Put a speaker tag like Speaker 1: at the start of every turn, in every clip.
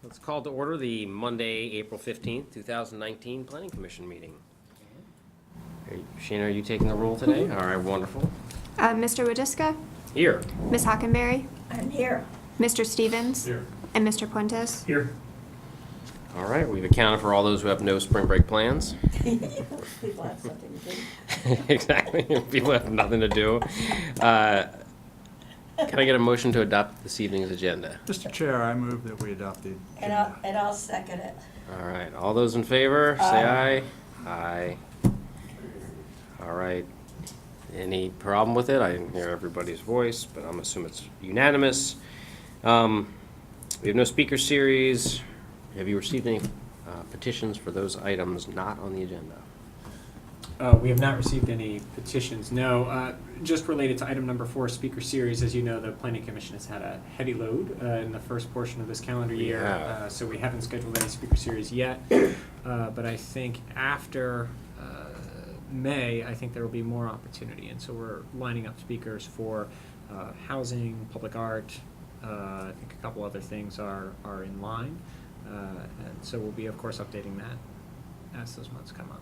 Speaker 1: Let's call to order the Monday, April 15th, 2019 Planning Commission meeting. Shana, are you taking the roll today? All right, wonderful.
Speaker 2: Mr. Wadiska,
Speaker 1: Here.
Speaker 2: Ms. Hockenberry,
Speaker 3: I'm here.
Speaker 2: Mr. Stevens,
Speaker 4: Here.
Speaker 2: and Mr. Puentes.
Speaker 4: Here.
Speaker 1: All right, we've accounted for all those who have no spring break plans.
Speaker 3: People have something to do.
Speaker 1: Exactly. People have nothing to do. Can I get a motion to adopt this evening's agenda?
Speaker 4: Mr. Chair, I move that we adopt the
Speaker 3: And I'll second it.
Speaker 1: All right, all those in favor, say aye. Aye. All right. Any problem with it? I didn't hear everybody's voice, but I'm assuming it's unanimous. We have no speaker series. Have you received any petitions for those items not on the agenda?
Speaker 5: We have not received any petitions, no. Just related to item number 4, speaker series, as you know, the Planning Commission has had a heavy load in the first portion of this calendar year,
Speaker 1: Yeah.
Speaker 5: so we haven't scheduled any speaker series yet. But I think after May, I think there will be more opportunity, and so we're lining up speakers for housing, public art. I think a couple other things are in line, and so we'll be, of course, updating that as those months come up.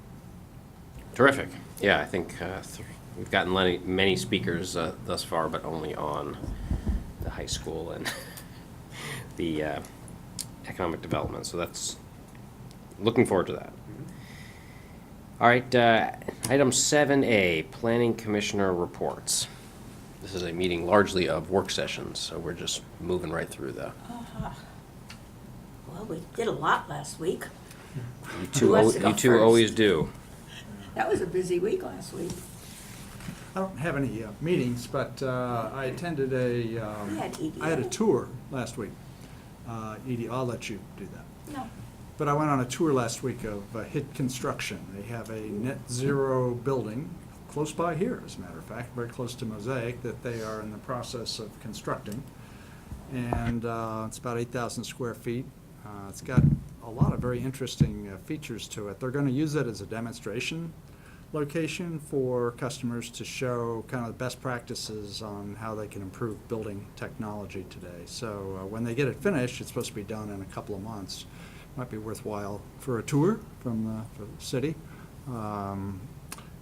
Speaker 1: Terrific. Yeah, I think we've gotten many speakers thus far, but only on the high school and the economic development. So that's looking forward to that. All right, item 7A, Planning Commissioner reports. This is a meeting largely of work sessions, so we're just moving right through the.
Speaker 3: Well, we did a lot last week.
Speaker 1: You
Speaker 3: Who wants to go
Speaker 1: two
Speaker 3: first?
Speaker 1: always do.
Speaker 3: That was a busy week last week.
Speaker 4: I don't have any meetings, but I attended
Speaker 3: We had EDA.
Speaker 4: I had a tour last week. Edie, I'll let you do that.
Speaker 3: No.
Speaker 4: But I went on a tour last week of HIT Construction. They have a net zero building close by here, as a matter of fact, very close to Mosaic, that they are in the process of constructing. And it's about 8,000 square feet. It's got a lot of very interesting features to it. They're going to use it as a demonstration location for customers to show kind of the best practices on how they can improve building technology today. So when they get it finished, it's supposed to be done in a couple of months. Might be worthwhile for a tour from the city.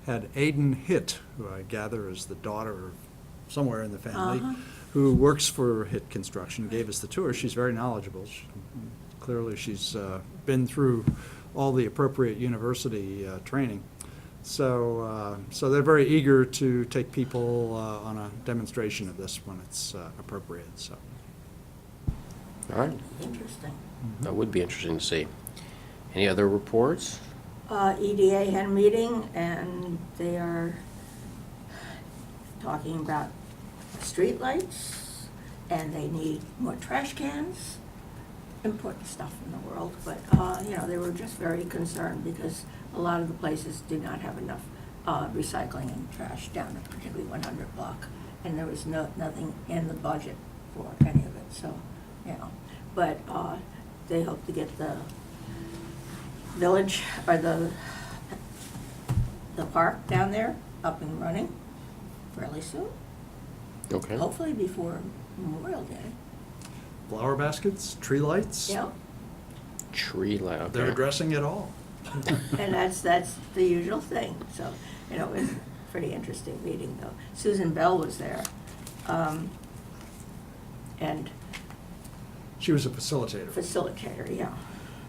Speaker 4: Had Aiden Hitt, who I gather is the daughter of somewhere in the family, who works for HIT Construction, gave us the tour. She's very knowledgeable. Clearly, she's been through all the appropriate university training. So they're very eager to take people on a demonstration of this when it's appropriate. So.
Speaker 1: All right,
Speaker 3: Interesting.
Speaker 1: that would be interesting to see. Any other reports?
Speaker 3: EDA had a meeting, and they are talking about streetlights, and they need more trash cans, important stuff in the world. But, they were just very concerned because a lot of the places did not have enough recycling and trash down at particularly 100 block, and there was nothing in the budget for any of it. So, but they hope to get the village or the park down there up and running fairly soon.
Speaker 1: Okay.
Speaker 3: Hopefully before Memorial Day.
Speaker 4: Flower baskets, tree lights.
Speaker 3: Yeah,
Speaker 1: Tree light, okay.
Speaker 4: They're addressing it all.
Speaker 3: and that's the usual thing. So, it was a pretty interesting meeting though. Susan Bell was there. And
Speaker 4: She was a facilitator.
Speaker 3: facilitator, yeah,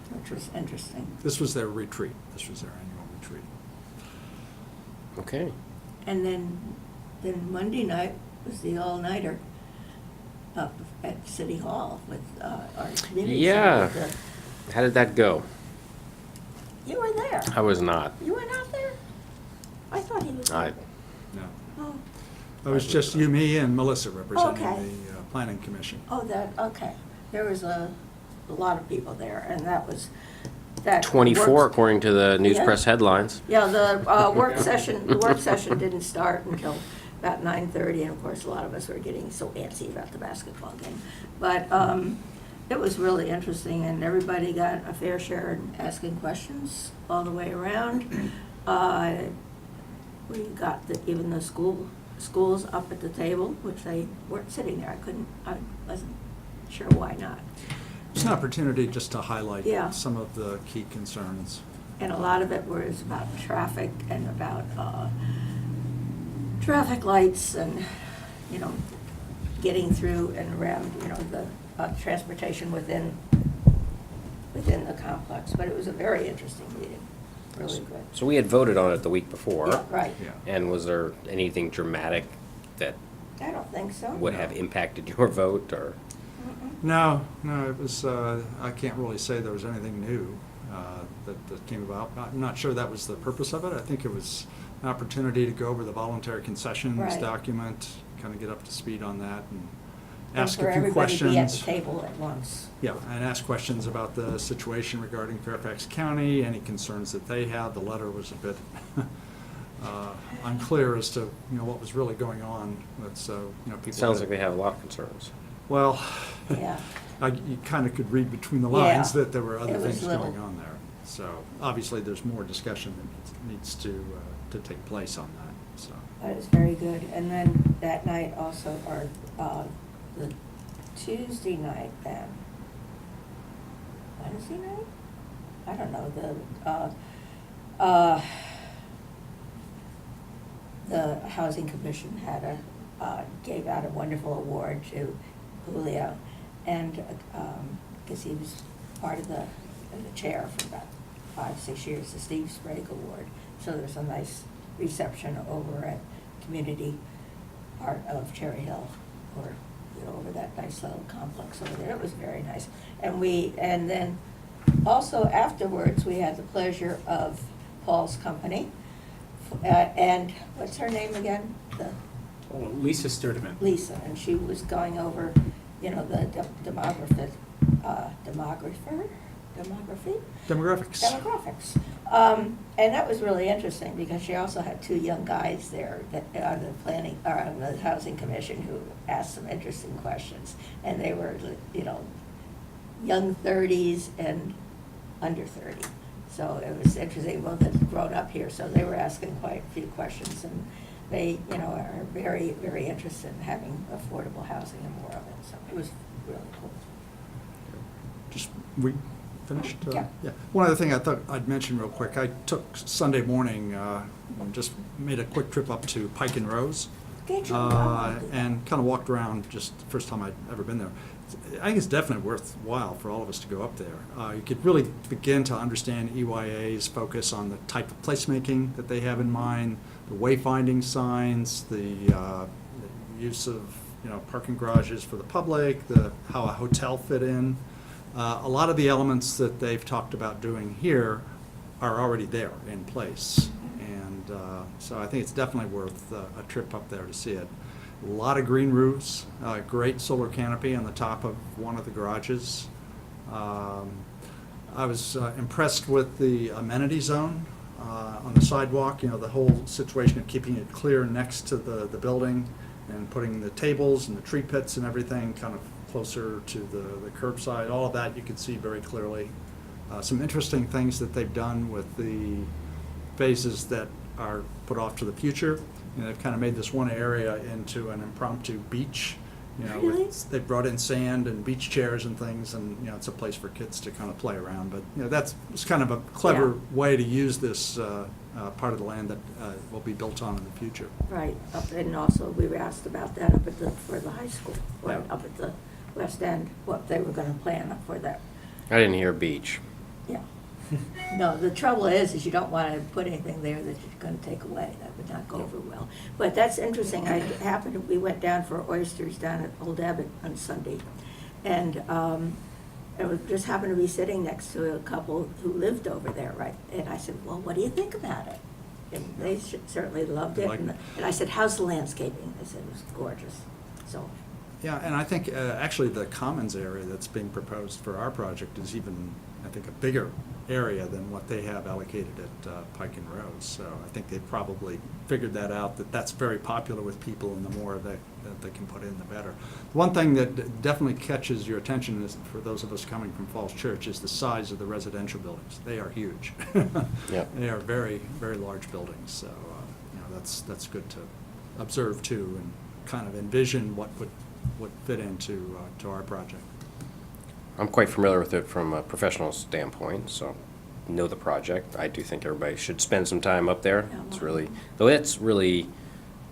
Speaker 3: which was interesting.
Speaker 4: This was their retreat. This was their annual retreat.
Speaker 1: Okay.
Speaker 3: And then Monday night was the all-nighter up at City Hall with our community.
Speaker 1: Yeah.
Speaker 3: center.
Speaker 1: How did that go?
Speaker 3: You were there.
Speaker 1: I was not.
Speaker 3: You were not there? I thought he was there.
Speaker 4: No.
Speaker 3: Oh,
Speaker 4: It was just you, me, and Melissa representing
Speaker 3: Okay.
Speaker 4: the Planning Commission.
Speaker 3: okay. There was a lot of people there, and that was, that.
Speaker 1: 24,
Speaker 3: work-
Speaker 1: according to the news
Speaker 3: Yeah.
Speaker 1: press headlines.
Speaker 3: Yeah, the work session didn't start until about 9:30, and of course, a lot of us were getting so antsy about the basketball game. But it was really interesting, and everybody got a fair share in asking questions all the way around. We got even the schools up at the table, which they weren't sitting there. I wasn't sure why not.
Speaker 4: It's an opportunity just to highlight
Speaker 3: Yeah.
Speaker 4: some of the key concerns.
Speaker 3: And a lot of it was about traffic and about traffic lights and, you know, getting through and around, you know, the transportation within the complex. But it was a very interesting meeting, really good.
Speaker 1: So we had voted on it the week before.
Speaker 3: Yeah, right.
Speaker 4: Yeah.
Speaker 1: And was there anything dramatic that
Speaker 3: I don't think so.
Speaker 1: would have impacted your vote, or?
Speaker 3: Mm-mm.
Speaker 4: No, it was, I can't really say there was anything new that came about. I'm not sure that was the purpose of it. I think it was an opportunity to go over the voluntary concessions
Speaker 3: Right.
Speaker 4: document, kind of get up to speed on that and
Speaker 3: And
Speaker 4: ask
Speaker 3: for
Speaker 4: a few
Speaker 3: everybody to be at the
Speaker 4: questions.
Speaker 3: table at once.
Speaker 4: Yeah, and ask questions about the situation regarding Fairfax County, any concerns that they had. The letter was a bit unclear as to, you know, what was really going on. But so, you know, people.
Speaker 1: Sounds
Speaker 4: had-
Speaker 1: like they have a lot of concerns.
Speaker 4: Well,
Speaker 3: Yeah.
Speaker 4: you kind of could read between the
Speaker 3: Yeah,
Speaker 4: lines that there were
Speaker 3: it
Speaker 4: other
Speaker 3: was
Speaker 4: things
Speaker 3: little.
Speaker 4: going on there. So obviously, there's more discussion that needs to take place on that, so.
Speaker 3: That was very good. And then that night also, or the Tuesday night then, Wednesday night? I don't know, the Housing Commission had gave out a wonderful award to Julio, and, because he was part of the chair for about 5-6 years, the Steve Sprague Award. So there was a nice reception over at community part of Cherry Hill, or, you know, over that nice little complex over there. It was very nice. And then also afterwards, we had the pleasure of Paul's company, and what's her name again?
Speaker 5: Lisa Sturdivant.
Speaker 3: Lisa, and she was going over, you know, the demography. Demographics. And that was really interesting, because she also had 2 young guys there that on the planning, or on the Housing Commission, who asked some interesting questions. And they were, you know, young 30s and under 30. So it was interesting. Both had grown up here, so they were asking quite a few questions. And they, you know, are very, very interested in having affordable housing and more of it. So it was really cool.
Speaker 4: Just, we finished?
Speaker 3: Yeah.
Speaker 4: One other thing I thought I'd mention real quick, I took Sunday morning, and just made a quick trip up to Pike and Rose.
Speaker 3: Did you?
Speaker 4: And kind of walked around, just the first time I'd ever been there. I think it's definitely worthwhile for all of us to go up there. You could really begin to understand EYA's focus on the type of placemaking that they have in mind, the wayfinding signs, the use of, you know, parking garages for the public, how a hotel fit in. A lot of the elements that they've talked about doing here are already there in place. And so I think it's definitely worth a trip up there to see it. A lot of green roofs, great solar canopy on the top of one of the garages. I was impressed with the amenity zone on the sidewalk, you know, the whole situation of keeping it clear next to the building and putting the tables and the tree pits and everything kind of closer to the curbside. All of that you could see very clearly. Some interesting things that they've done with the phases that are put off to the future. You know, they've kind of made this one area into an impromptu beach. You know,
Speaker 3: Really?
Speaker 4: they've brought in sand and beach chairs and things, and, you know, it's a place for kids to kind of play around. But, you know, it's kind of a clever way to use this part of the land that will be built on in the future.
Speaker 3: Right, and also we were asked about that up at for the high school, or
Speaker 4: Yeah.
Speaker 3: up at the West End, what they were gonna plan for that,
Speaker 1: I didn't hear beach.
Speaker 3: yeah. No, the trouble is you don't wanna put anything there that you're gonna take away, that would not go over well. But that's interesting, we went down for oysters down at Old Abbott on Sunday, and, I just happened to be sitting next to a couple who lived over there, right? And I said, well, what do you think about it? And they certainly loved it.
Speaker 4: Like it.
Speaker 3: And I said, how's the landscaping? They said it was gorgeous. So,
Speaker 4: Yeah, and I think actually the commons area that's being proposed for our project is even, I think, a bigger area than what they have allocated at Pike and Rose. So I think they've probably figured that out, that that's very popular with people, and the more that they can put in, the better. One thing that definitely catches your attention is, for those of us coming from Falls Church, is the size of the residential buildings. They are huge.
Speaker 1: Yep.
Speaker 4: They are very, very large buildings. So you know, that's good to observe too, and kind of envision what would fit into to our project.
Speaker 1: I'm quite familiar with it from a professional standpoint, so know the project. I do think everybody should spend some time up there.
Speaker 3: Yeah,
Speaker 1: It's
Speaker 3: well-
Speaker 1: really, though it's really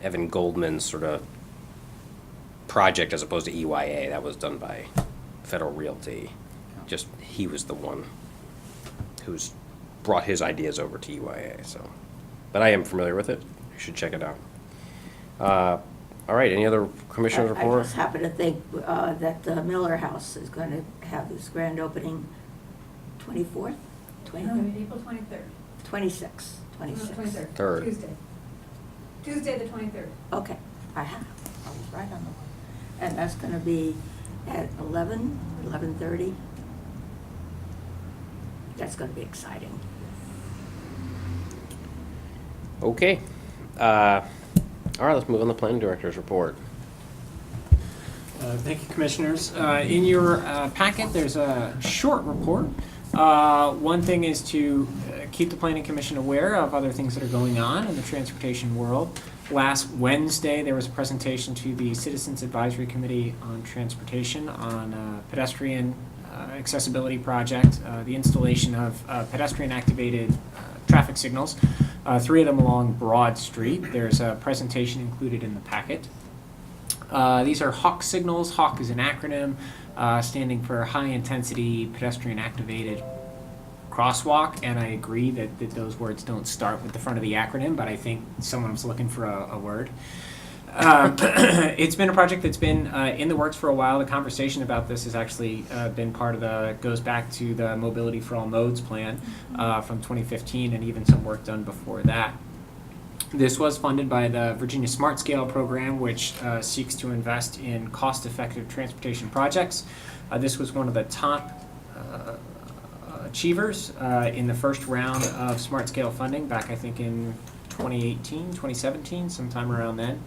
Speaker 1: Evan Goldman's sort of project as opposed to EYA. That was done by Federal Realty. Just, he was the one who's brought his ideas over to EYA, so. But I am familiar with it. You should check it out. All right, any other commissioners
Speaker 3: I
Speaker 1: report?
Speaker 3: just happen to think that the Miller House is going to have its grand opening 24th, 23rd,
Speaker 6: April 23rd.
Speaker 3: 26th, 26th.
Speaker 1: Third.
Speaker 6: Tuesday. Tuesday, the 23rd.
Speaker 3: Okay, I was right on the one. And that's going to be at 11:30. That's going to be exciting.
Speaker 1: Okay. All right, let's move on to the planning director's report.
Speaker 5: Thank you, Commissioners. In your packet, there's a short report. One thing is to keep the Planning Commission aware of other things that are going on in the transportation world. Last Wednesday, there was a presentation to the Citizens Advisory Committee on Transportation on a pedestrian accessibility project, the installation of pedestrian-activated traffic signals, 3 of them along Broad Street. There's a presentation included in the packet. These are HAWK signals. HAWK is an acronym standing for High Intensity Pedestrian Activated Crosswalk, and I agree that those words don't start with the front of the acronym, but I think someone was looking for a word. It's been a project that's been in the works for a while. The conversation about this has actually been part of goes back to the Mobility for All Modes plan from 2015, and even some work done before that. This was funded by the Virginia Smart Scale program, which seeks to invest in cost-effective transportation projects. This was one of the top achievers in the first round of Smart Scale funding back, I think, in 2018, 2017, sometime around then.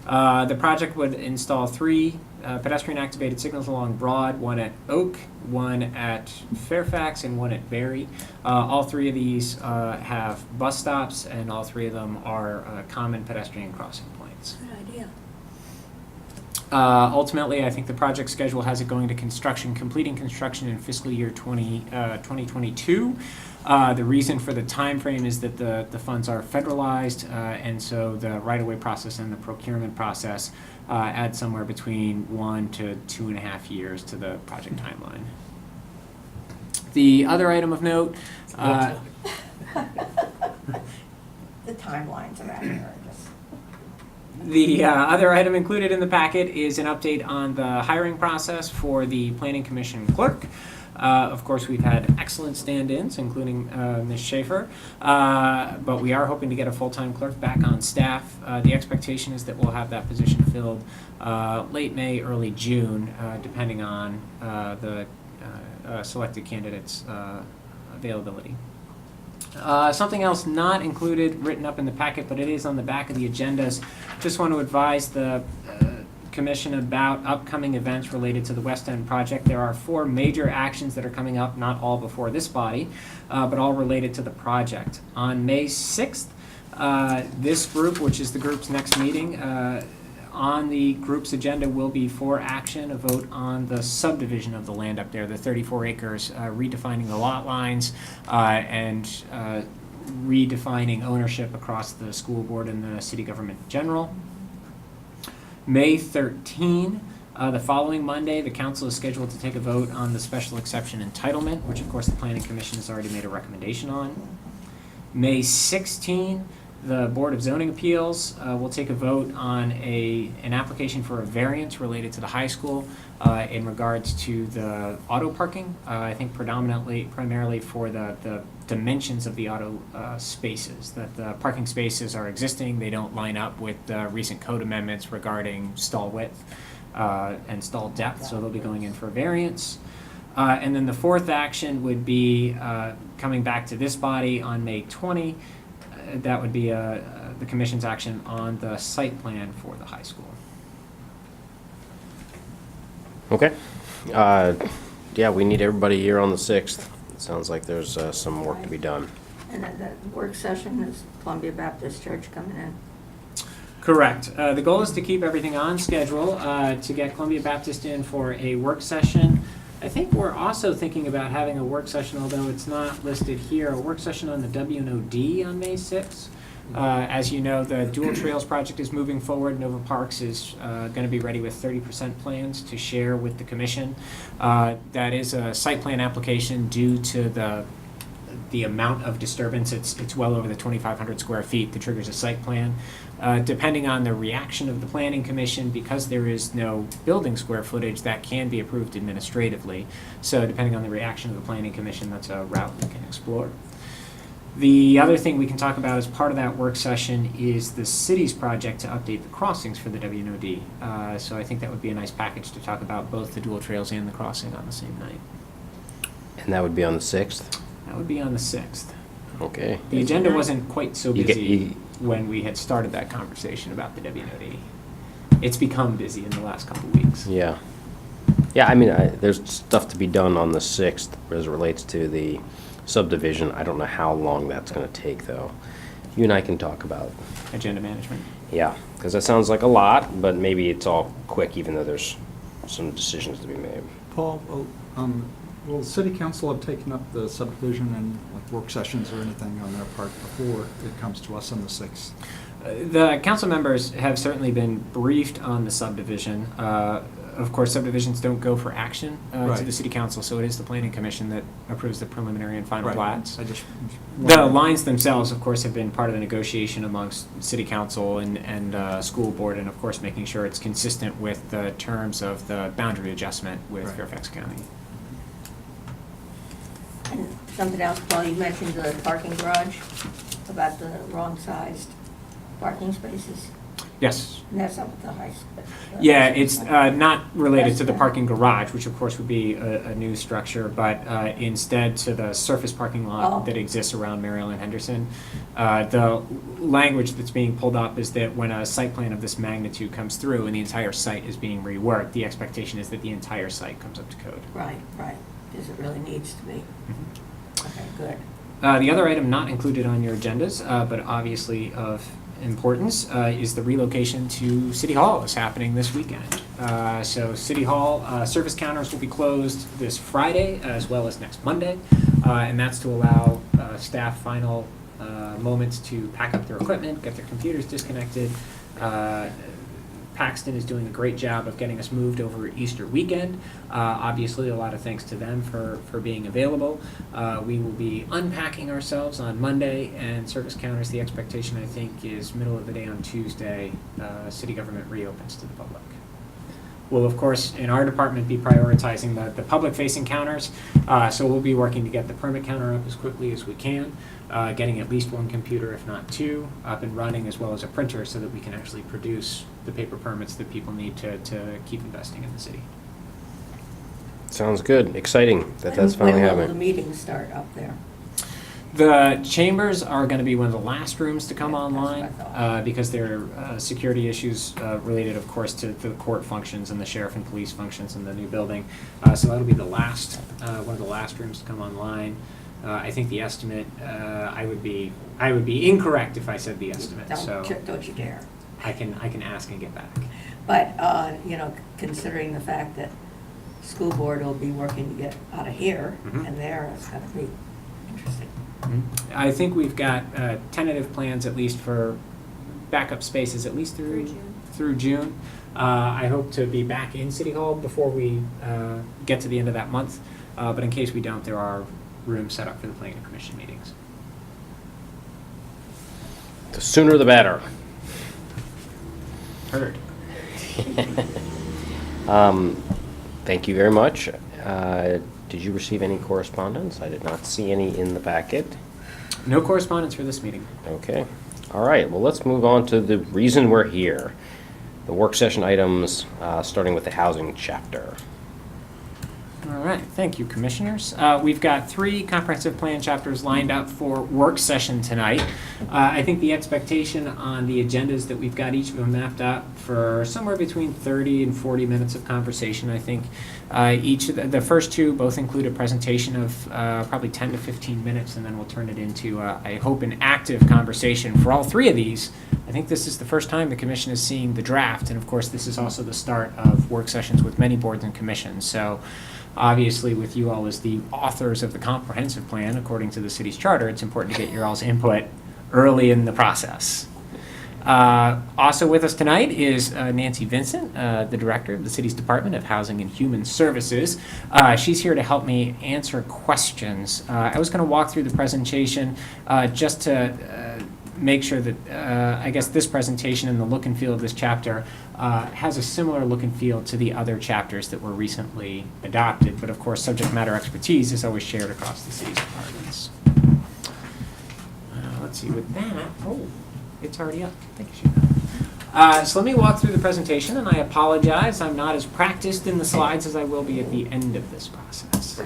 Speaker 5: The project would install 3 pedestrian-activated signals along Broad, 1 at Oak, 1 at Fairfax, and 1 at Berry. All 3 of these have bus stops, and all 3 of them are common pedestrian crossing points.
Speaker 3: Good idea.
Speaker 5: Ultimately, I think the project schedule has it going to completing construction in fiscal year 2022. The reason for the time frame is that the funds are federalized, and so the right-of-way process and the procurement process add somewhere between 1 to 2.5 years to the project timeline. The other item of note,
Speaker 3: The timelines are out here.
Speaker 5: the other item included in the packet is an update on the hiring process for the Planning Commission clerk. Of course, we've had excellent stand-ins, including Ms. Schaefer, but we are hoping to get a full-time clerk back on staff. The expectation is that we'll have that position filled late May, early June, depending on the selected candidate's availability. Something else not included, written up in the packet, but it is on the back of the agendas. Just want to advise the Commission about upcoming events related to the West End project. There are 4 major actions that are coming up, not all before this body, but all related to the project. On May 6th, this group, which is the group's next meeting, on the group's agenda will be for action, a vote on the subdivision of the land up there, the 34 acres, redefining the lot lines and redefining ownership across the school board and the city government in general. May 13, the following Monday, the council is scheduled to take a vote on the special exception entitlement, which of course the Planning Commission has already made a recommendation on. May 16, the Board of Zoning Appeals will take a vote on an application for a variance related to the high school in regards to the auto parking. I think primarily for the dimensions of the auto spaces, that the parking spaces are existing, they don't line up with the recent code amendments regarding stall width and stall depth, so they'll be going in for a variance. And then the 4th action would be coming back to this body on May 20. That would be the Commission's action on the site plan for the high school.
Speaker 1: Okay. Yeah, we need everybody here on the 6th. It sounds like there's some work to be done.
Speaker 3: And that work session is Columbia Baptist Church coming in.
Speaker 5: Correct. The goal is to keep everything on schedule, to get Columbia Baptist in for a work session I think we're also thinking about having a work session, although it's not listed here, a work session on the WNOD on May 6th. As you know, the Dual Trails project is moving forward. Nova Parks is going to be ready with 30% plans to share with the commission. That is a site plan application due to the amount of disturbance. It's well over the 2,500 square feet that triggers a site plan. Depending on the reaction of the planning commission, because there is no building square footage, that can be approved administratively. So depending on the reaction of the planning commission, that's a route we can explore. The other thing we can talk about as part of that work session is the city's project to update the crossings for the WNOD. So I think that would be a nice package to talk about both the dual trails and the crossing on the same night.
Speaker 1: And that would be on the 6th?
Speaker 5: That would be on the 6th.
Speaker 1: Okay.
Speaker 5: The agenda wasn't quite so
Speaker 1: You get-
Speaker 5: busy when we had started that conversation about the WNOD. It's become busy in the last couple weeks.
Speaker 1: Yeah. Yeah, I mean, there's stuff to be done on the 6th as it relates to the subdivision. I don't know how long that's going to take, though. You and I can talk about.
Speaker 5: Agenda management.
Speaker 1: Yeah, because that sounds like a lot, but maybe it's all quick, even though there's some decisions to be made.
Speaker 4: Paul, will the city council have taken up the subdivision and like work sessions or anything on their part before it comes to us on the 6th?
Speaker 5: The council members have certainly been briefed on the subdivision. Of course, subdivisions don't go for action to
Speaker 4: Right.
Speaker 5: the city council, so it is the planning commission that approves the preliminary and final
Speaker 4: Right.
Speaker 5: plats.
Speaker 4: I just
Speaker 5: The lines themselves, of course, have been part of the negotiation amongst city council and school board, and of course, making sure it's consistent with the terms of the boundary adjustment with
Speaker 4: Right.
Speaker 5: Fairfax County.
Speaker 3: And something else, Paul, you mentioned the parking garage, about the wrong-sized parking spaces.
Speaker 5: Yes.
Speaker 3: And that's up at the high school.
Speaker 5: Yeah, it's not related to the
Speaker 3: That's
Speaker 5: parking garage, which of course would be a new structure, but instead to the surface parking lot
Speaker 3: Oh.
Speaker 5: that exists around Mariel and Henderson. The language that's being pulled up is that when a site plan of this magnitude comes through and the entire site is being reworked, the expectation is that the entire site comes up to code.
Speaker 3: Right, because it really needs to be. Okay, good.
Speaker 5: The other item not included on your agendas, but obviously of importance, is the relocation to City Hall is happening this weekend. So City Hall, service counters will be closed this Friday as well as next Monday, and that's to allow staff final moments to pack up their equipment, get their computers disconnected. Paxton is doing a great job of getting us moved over Easter weekend. Obviously, a lot of thanks to them for being available. We will be unpacking ourselves on Monday, and service counters, the expectation, I think, is middle of the day on Tuesday, city government reopens to the public. We'll, of course, in our department, be prioritizing the public-facing counters, so we'll be working to get the permit counter up as quickly as we can, getting at least one computer, if not two, up and running, as well as a printer, so that we can actually produce the paper permits that people need to keep investing in the city.
Speaker 1: Sounds good. Exciting that that's finally
Speaker 3: When will the
Speaker 1: happening.
Speaker 3: meetings start up there?
Speaker 5: The chambers are going to be one of the last rooms to come
Speaker 3: Yeah, that's what I
Speaker 5: online
Speaker 3: thought.
Speaker 5: because there are security issues related, of course, to the court functions and the sheriff and police functions in the new building. So that'll be the last, one of the last rooms to come online. I think the estimate, I would be incorrect if I said the estimate. So
Speaker 3: Don't you dare.
Speaker 5: I can ask and get back.
Speaker 3: But, considering the fact that school board will be working to get out of here
Speaker 5: Mhm.
Speaker 3: and there, it's gonna be interesting.
Speaker 5: I think we've got tentative plans, at least for backup spaces, at least through June. I hope to be back in City Hall before we get to the end of that month. But in case we don't, there are rooms set up for the planning commission meetings.
Speaker 1: The sooner the better.
Speaker 5: Heard.
Speaker 1: Thank you very much. Did you receive any correspondence? I did not see any in the packet.
Speaker 5: No correspondence for this meeting.
Speaker 1: Okay. All right. Well, let's move on to the reason we're here. The work session items, starting with the housing chapter.
Speaker 5: All right, thank you, commissioners. We've got 3 comprehensive plan chapters lined up for work session tonight. I think the expectation on the agendas that we've got each of them mapped out for somewhere between 30 and 40 minutes of conversation. I think each of the first 2 both include a presentation of probably 10 to 15 minutes, and then we'll turn it into, I hope, an active conversation for all 3 of these. I think this is the first time the commission is seeing the draft, and of course, this is also the start of work sessions with many boards and commissions. So obviously with you all as the authors of the comprehensive plan, according to the city's charter, it's important to get your all's input early in the process. Also with us tonight is Nancy Vincent, the director of the city's Department of Housing and Human Services. She's here to help me answer questions. I was going to walk through the presentation just to make sure that, I guess, this presentation and the look and feel of this chapter has a similar look and feel to the other chapters that were recently adopted. But of course, subject matter expertise is always shared across the city's departments. Let's see, with that, oh, it's already up. Thank you, Sheena. So let me walk through the presentation, and I apologize. I'm not as practiced in the slides as I will be at the end of this process.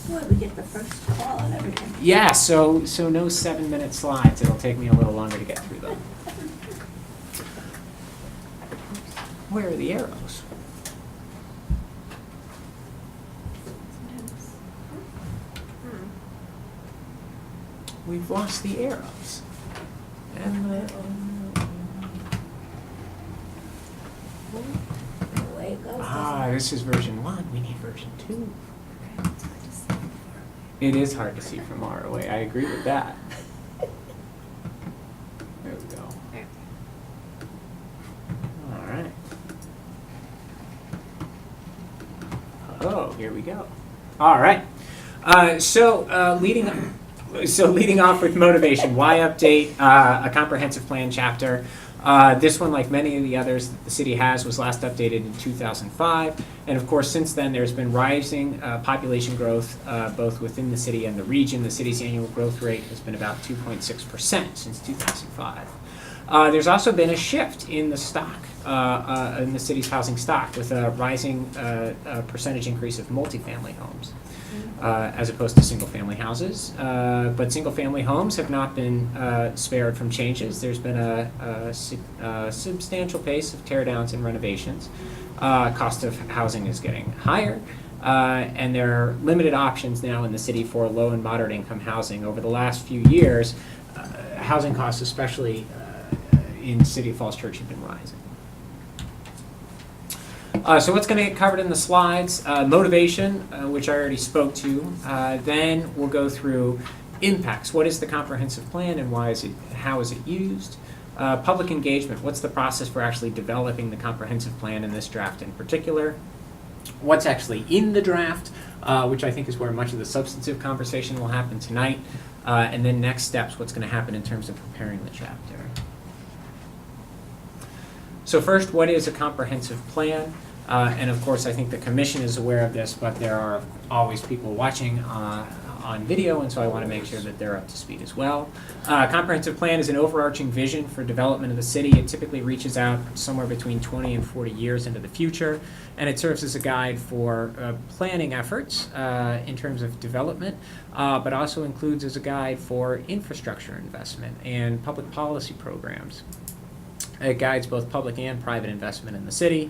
Speaker 3: Boy, we get the first call and everything.
Speaker 5: Yeah, so no 7-minute slides. It'll take me a little longer to get through them. Where are the arrows? We've lost the arrows. And
Speaker 3: Away it goes.
Speaker 5: this is version 1. We need version 2. It is hard to see from far away. I agree with that. There we go. All right. Oh, here we go. All right. Leading off with motivation, why update a comprehensive plan chapter? This one, like many of the others that the city has, was last updated in 2005. And of course, since then, there's been rising population growth both within the city and the region. The city's annual growth rate has been about 2.6% since 2005. There's also been a shift in the stock, in the city's housing stock, with a rising percentage increase of multifamily homes. As opposed to single-family houses. But single-family homes have not been spared from changes. There's been a substantial pace of teardowns and renovations. Cost of housing is getting higher. And there are limited options now in the city for low and moderate income housing. Over the last few years, housing costs, especially in the city of Falls Church, have been rising. So what's going to get covered in the slides? Motivation, which I already spoke to. Then we'll go through impacts. What is the comprehensive plan and how is it used? Public engagement. What's the process for actually developing the comprehensive plan in this draft in particular? What's actually in the draft, which I think is where much of the substantive conversation will happen tonight. And then next steps, what's going to happen in terms of preparing the chapter. So first, what is a comprehensive plan? And of course, I think the commission is aware of this, but there are always people watching on video, and so I want to make sure that they're up to speed as well. Comprehensive plan is an overarching vision for development of the city. It typically reaches out somewhere between 20 and 40 years into the future, and it serves as a guide for planning efforts in terms of development, but also includes as a guide for infrastructure investment and public policy programs. It guides both public and private investment in the city.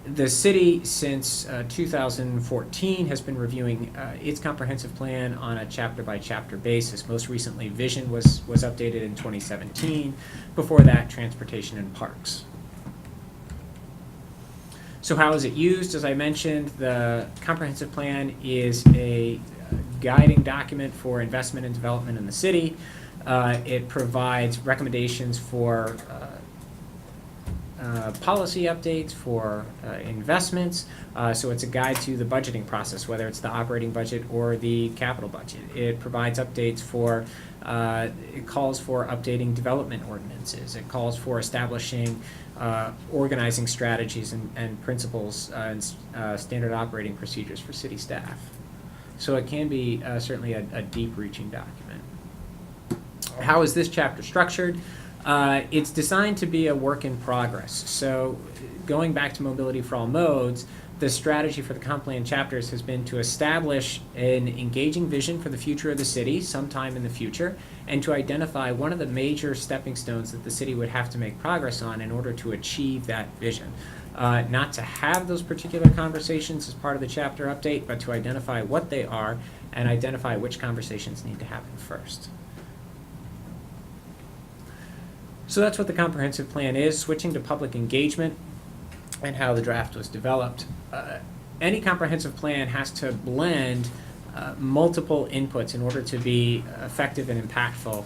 Speaker 5: The city, since 2014, has been reviewing its comprehensive plan on a chapter-by-chapter basis. Most recently, Vision was updated in 2017. Before that, Transportation and Parks. So how is it used? As I mentioned, the comprehensive plan is a guiding document for investment and development in the city. It provides recommendations for policy updates, for investments, so it's a guide to the budgeting process, whether it's the operating budget or the capital budget. It provides updates for, it calls for updating development ordinances. It calls for establishing organizing strategies and principles and standard operating procedures for city staff. So it can be certainly a deep-reaching document. How is this chapter structured? It's designed to be a work in progress. So going back to mobility for all modes, the strategy for the comp plan chapters has been to establish an engaging vision for the future of the city sometime in the future, and to identify one of the major stepping stones that the city would have to make progress on in order to achieve that vision. Not to have those particular conversations as part of the chapter update, but to identify what they are and identify which conversations need to happen first. So that's what the comprehensive plan is. Switching to public engagement and how the draft was developed. any comprehensive plan has to blend multiple inputs in order to be effective and impactful.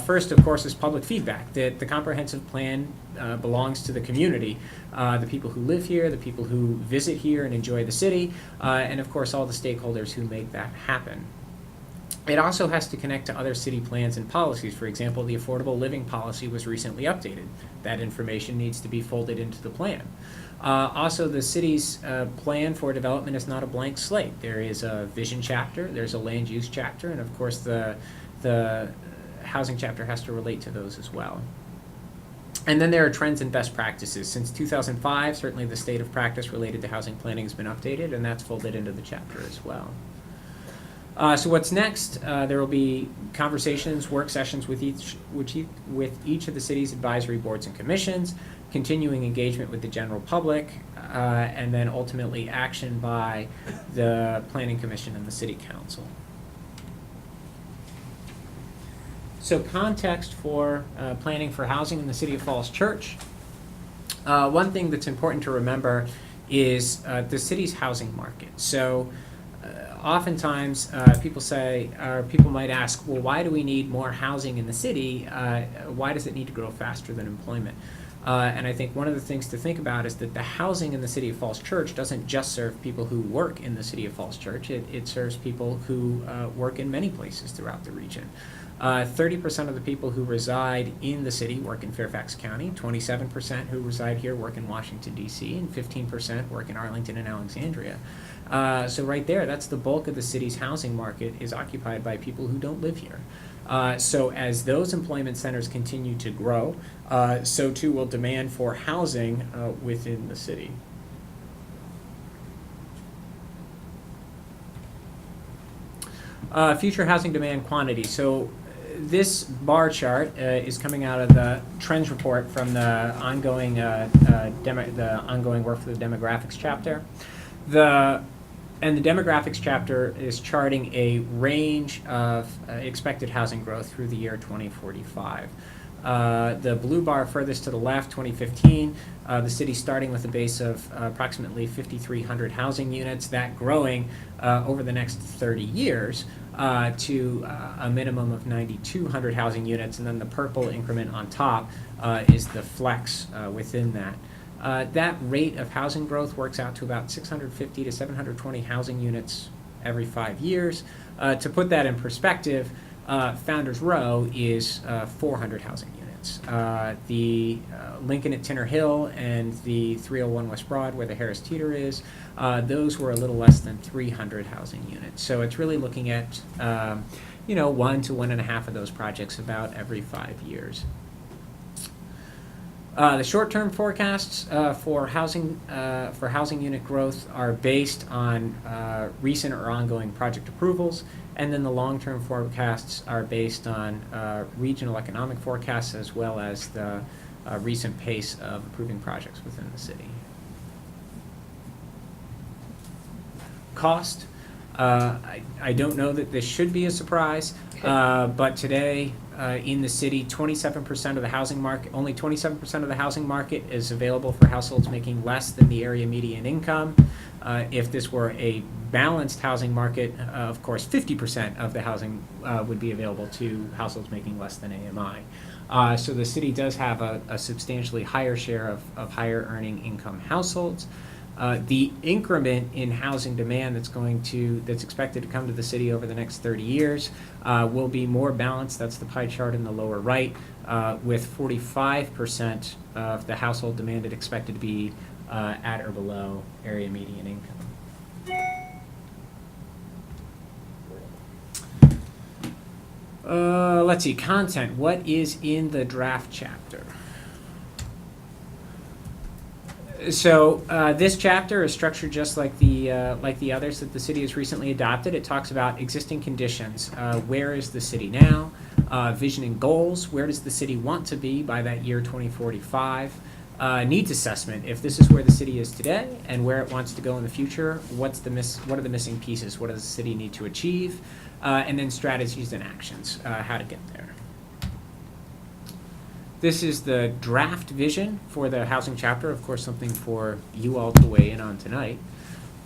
Speaker 5: First, of course, is public feedback. That the comprehensive plan belongs to the community, the people who live here, the people who visit here and enjoy the city, and of course all the stakeholders who make that happen. It also has to connect to other city plans and policies. For example, the affordable living policy was recently updated. That information needs to be folded into the plan. Also, the city's plan for development is not a blank slate. There is a vision chapter, there's a land use chapter, and of course the housing chapter has to relate to those as well. And then there are trends and best practices. Since 2005, certainly the state of practice related to housing planning has been updated, and that's folded into the chapter as well. So what's next? There will be conversations, work sessions with each of the city's advisory boards and commissions, continuing engagement with the general public, and then ultimately action by the Planning Commission and the City Council. So context for planning for housing in the City of Falls Church. One thing that's important to remember is the city's housing market. So oftentimes people say, or people might ask, well, why do we need more housing in the city? Why does it need to grow faster than employment? And I think one of the things to think about is that the housing in the City of Falls Church doesn't just serve people who work in the City of Falls Church. It serves people who work in many places throughout the region. 30% of the people who reside in the city work in Fairfax County, 27% who reside here work in Washington, D.C., and 15% work in Arlington and Alexandria. So right there, that's the bulk of the city's housing market is occupied by people who don't live here. So as those employment centers continue to grow, so too will demand for housing within the city. Future housing demand quantity. So this bar chart is coming out of the trends report from the ongoing work for the demographics chapter. And the demographics chapter is charting a range of expected housing growth through the year 2045. The blue bar furthest to the left, 2015, the city starting with a base of approximately 5,300 housing units, that growing over the next 30 years to a minimum of 9,200 housing units, and then the purple increment on top is the flex within that. That rate of housing growth works out to about 650 to 720 housing units every 5 years. To put that in perspective, Founders Row is 400 housing units. The Lincoln at Tinner Hill and the 301 West Broad, where the Harris Teeter is, those were a little less than 300 housing units. So it's really looking at 1 to 1.5 of those projects about every 5 years. The short-term forecasts for housing unit growth are based on recent or ongoing project approvals, and then the long-term forecasts are based on regional economic forecasts as well as the recent pace of approving projects within the city. Cost. I don't know that this should be a surprise, but today in the city, 27% of the housing market, only 27% of the housing market is available for households making less than the area median income. If this were a balanced housing market, of course, 50% of the housing would be available to households making less than AMI. So the city does have a substantially higher share of higher earning income households. The increment in housing demand that's expected to come to the city over the next 30 years will be more balanced. That's the pie chart in the lower right, with 45% of the household demand expected to be at or below area median income. Let's see, content. What is in the draft chapter? So this chapter is structured just like the others that the city has recently adopted. It talks about existing conditions. Where is the city now? Vision and goals. Where does the city want to be by that year 2045? Needs assessment. If this is where the city is today and where it wants to go in the future, what are the missing pieces? What does the city need to achieve? And then strategies and actions. How to get there. This is the draft vision for the housing chapter, of course, something for you all to weigh in on tonight.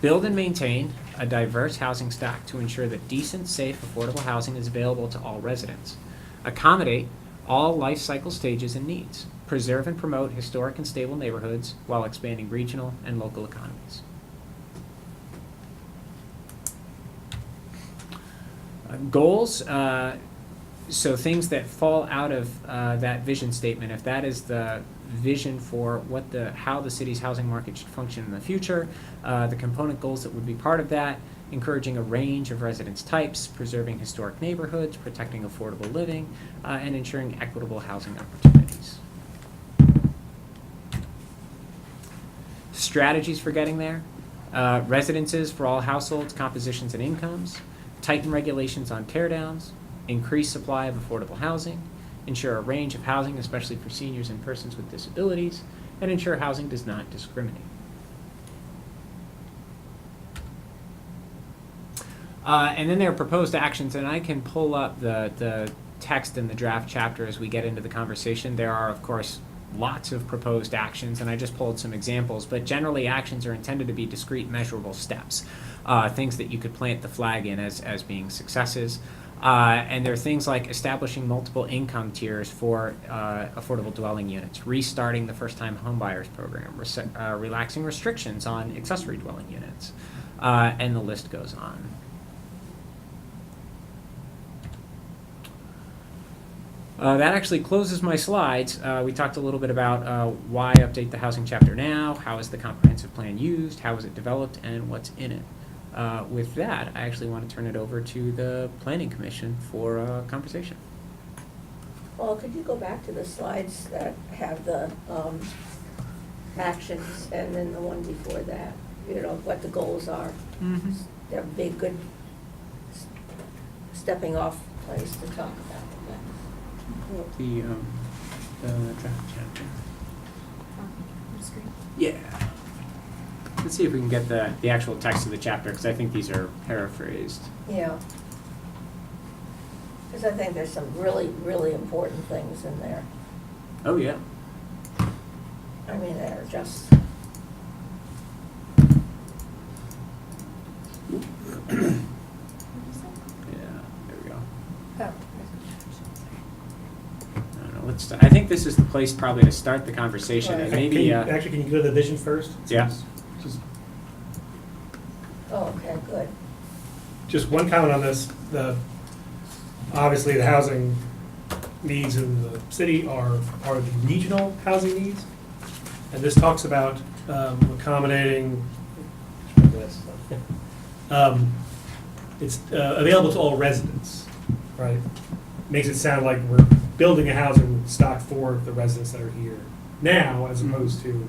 Speaker 5: Build and maintain a diverse housing stock to ensure that decent, safe, affordable housing is available to all residents. Accommodate all life cycle stages and needs. Preserve and promote historic and stable neighborhoods while expanding regional and local economies. Goals, so things that fall out of that vision statement, if that is the vision for how the city's housing market should function in the future, the component goals that would be part of that, encouraging a range of residence types, preserving historic neighborhoods, protecting affordable living, and ensuring equitable housing opportunities. Strategies for getting there: residences for all households, compositions, and incomes, tighten regulations on teardowns, increase supply of affordable housing, ensure a range of housing, especially for seniors and persons with disabilities, and ensure housing does not discriminate. And then there are proposed actions, and I can pull up the text in the draft chapter as we get into the conversation. There are, of course, lots of proposed actions, and I just pulled some examples, but generally actions are intended to be discrete, measurable steps, things that you could plant the flag in as being successes. And there are things like establishing multiple income tiers for affordable dwelling units, restarting the first-time homebuyers program, relaxing restrictions on accessory dwelling units, and the list goes on. That actually closes my slides. We talked a little bit about why update the housing chapter now, how is the comprehensive plan used, how is it developed, and what's in it. With that, I actually want to turn it over to the Planning Commission for a conversation.
Speaker 3: Well, could you go back to the slides that have the actions and then the one before that, you know, what the goals are?
Speaker 5: Mm-hmm.
Speaker 3: That would be a good stepping off place to talk about that.
Speaker 5: The draft chapter. Yeah. Let's see if we can get the actual text of the chapter, because I think these are paraphrased.
Speaker 3: Yeah. Because I think there's some really, really important things in there.
Speaker 5: Oh, yeah.
Speaker 3: I mean, they're just,
Speaker 5: Yeah, there we go.
Speaker 3: oh,
Speaker 5: I don't know, I think this is the place probably to start the conversation, and maybe,
Speaker 7: Actually, can you go to the vision first?
Speaker 5: Yeah.
Speaker 3: oh, okay, good.
Speaker 7: Just one comment on this, obviously, the housing needs in the city are the regional housing needs. And this talks about accommodating, it's available to all residents, right? Makes it sound like we're building a housing stock for the residents that are here now, as opposed to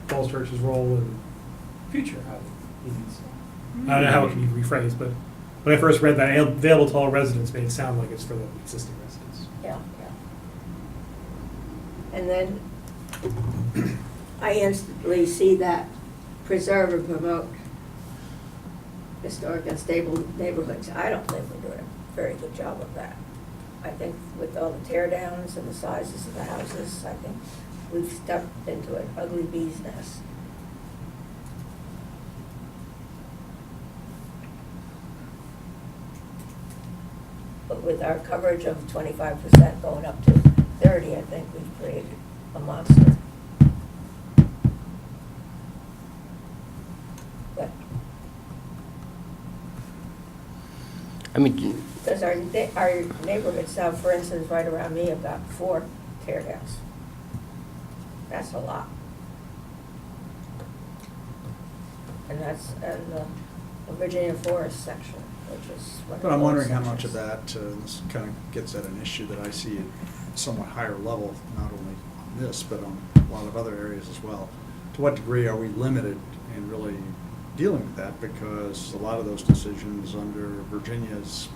Speaker 7: Falls Church's role in future housing needs. I don't know how it can be rephrased, but when I first read that, available to all residents made it sound like it's for the existing residents.
Speaker 3: Yeah, yeah. And then I instantly see that preserve and promote historic and stable neighborhoods. I don't think we're doing a very good job of that. I think with all the tear downs and the sizes of the houses, I think we've stepped into an ugly bee's nest. But with our coverage of 25% going up to 30, I think we've created a monster. But
Speaker 1: I mean,
Speaker 3: because our neighborhoods now, for instance, right around me, have got 4 tear downs. That's a lot. And that's in the Virginia Forest section, which is one of the
Speaker 4: But I'm wondering how
Speaker 3: sections.
Speaker 4: much of that, this kind of gets at an issue that I see at somewhat higher level, not only on this, but on a lot of other areas as well. To what degree are we limited in really dealing with that? Because a lot of those decisions under Virginia's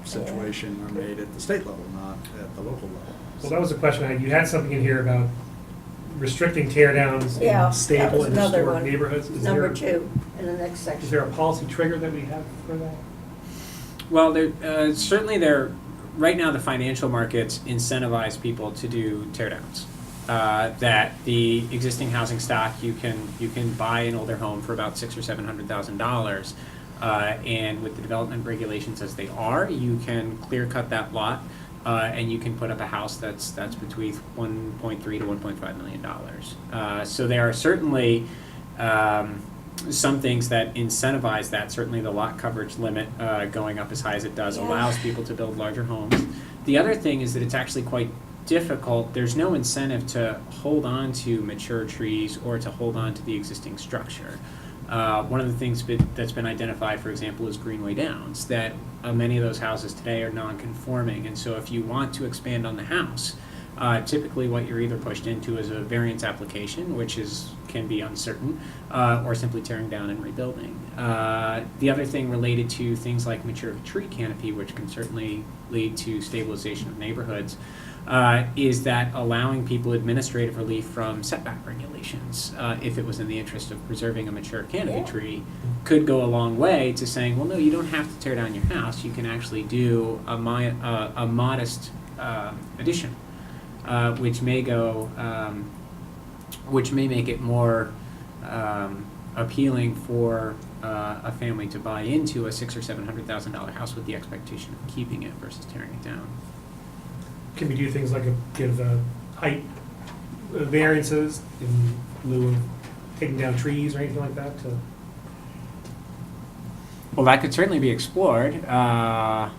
Speaker 4: situation are made at the state level, not at the local level.
Speaker 7: Well, that was a question I had. You had something in here about restricting tear downs
Speaker 3: Yeah,
Speaker 7: in
Speaker 3: that
Speaker 7: stable
Speaker 3: was
Speaker 7: and
Speaker 3: another
Speaker 7: historic
Speaker 3: one.
Speaker 7: neighborhoods.
Speaker 3: Number 2 in the next
Speaker 7: Is
Speaker 3: section.
Speaker 7: there a policy trigger that we have for that?
Speaker 5: Well, certainly right now the financial markets incentivize people to do tear downs. that the existing housing stock, you can buy an older home for about $600,000 or $700,000. And with the development regulations as they are, you can clear cut that lot, and you can put up a house that's between $1.3 to $1.5 million. So there are certainly some things that incentivize that. Certainly the lot coverage limit going up as high as it does allows people to build larger homes. The other thing is that it's actually quite difficult. There's no incentive to hold on to mature trees or to hold on to the existing structure. One of the things that's been identified, for example, is Greenway Downs, that many of those houses today are non-conforming, and so if you want to expand on the house, typically what you're either pushed into is a variance application, which can be uncertain, or simply tearing down and rebuilding. The other thing related to things like mature tree canopy, which can certainly lead to stabilization of neighborhoods, is that allowing people administrative relief from setback regulations, if it was in the interest of preserving a mature canopy tree, could go a long way to saying, well, no, you don't have to tear down your house. You can actually do a modest addition, which may make it more appealing for a family to buy into a $600,000 or $700,000 house with the expectation of keeping it versus tearing it down.
Speaker 7: Can we do things like give height variances in lieu of taking down trees or anything like that?
Speaker 5: Well, that could certainly be explored.
Speaker 7: I'm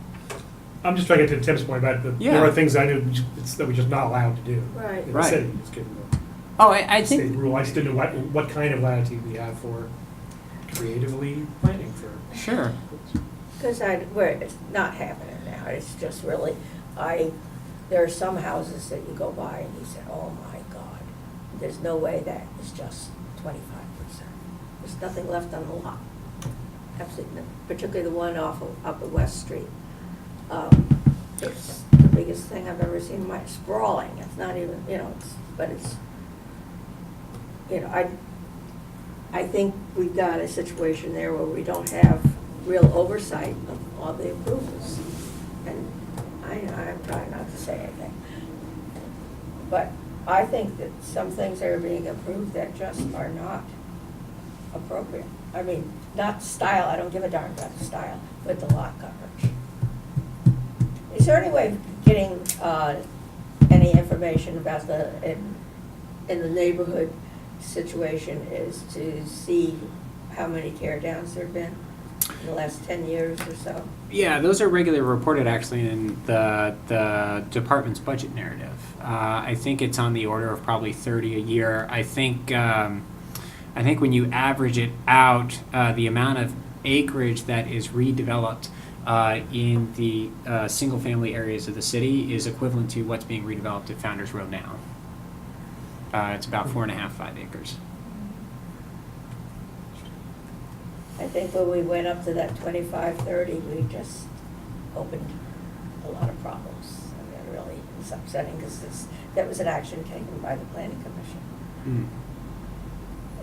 Speaker 7: just trying to get to Tim's point about there are things I know that we're just not allowed to do
Speaker 3: Right.
Speaker 7: in the
Speaker 5: Right.
Speaker 7: city. Just given the
Speaker 5: Oh, I
Speaker 7: state
Speaker 5: think,
Speaker 7: rule. I just didn't know what kind of latitude we have for creatively planning for.
Speaker 5: sure.
Speaker 3: Because it's not happening now, it's just really, there are some houses that you go by and you say, oh my God, there's no way that is just 25%. There's nothing left on the lot. Absolutely, particularly the one up at West Street. It's the biggest thing I've ever seen, sprawling, it's not even, I think we've got a situation there where we don't have real oversight of all the approvals. And I'm trying not to say anything. But I think that some things are being approved that just are not appropriate. I mean, not style, I don't give a darn about the style, but the lot coverage. Is there any way of getting any information about in the neighborhood situation is to see how many tear downs there have been in the last 10 years or so?
Speaker 5: Yeah, those are regularly reported actually in the department's budget narrative. I think it's on the order of probably 30 a year. I think when you average it out, the amount of acreage that is redeveloped in the single-family areas of the city is equivalent to what's being redeveloped at Founders Row now. It's about 4.5, 5 acres.
Speaker 3: I think when we went up to that 25, 30, we just opened a lot of problems. I mean, really, it's upsetting because that was an action taken by the Planning Commission.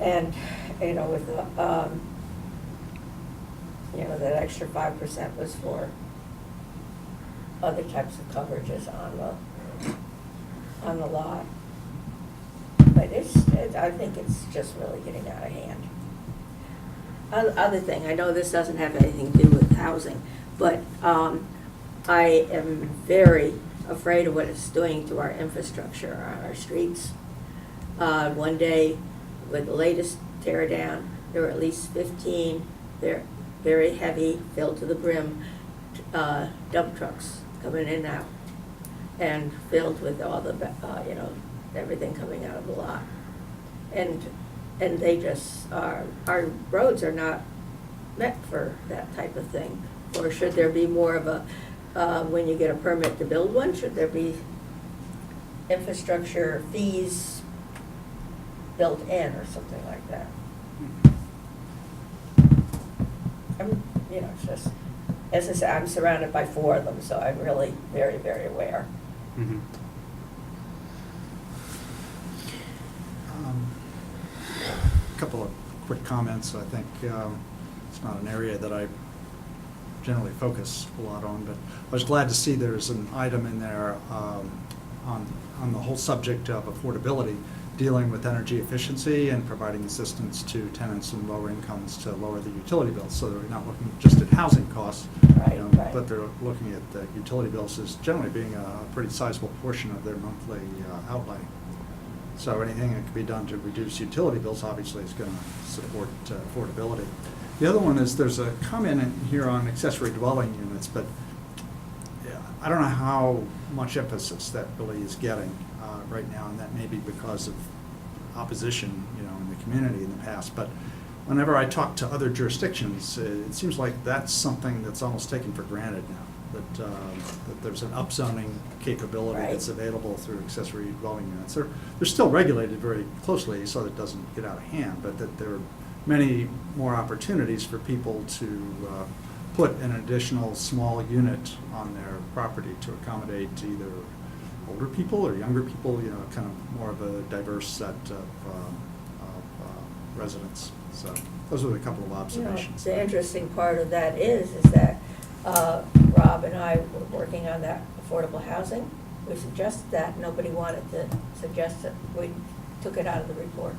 Speaker 3: And, with that extra 5% was for other types of coverages on the lot. But I think it's just really getting out of hand. Other thing, I know this doesn't have anything to do with housing, but I am very afraid of what it's doing to our infrastructure, our streets. One day, with the latest tear down, there were at least 15 very heavy, filled to the brim, dump trucks coming in and out, and filled with all the, everything coming out of the lot. And they just our roads are not meant for that type of thing. Or should there be more of a, when you get a permit to build one, should there be infrastructure fees built in or something like that? It's just, as I say, I'm surrounded by 4 of them, so I'm really very, very aware.
Speaker 5: Mm-hmm.
Speaker 4: A couple of quick comments. I think it's not an area that I generally focus a lot on, but I was glad to see there's an item in there on the whole subject of affordability, dealing with energy efficiency and providing assistance to tenants in lower incomes to lower the utility bills. So they're not looking just at housing costs,
Speaker 3: Right, right.
Speaker 4: but they're looking at the utility bills as generally being a pretty sizable portion of their monthly outlay. So anything that can be done to reduce utility bills obviously is going to support affordability. The other one is there's a comment in here on accessory dwelling units, but yeah, I don't know how much emphasis that really is getting right now, and that may be because of opposition, in the community in the past. But whenever I talk to other jurisdictions, it seems like that's something that's almost taken for granted now, that there's an upzoning capability
Speaker 3: Right.
Speaker 4: that's available through accessory dwelling units. They're still regulated very closely so that it doesn't get out of hand, but that there are many more opportunities for people to put an additional small unit on their property to accommodate either older people or younger people, kind of more of a diverse set of residents. So those are a couple of observations.
Speaker 3: The interesting part of that is that Rob and I were working on that affordable housing. We suggested that, nobody wanted to suggest it. We took it out of the report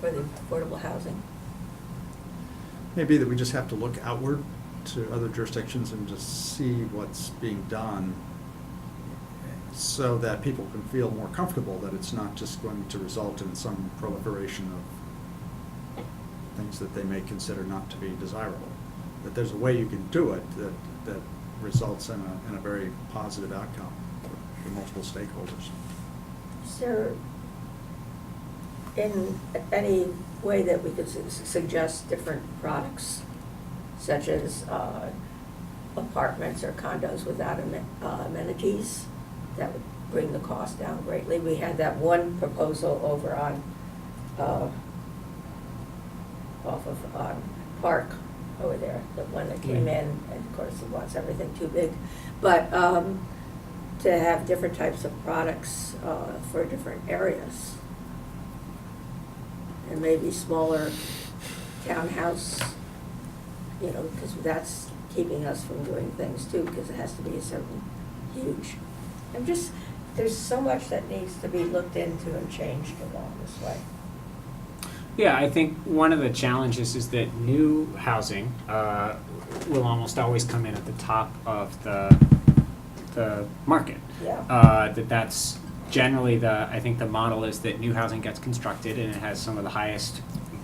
Speaker 3: for the affordable housing.
Speaker 4: Maybe that we just have to look outward to other jurisdictions and just see what's being done so that people can feel more comfortable that it's not just going to result in some proliferation of things that they may consider not to be desirable. That there's a way you can do it that results in a very positive outcome for multiple stakeholders.
Speaker 3: Is there in any way that we could suggest different products, such as apartments or condos without amenities, that would bring the cost down greatly? We had that one proposal over on, off of Park over there, the one that came in, and of course it wants everything too big. But to have different types of products for different areas. And maybe smaller townhouse, because that's keeping us from doing things too, because it has to be a certain huge. There's so much that needs to be looked into and changed along this way.
Speaker 5: Yeah, I think one of the challenges is that new housing will almost always come in at the top of the market.
Speaker 3: Yeah.
Speaker 5: That's generally I think the model is that new housing gets constructed and it has some of the highest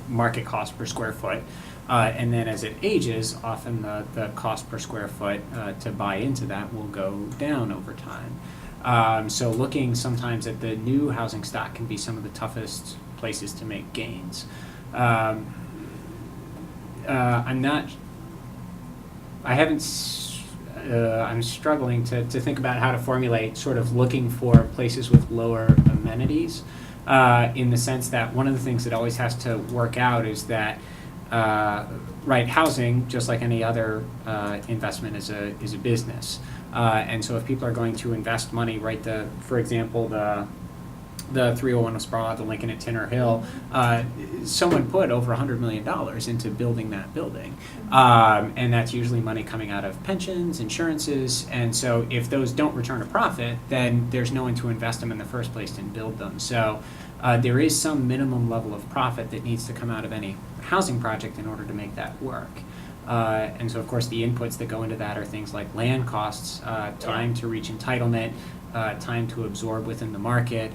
Speaker 5: market cost per square foot. And then as it ages, often the cost per square foot to buy into that will go down over time. So looking sometimes at the new housing stock can be some of the toughest places to make gains. I'm struggling to think about how to formulate sort of looking for places with lower amenities, in the sense that one of the things that always has to work out is that housing, just like any other investment, is a business. And so if people are going to invest money, for example, the 301 Spa, the Lincoln at Tinner Hill, someone put over $100 million into building that building. And that's usually money coming out of pensions, insurances, and so if those don't return a profit, then there's no one to invest them in the first place and build them. So there is some minimum level of profit that needs to come out of any housing project in order to make that work. And so, of course, the inputs that go into that are things like land costs, time to reach entitlement, time to absorb within the market,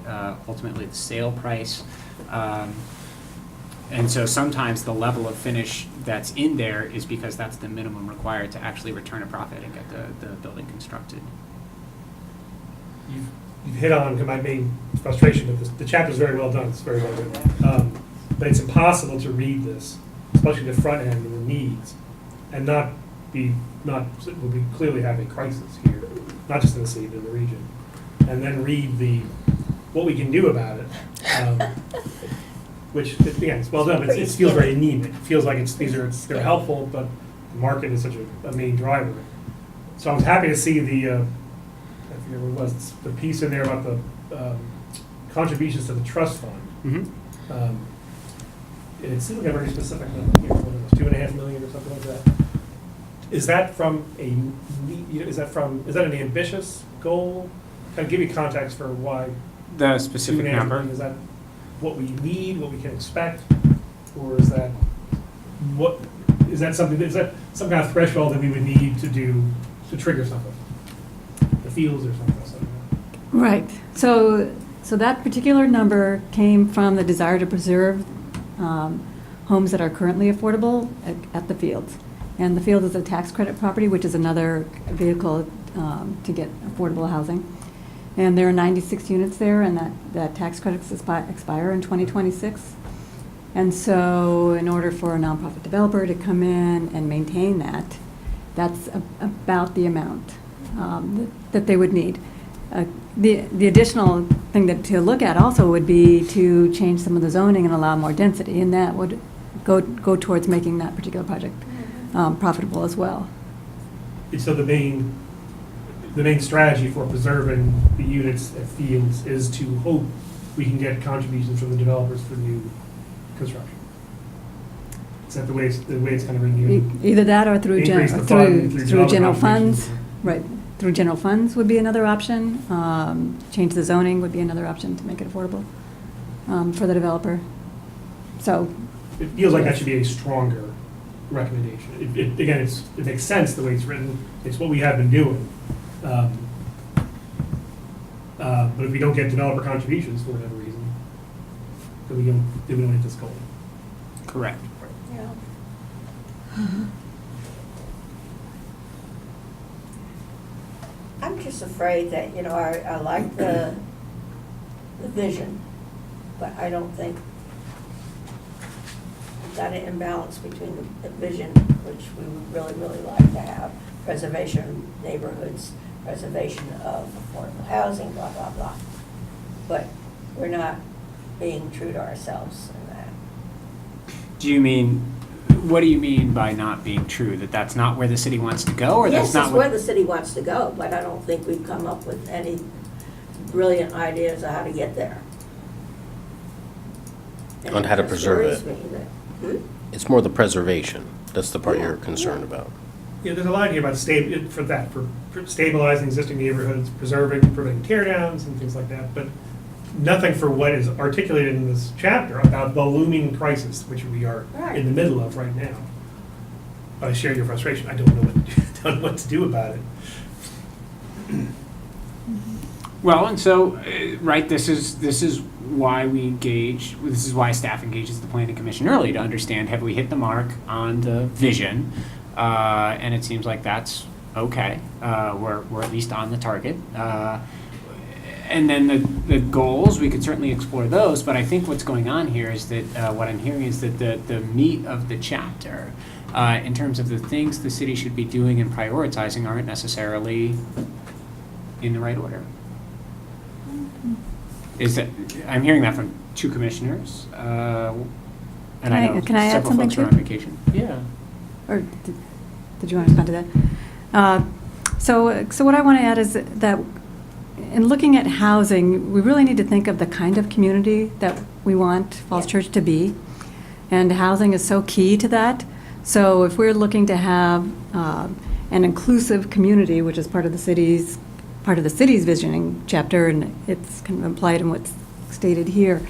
Speaker 5: ultimately the sale price. And so sometimes the level of finish that's in there is because that's the minimum required to actually return a profit and get the building constructed.
Speaker 7: You've hit on my main frustration of this. The chapter's very well done. It's very well written. But it's impossible to read this, especially the front end and the needs, and will be clearly have a crisis here, not just in the city, but in the region. And then read what we can do about it, which, again, it's well done, but it feels very anemic. It feels like they're helpful, but the market is such a main driver. So I was happy to see I forget what it was, the piece in there about the contributions to the trust fund.
Speaker 5: Mm-hmm.
Speaker 7: It seemed like a very specific number here, what it was, $2.5 million or something like that. Is that an ambitious goal? kind of give you context for why
Speaker 5: The
Speaker 7: two
Speaker 5: specific
Speaker 7: and a half
Speaker 5: number.
Speaker 7: million, is that what we need, what we can expect? Or is that something, is that some kind of threshold that we would need to do, to trigger something? The fields or something else like that?
Speaker 8: Right. So that particular number came from the desire to preserve homes that are currently affordable at the fields. And the field is a tax credit property, which is another vehicle to get affordable housing. And there are 96 units there, and that tax credits expire in 2026. And so in order for a nonprofit developer to come in and maintain that, that's about the amount that they would need. The additional thing to look at also would be to change some of the zoning and allow more density, and that would go towards making that particular project profitable as well.
Speaker 7: And so the main strategy for preserving the units at fields is to hope we can get contributions from the developers for new construction. Is that the way it's kind of renewed?
Speaker 8: Either that or through
Speaker 7: Increase the fund through
Speaker 8: general
Speaker 7: development
Speaker 8: funds.
Speaker 7: contributions.
Speaker 8: Right, through general funds would be another option. Change the zoning would be another option to make it affordable for the developer. So,
Speaker 7: It feels like that should be a stronger recommendation. Again, it makes sense the way it's written. It's what we have been doing. But if we don't get developer contributions for whatever reason, then we don't hit this goal.
Speaker 5: Correct.
Speaker 3: Yeah. I'm just afraid that, I like the vision, but I don't think we've got an imbalance between the vision, which we would really, really like to have, preservation of neighborhoods, preservation of affordable housing, blah, blah, blah. But we're not being true to ourselves in that.
Speaker 5: What do you mean by not being true? That that's not where the city wants to go, or
Speaker 3: Yes,
Speaker 5: that's not
Speaker 3: it's where the city wants to go, but I don't think we've come up with any brilliant ideas of how to get there. And
Speaker 1: On how to
Speaker 3: just
Speaker 1: preserve
Speaker 3: worries
Speaker 1: it.
Speaker 3: me that-
Speaker 1: It's more the preservation. That's the part
Speaker 3: Yeah,
Speaker 1: you're concerned
Speaker 3: yeah.
Speaker 1: about.
Speaker 7: Yeah, there's a lot here about for stabilizing existing neighborhoods, preventing tear downs and things like that, but nothing for what is articulated in this chapter about the looming crisis, which we are in the middle of right now. But I share your frustration. I don't know what to do about it.
Speaker 5: Well, and so, right, this is why we engage, this is why staff engages the planning commission early, to understand, have we hit the mark on the vision? And it seems like that's okay. We're at least on the target. And then the goals, we could certainly explore those, but I think what's going on here is that, what I'm hearing is that the meat of the chapter, in terms of the things the city should be doing and prioritizing, aren't necessarily in the right order. I'm hearing that from two commissioners, and I know
Speaker 8: Can I add
Speaker 5: several
Speaker 8: something
Speaker 5: folks are
Speaker 8: too?
Speaker 5: on vacation. Yeah.
Speaker 8: or did you want to respond to that? So what I want to add is that in looking at housing, we really need to think of the kind of community that we want Falls
Speaker 3: Yeah.
Speaker 8: Church to be. And housing is so key to that. So if we're looking to have an inclusive community, which is part of the city's visioning chapter, and it's kind of implied in what's stated here,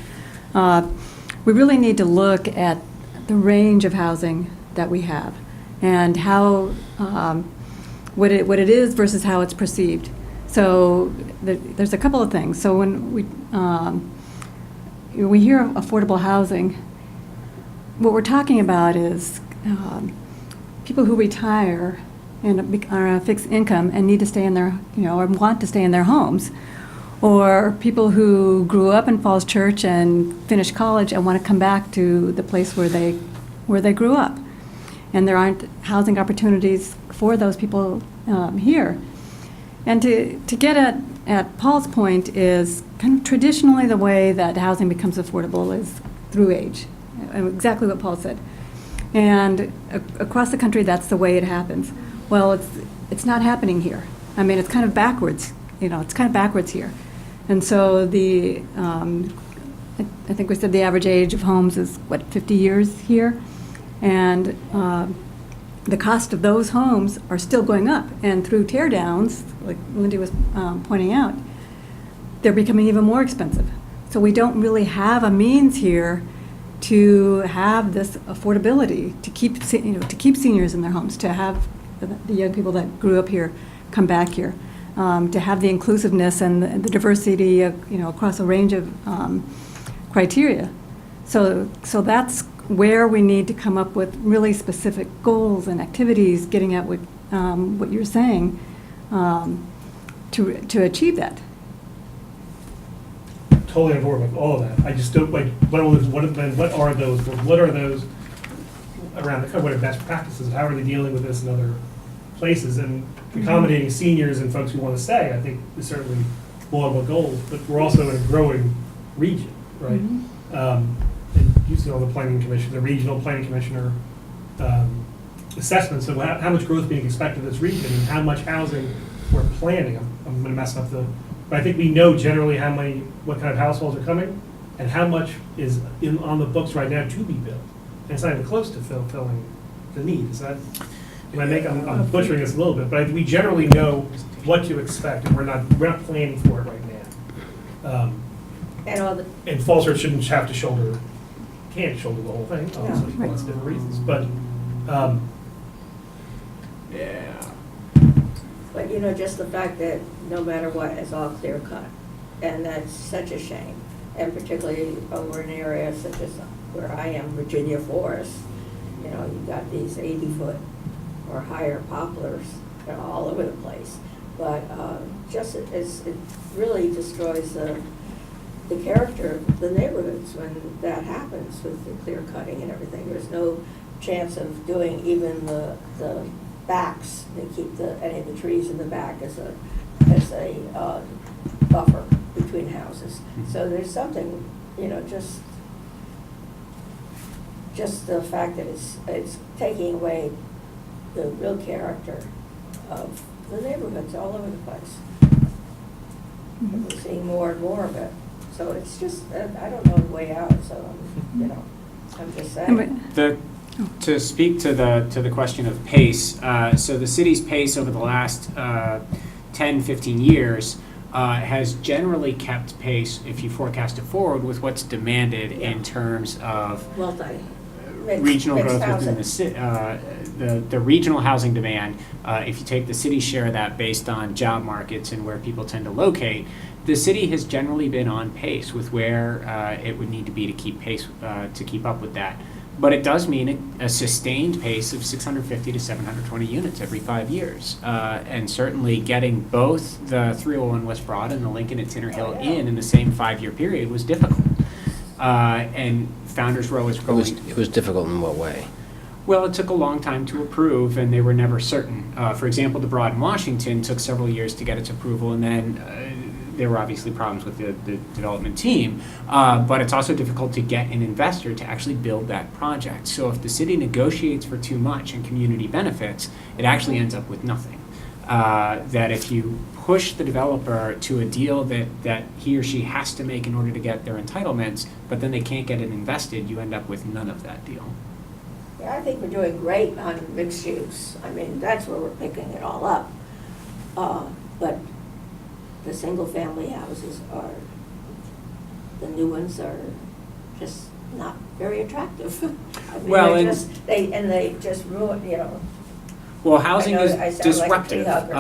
Speaker 8: we really need to look at the range of housing that we have and how what it is versus how it's perceived. So there's a couple of things. So when we hear of affordable housing, what we're talking about is people who retire and are on a fixed income and need to stay in their, or want to stay in their homes, or people who grew up in Falls Church and finished college and want to come back to the place where they grew up, and there aren't housing opportunities for those people here. And to get at Paul's point is kind of traditionally the way that housing becomes affordable is through age, exactly what Paul said. And across the country, that's the way it happens. Well, it's not happening here. I mean, it's kind of backwards. It's kind of backwards here. And so I think we said the average age of homes is, 50 years here? And the cost of those homes are still going up. And through tear downs, like Lindy was pointing out, they're becoming even more expensive. So we don't really have a means here to have this affordability, to keep, to keep seniors in their homes, to have the young people that grew up here come back here, to have the inclusiveness and the diversity of, across a range of criteria. So that's where we need to come up with really specific goals and activities, getting at what you're saying, to achieve that.
Speaker 7: Totally on board with all of that. I just don't, like, what are those around the country? What are best practices? How are they dealing with this in other places? And accommodating seniors and folks who want to stay, I think, is certainly laudable goals, but we're also in a growing region, right? And you see all the planning commission, the regional planning commissioner assessments of how much growth being expected in this region and how much housing we're planning. I'm going to mess up but I think we know generally what kind of households are coming and how much is on the books right now to be built. And it's not even close to fulfilling the need. Is that, I'm butchering this a little bit, but we generally know what to expect and we're not planning for it right now. And Falls shouldn't have to can't shoulder the whole thing, obviously, for lots of different reasons. But, yeah.
Speaker 3: But, just the fact that no matter what, it's all clear cut. And that's such a shame. And particularly over an area such as where I am, Virginia Forest, you've got these 80-foot or higher poplars all over the place. But it really destroys the character of the neighborhoods when that happens with the clear cutting and everything. There's no chance of doing even the backs. They keep any of the trees in the back as a buffer between houses. So there's something, just the fact that it's taking away the real character of the neighborhoods all over the place. We're seeing more and more of it. So it's just, I don't know the way out, so, I'm just saying.
Speaker 5: To speak to the question of pace, so the city's pace over the last 10, 15 years has generally kept pace, if you forecast it forward, with what's demanded in terms of regional growth within the city. The regional housing demand, if you take the city's share of that based on job markets and where people tend to locate, the city has generally been on pace with where it would need to be to keep up with that. But it does mean a sustained pace of 650 to 720 units every 5 years. And certainly getting both the 301 West Broad and the Lincoln at Tinner Hill in the same 5-year period was difficult. And Founders Row is growing.
Speaker 1: It was difficult in what way?
Speaker 5: Well, it took a long time to approve, and they were never certain. For example, the Broad in Washington took several years to get its approval, and then there were obviously problems with the development team, but it's also difficult to get an investor to actually build that project. So if the city negotiates for too much in community benefits, it actually ends up with nothing. That if you push the developer to a deal that he or she has to make in order to get their entitlements, but then they can't get it invested, you end up with none of that deal.
Speaker 3: Yeah, I think we're doing great on mixed use. I mean, that's where we're picking it all up. But the single-family houses the new ones are just not very attractive. I mean,
Speaker 5: Well,
Speaker 3: they just ruin,
Speaker 5: Well, housing
Speaker 3: I
Speaker 5: is
Speaker 3: sound like a
Speaker 5: disruptive.
Speaker 3: tree hugger.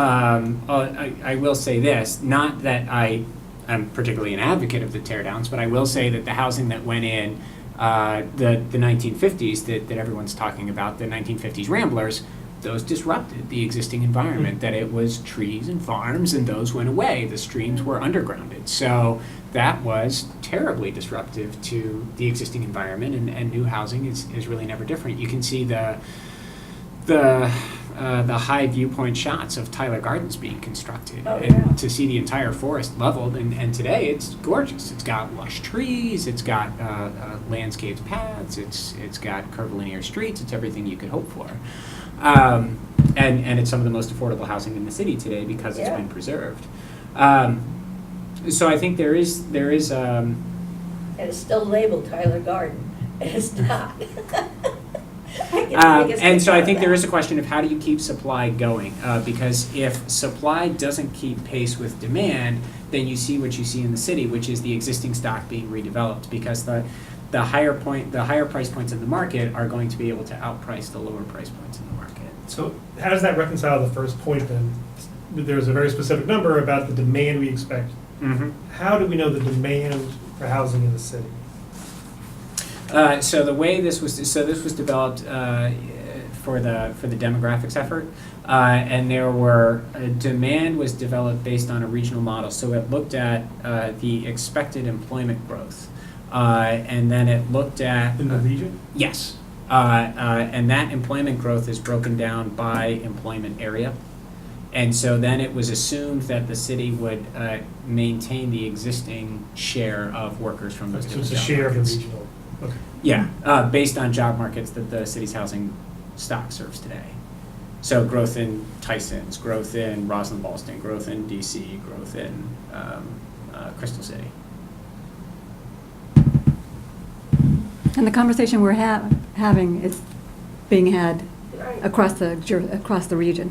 Speaker 5: I will say this, not that I am particularly an advocate of the teardowns, but I will say that the housing that went in the 1950s that everyone's talking about, the 1950s Ramblers, those disrupted the existing environment, that it was trees and farms, and those went away. The streams were undergrounded. So that was terribly disruptive to the existing environment, and new housing is really never different. You can see the high viewpoint shots of Tyler Gardens being constructed, and to see the entire forest leveled, and today it's gorgeous. It's got lush trees, it's got landscaped paths, it's got curvilinear streets, it's everything you could hope for. And it's some of the most affordable housing in the city today because it's been preserved. So I think there is
Speaker 3: and it's still labeled Tyler Garden. It's not.
Speaker 5: And so I think there is a question of how do you keep supply going? Because if supply doesn't keep pace with demand, then you see what you see in the city, which is the existing stock being redeveloped, because the higher price points in the market are going to be able to outprice the lower price points in the market.
Speaker 7: So how does that reconcile the first point then? There's a very specific number about the demand we expect.
Speaker 5: Mm-hmm.
Speaker 7: How do we know the demand for housing in the city?
Speaker 5: So this was developed for the demographics effort, and there were demand was developed based on a regional model. So it looked at the expected employment growth, and then it looked at
Speaker 7: In the region?
Speaker 5: yes, and that employment growth is broken down by employment area. And so then it was assumed that the city would maintain the existing share of workers from those
Speaker 7: So
Speaker 5: different
Speaker 7: it's a
Speaker 5: job
Speaker 7: share of the
Speaker 5: markets.
Speaker 7: regional, okay.
Speaker 5: Yeah, based on job markets that the city's housing stock serves today. So growth in Tyson's, growth in Roslyn Ballston, growth in DC, growth in Crystal City.
Speaker 8: And the conversation we're having is being had
Speaker 3: Right.
Speaker 8: across the region.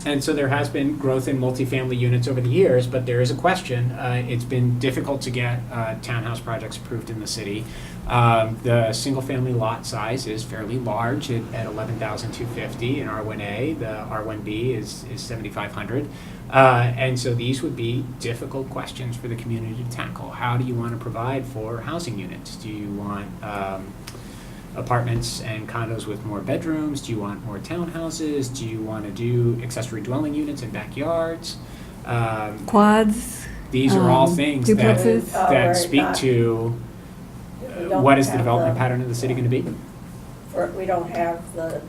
Speaker 5: And so there has been growth in multifamily units over the years, but there is a question. It's been difficult to get townhouse projects approved in the city. The single-family lot size is fairly large at 11,250 in R1A. The R1B is 7,500. And so these would be difficult questions for the community to tackle. How do you want to provide for housing units? Do you want apartments and condos with more bedrooms? Do you want more townhouses? Do you want to do accessory dwelling units in backyards?
Speaker 8: Quads.
Speaker 5: These are all things that,
Speaker 8: duplexes.
Speaker 5: that speak to
Speaker 3: We don't
Speaker 5: what is the
Speaker 3: have
Speaker 5: development pattern of the city going to be?
Speaker 3: We don't have the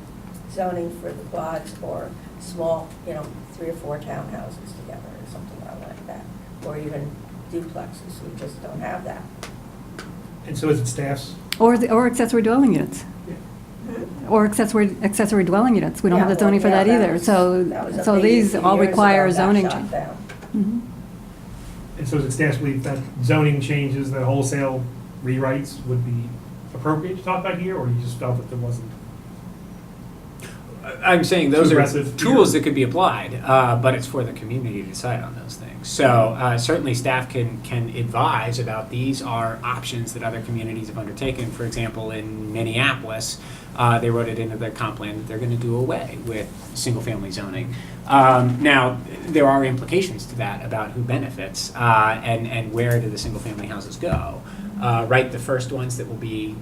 Speaker 3: zoning for the quads or small, 3 or 4 townhouses together or something like that, or even duplexes. We just don't have that.
Speaker 7: And so is it staff's?
Speaker 8: Or accessory dwelling units. Or accessory dwelling units. We don't have the zoning for that either. So these all require zoning change. Mhm.
Speaker 7: And so is it staff's belief that zoning changes, that wholesale rewrites would be appropriate to talk about here, or you just felt that there wasn't?
Speaker 5: I'm saying those
Speaker 7: Too
Speaker 5: are
Speaker 7: aggressive
Speaker 5: tools
Speaker 7: here.
Speaker 5: that could be applied, but it's for the community to decide on those things. So certainly staff can advise about these are options that other communities have undertaken. For example, in Minneapolis, they wrote it into their comp plan that they're going to do away with single-family zoning. Now, there are implications to that about who benefits and where do the single-family houses go. Right, the first ones that will be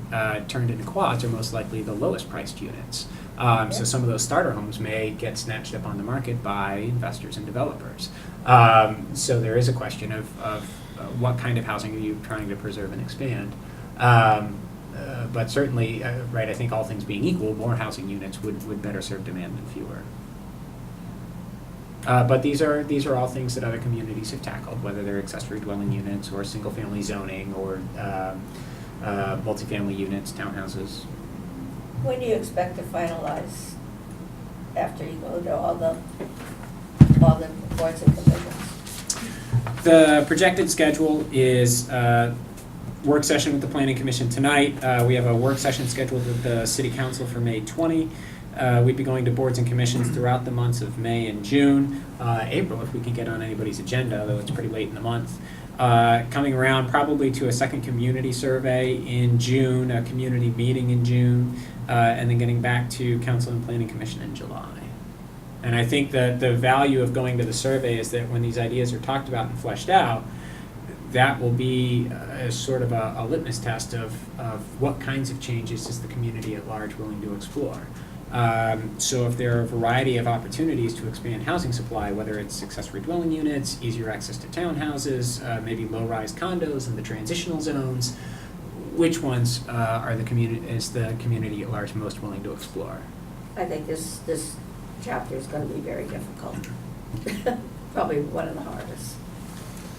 Speaker 5: turned into quads are most likely the lowest priced units. So some of those starter homes may get snatched up on the market by investors and developers. So there is a question of what kind of housing are you trying to preserve and expand. But certainly, right, I think all things being equal, more housing units would better serve demand than fewer. But these are all things that other communities have tackled, whether they're accessory dwelling units or single-family zoning or multifamily units, townhouses.
Speaker 3: When do you expect to finalize after you go to all the boards and commissions?
Speaker 5: The projected schedule is work session with the Planning Commission tonight. We have a work session scheduled with the City Council for May 20. We'd be going to boards and commissions throughout the months of May and June. April, if we can get on anybody's agenda, though it's pretty late in the month. Coming around probably to a second community survey in June, a community meeting in June, and then getting back to Council and Planning Commission in July. And I think that the value of going to the survey is that when these ideas are talked about and fleshed out, that will be sort of a litmus test of what kinds of changes is the community at large willing to explore. So if there are a variety of opportunities to expand housing supply, whether it's accessory dwelling units, easier access to townhouses, maybe low-rise condos in the transitional zones, which ones is the community at large most willing to explore?
Speaker 3: I think this chapter is going to be very difficult. Probably one of the hardest.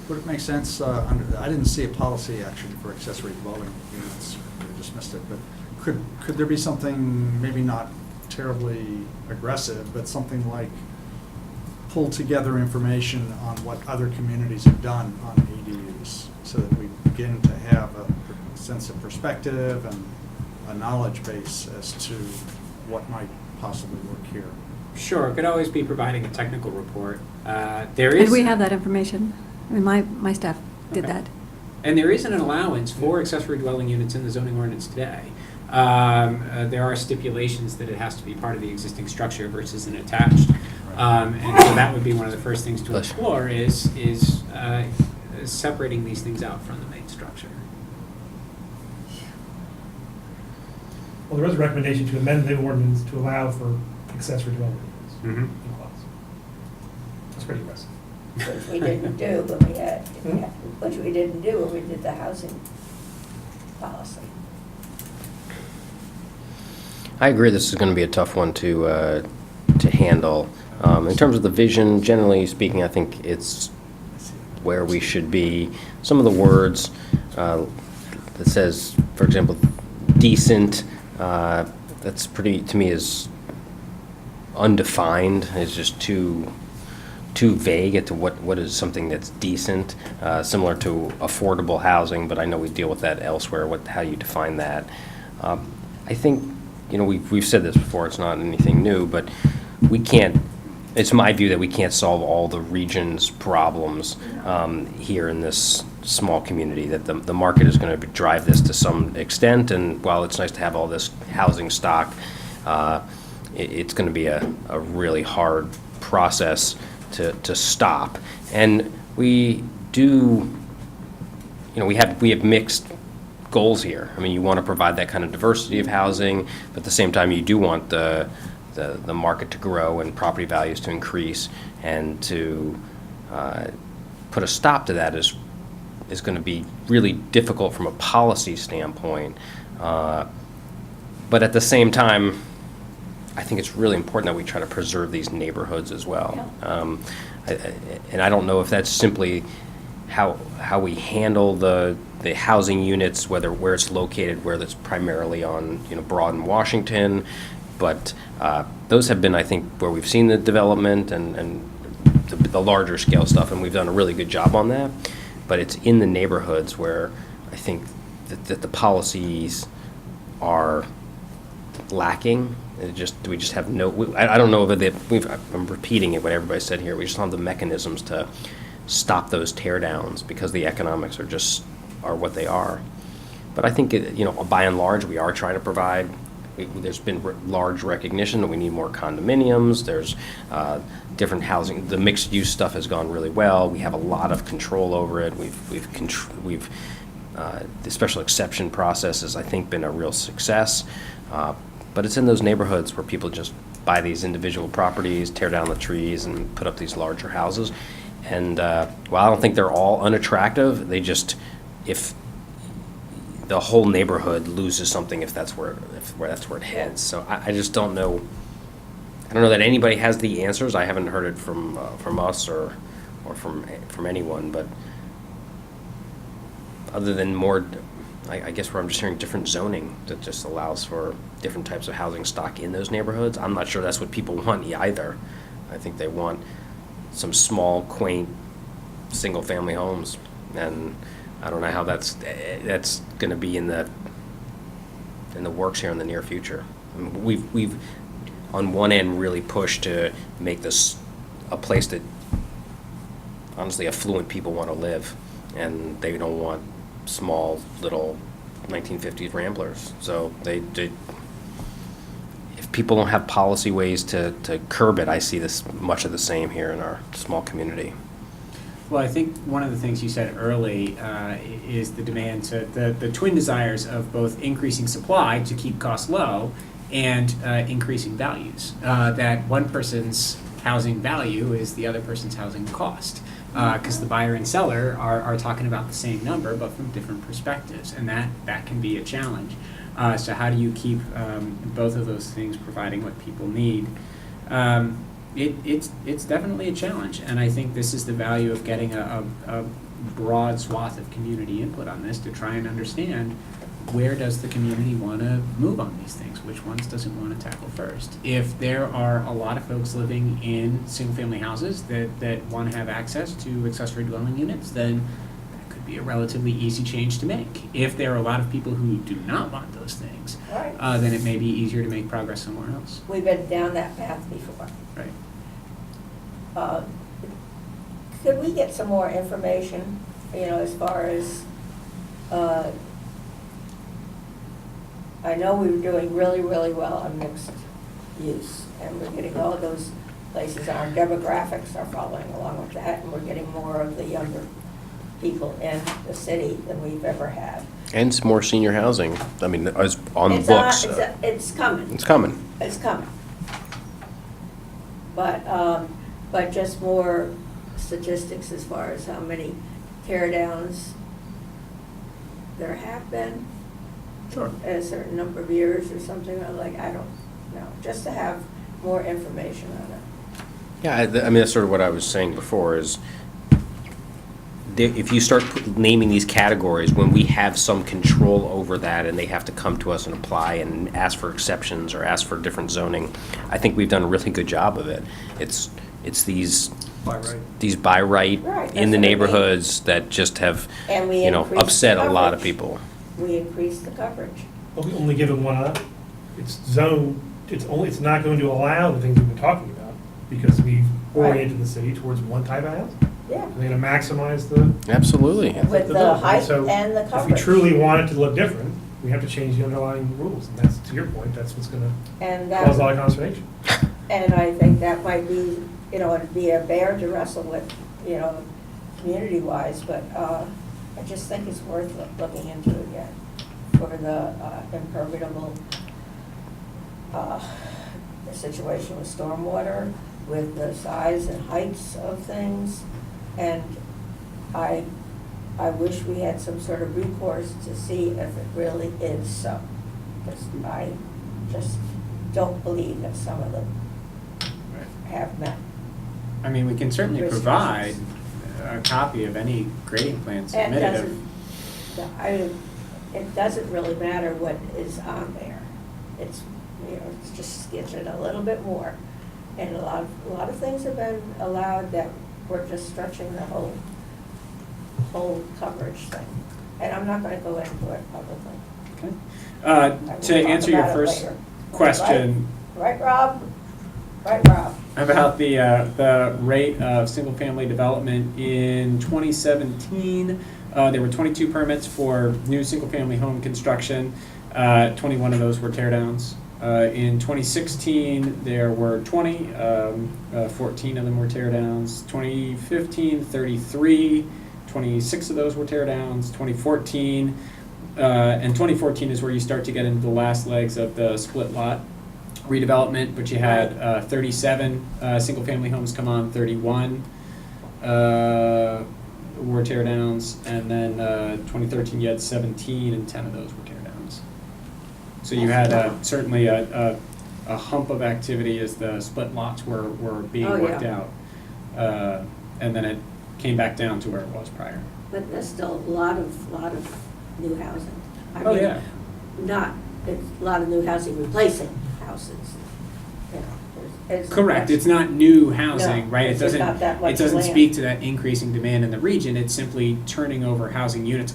Speaker 4: Would it make sense, I didn't see a policy actually for accessory dwelling units, I just missed it, but could there be something, maybe not terribly aggressive, but something like pull together information on what other communities have done on ADUs so that we begin to have a sense of perspective and a knowledge base as to what might possibly work here.
Speaker 5: Sure, it could always be providing a technical report. There is.
Speaker 8: And we have that information. I mean, my staff did
Speaker 5: Okay.
Speaker 8: that.
Speaker 5: And there is an allowance for accessory dwelling units in the zoning ordinance today. There are stipulations that it has to be part of the existing structure versus an attached. And so that would be one of the first things to explore is separating these things out from the main structure.
Speaker 7: Well, there is a recommendation to amend the ordinance to allow for accessory dwelling units
Speaker 5: Mhm.
Speaker 7: in clause. That's pretty aggressive.
Speaker 3: Which we didn't do when we had, which we didn't do when we did the housing policy.
Speaker 1: I agree this is going to be a tough one to handle. In terms of the vision, generally speaking, I think it's where we should be. Some of the words that says, for example, decent, that's pretty, to me, is undefined, is just too vague as to what is something that's decent, similar to affordable housing, but I know we deal with that elsewhere, how you define that. I think, we've said this before, it's not anything new, but we can't, it's my view that we can't solve all the region's problems here in this small community, that the market is going to drive this to some extent, and while it's nice to have all this housing stock, it's going to be a really hard process to stop. And we do, we have mixed goals here. I mean, you want to provide that kind of diversity of housing, but at the same time, you do want the market to grow and property values to increase, and to put a stop to that is going to be really difficult from a policy standpoint. But at the same time, I think it's really important that we try to preserve these neighborhoods as well. And I don't know if that's simply how we handle the housing units, where it's located, where it's primarily on Broad and Washington, but those have been, I think, where we've seen the development and the larger scale stuff, and we've done a really good job on that. But it's in the neighborhoods where I think that the policies are lacking. We just have no. I don't know if I'm repeating it, what everybody said here. We just don't have the mechanisms to stop those teardowns because the economics are what they are. But I think by and large, we are trying to provide. There's been large recognition that we need more condominiums. There's different housing. The mixed use stuff has gone really well. We have a lot of control over it. The special exception process has, I think, been a real success. But it's in those neighborhoods where people just buy these individual properties, tear down the trees, and put up these larger houses. And while I don't think they're all unattractive, if the whole neighborhood loses something if that's where it heads. So I just don't know. I don't know that anybody has the answers. I haven't heard it from us or from anyone. But other than more, I guess where I'm just hearing different zoning that just allows for different types of housing stock in those neighborhoods. I'm not sure that's what people want either. I think they want some small, quaint, single-family homes, and I don't know how that's going to be in the works here in the near future. I mean, we've on one end really pushed to make this a place that honestly affluent people want to live, and they don't want small little 1950s ramblers. So they if people don't have policy ways to curb it, I see this much of the same here in our small community.
Speaker 5: Well, I think one of the things you said early is the demand the twin desires of both increasing supply to keep costs low and increasing values. That one person's housing value is the other person's housing cost. Because the buyer and seller are talking about the same number, but from different perspectives, and that can be a challenge. So how do you keep both of those things providing what people need? It's definitely a challenge, and I think this is the value of getting a broad swath of community input on this to try and understand where does the community want to move on these things, which ones does it want to tackle first. If there are a lot of folks living in single-family houses that want to have access to accessory dwelling units, then that could be a relatively easy change to make. If there are a lot of people who do not want those things,
Speaker 3: Right.
Speaker 5: then it may be easier to make progress somewhere else.
Speaker 3: We've been down that path before.
Speaker 5: Right.
Speaker 3: Could we get some more information, as far as, I know we were doing really, really well on mixed use, and we're getting all of those places, our demographics are following along with that, and we're getting more of the younger people in the city than we've ever had.
Speaker 1: And some more senior housing, I mean, as on the
Speaker 3: It's
Speaker 1: books.
Speaker 3: It's coming.
Speaker 1: It's coming.
Speaker 3: It's coming. But just more statistics as far as how many tear downs there have been.
Speaker 5: Sure.
Speaker 3: In a certain number of years or something, like, I don't know, just to have more information on it.
Speaker 1: Yeah, I mean, that's sort of what I was saying before is if you start naming these categories, when we have some control over that and they have to come to us and apply and ask for exceptions or ask for different zoning, I think we've done a really good job of it. It's these
Speaker 4: By right.
Speaker 1: these by right
Speaker 3: Right, that's
Speaker 1: in the
Speaker 3: what I mean.
Speaker 1: neighborhoods that just have,
Speaker 3: And we increased
Speaker 1: upset a lot of
Speaker 3: coverage.
Speaker 1: people.
Speaker 3: We increased the coverage.
Speaker 7: But we only give them one up. It's zoned, it's not going to allow the things we've been talking about because we've
Speaker 3: Right.
Speaker 7: oriented the city towards one type of house.
Speaker 3: Yeah.
Speaker 7: They're gonna maximize the.
Speaker 1: Absolutely.
Speaker 3: With the
Speaker 7: building.
Speaker 3: height
Speaker 7: So
Speaker 3: and the
Speaker 7: If we
Speaker 3: coverage.
Speaker 7: truly want it to look different, we have to change the underlying rules, and that's, to your point, that's what's gonna
Speaker 3: And
Speaker 7: cause a lot
Speaker 3: that,
Speaker 7: of consternation.
Speaker 3: and I think that might be, it'd be a bear to wrestle with, community-wise, but, I just think it's worth looking into again for the impermeable, the situation with stormwater, with the size and heights of things. And I wish we had some sort of recourse to see if it really is so. Because I just don't believe that some of them have met.
Speaker 5: I mean, we can certainly
Speaker 3: Restrictions.
Speaker 5: provide a copy of any grading plan
Speaker 3: And
Speaker 5: submitted.
Speaker 3: it doesn't really matter what is on there. It's, it's just gets it a little bit more. And a lot of things have been allowed that we're just stretching the whole coverage thing. And I'm not gonna go into it publicly.
Speaker 5: Okay.
Speaker 3: I will
Speaker 5: To
Speaker 3: talk
Speaker 5: answer your
Speaker 3: about it
Speaker 5: first
Speaker 3: later.
Speaker 5: question
Speaker 3: Right, Rob? Right, Rob?
Speaker 5: about the rate of single-family development in 2017, there were 22 permits for new single-family home construction. 21 of those were tear-downs. In 2016, there were 20, 14 of them were tear-downs. 2015, 33, 26 of those were tear-downs. 2014, and 2014 is where you start to get into the last legs of the split lot redevelopment, but you had 37 single-family homes come on, 31 were tear-downs, and then 2013 you had 17, and 10 of those were tear-downs. So you had certainly a hump of activity as the split lots were being
Speaker 3: Oh,
Speaker 5: worked
Speaker 3: yeah.
Speaker 5: out. And then it came back down to where it was prior.
Speaker 3: But there's still a lot of new housing. I
Speaker 5: Oh,
Speaker 3: mean,
Speaker 5: yeah.
Speaker 3: It's a lot of new housing replacing houses. It's
Speaker 5: Correct, it's not new housing,
Speaker 3: No,
Speaker 5: right? It
Speaker 3: it's just
Speaker 5: doesn't,
Speaker 3: not that much
Speaker 5: it doesn't
Speaker 3: land.
Speaker 5: speak to that increasing demand in the region, it's simply turning over housing units.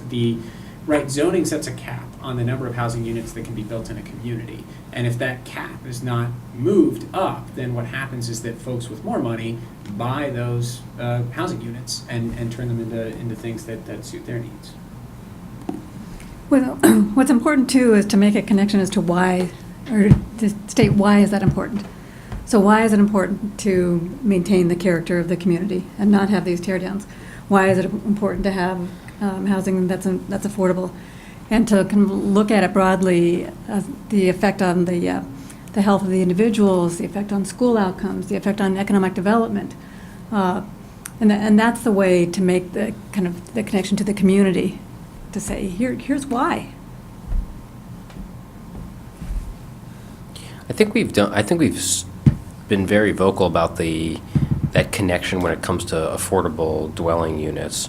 Speaker 5: Right, zoning sets a cap on the number of housing units that can be built in a community. And if that cap is not moved up, then what happens is that folks with more money buy those housing units and turn them into things that suit their needs.
Speaker 8: Well, what's important too is to make a connection as to why, or to state why is that important. So why is it important to maintain the character of the community and not have these tear downs? Why is it important to have housing that's affordable? And to kind of look at it broadly, the effect on the health of the individuals, the effect on school outcomes, the effect on economic development. And that's the way to make the kind of the connection to the community, to say, here's why.
Speaker 1: I think we've been very vocal about that connection when it comes to affordable dwelling units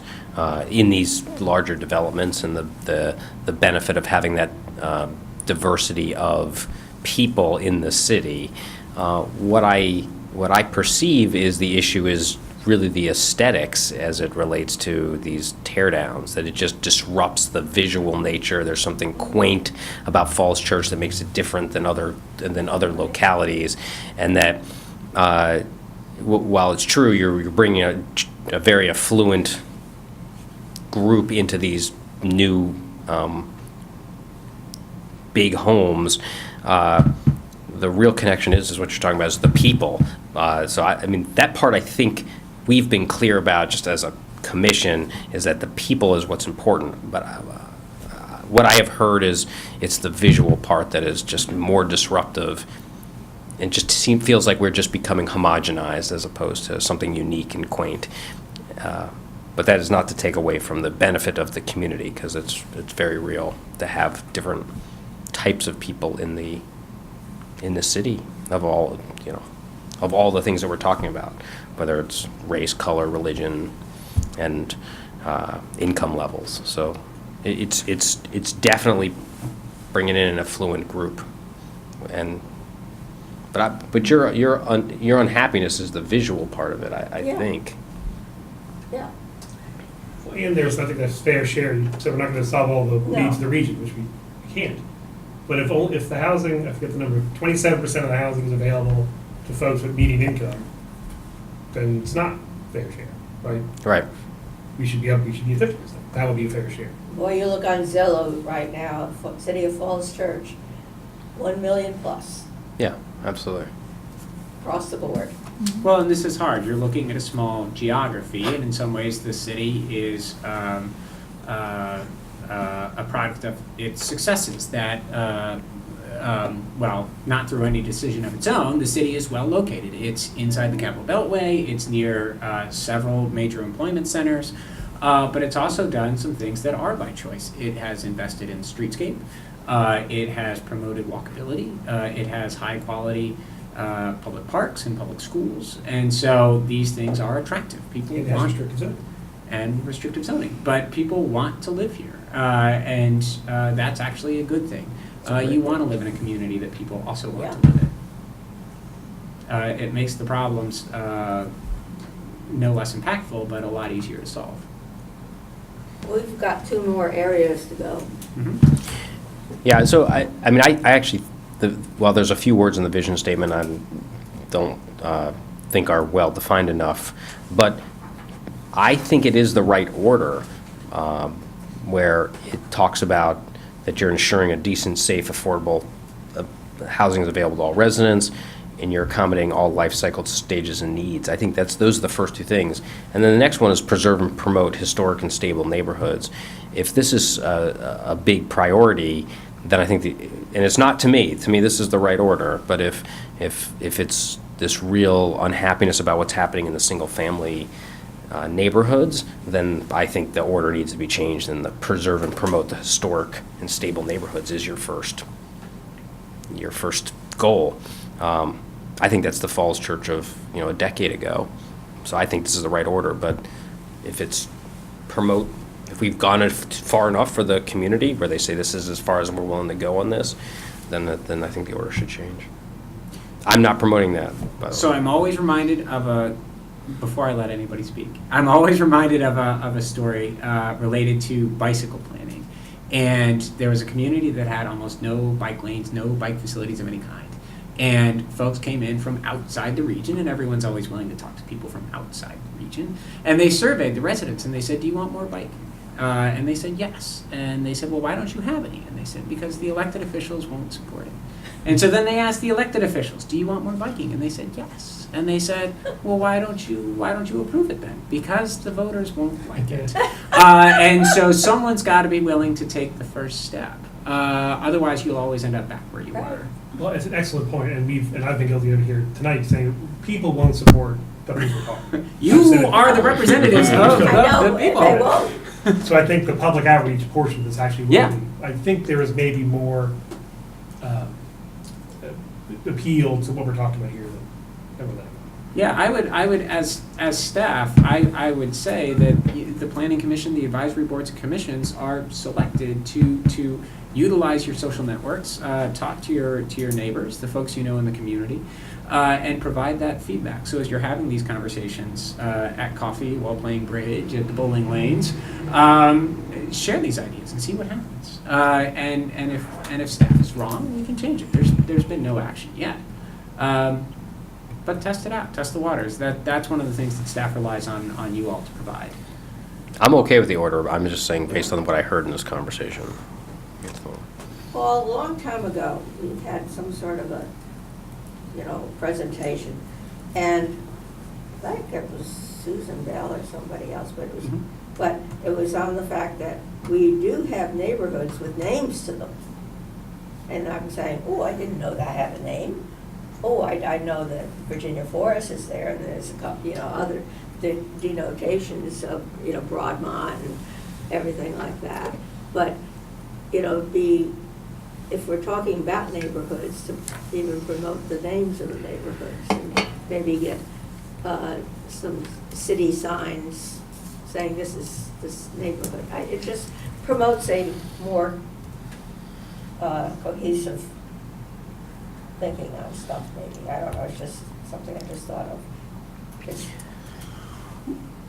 Speaker 1: in these larger developments, and the benefit of having that diversity of people in the city. What I perceive is the issue is really the aesthetics as it relates to these teardowns, that it just disrupts the visual nature. There's something quaint about Falls Church that makes it different than other localities, and that while it's true you're bringing a very affluent group into these new big homes, the real connection is what you're talking about, is the people. So I mean, that part I think we've been clear about just as a commission, is that the people is what's important. But what I have heard is it's the visual part that is just more disruptive, and just feels like we're just becoming homogenized as opposed to something unique and quaint. But that is not to take away from the benefit of the community, because it's very real to have different types of people in the city of all the things that we're talking about, whether it's race, color, religion, and income levels. So it's definitely bringing in an affluent group, but your unhappiness is the visual part of it, I
Speaker 3: Yeah.
Speaker 1: think.
Speaker 3: Yeah.
Speaker 7: And there's nothing that's fair share, so we're not gonna solve all the
Speaker 3: No.
Speaker 7: needs of the region, which we can't. But if the housing, I forget the number, 27% of the housing is available to folks with median income, then it's not fair share, right?
Speaker 1: Right.
Speaker 7: We should be 50%. That would be a fair share.
Speaker 3: Boy, you look on Zillow right now, City of Falls Church, 1 million plus
Speaker 1: Yeah, absolutely.
Speaker 3: across the board.
Speaker 5: Well, and this is hard. You're looking at a small geography, and in some ways, the city is a product of its successes. That, well, not through any decision of its own, the city is well located. It's inside the Capital Beltway. It's near several major employment centers, but it's also done some things that are by choice. It has invested in the streetscape. It has promoted walkability. It has high quality public parks and public schools, and so these things are attractive. People
Speaker 7: It has
Speaker 5: want
Speaker 7: restricted zoning.
Speaker 5: and restrictive zoning, but people want to live here, and that's actually a good thing. You want to live in a community that people also want to live in. It makes the problems no less impactful, but a lot easier to solve.
Speaker 3: We've got 2 more areas to go.
Speaker 1: Yeah, so I mean, I actually, while there's a few words in the vision statement I don't think are well defined enough, but I think it is the right order, where it talks about that you're ensuring a decent, safe, affordable housing is available to all residents, and you're accommodating all life cycle stages and needs. I think those are the first 2 things. And then the next one is preserve and promote historic and stable neighborhoods. If this is a big priority, then I think and it's not to me this is the right order, but if it's this real unhappiness about what's happening in the single family neighborhoods, then I think the order needs to be changed, and the preserve and promote the historic and stable neighborhoods is your first goal. I think that's the Falls Church of a decade ago, so I think this is the right order. But if we've gone far enough for the community where they say this is as far as we're willing to go on this, then I think the order should change. I'm not promoting that, by the
Speaker 5: So
Speaker 1: way.
Speaker 5: I'm always reminded of before I let anybody speak, I'm always reminded of a story related to bicycle planning. And there was a community that had almost no bike lanes, no bike facilities of any kind. And folks came in from outside the region, and everyone's always willing to talk to people from outside the region. And they surveyed the residents, and they said, do you want more biking? And they said, yes. And they said, well, why don't you have any? And they said, because the elected officials won't support it. And so then they asked the elected officials, do you want more biking? And they said, yes. And they said, well, why don't you approve it then? Because the voters won't like it. And so someone's got to be willing to take the first step. Otherwise, you'll always end up back where you were.
Speaker 7: Well, it's an excellent point, and I've been guilty of it here tonight, saying people won't support the people call.
Speaker 5: You are the representatives of
Speaker 3: I know,
Speaker 5: the
Speaker 3: they
Speaker 5: people.
Speaker 3: won't.
Speaker 7: So I think the public outreach portion of this actually will
Speaker 5: Yeah.
Speaker 7: be. I think there is maybe more appeal to what we're talking about here than we're letting.
Speaker 5: Yeah, I would, as staff, I would say that the planning commission, the advisory boards and commissions are selected to utilize your social networks, talk to your neighbors, the folks you know in the community, and provide that feedback. So as you're having these conversations at coffee, while playing bridge, at the bowling lanes, share these ideas and see what happens. And if staff is wrong, we can change it. There's been no action yet. But test it out, test the waters. That's one of the things that staff relies on you all to provide.
Speaker 1: I'm okay with the order. I'm just saying based on what I heard in this conversation.
Speaker 3: Well, a long time ago, we had some sort of a, presentation, and I think it was Susan Bell or somebody else, but it was on the fact that we do have neighborhoods with names to them. And I'm saying, oh, I didn't know that had a name. Oh, I know that Virginia Forest is there, and there's a couple, other denotations of, Broadmont and everything like that. But, if we're talking about neighborhoods, to even promote the names of the neighborhoods, and maybe get some city signs saying this is this neighborhood. It just promotes a more cohesive thinking on stuff, maybe. I don't know, it's just something I just thought of.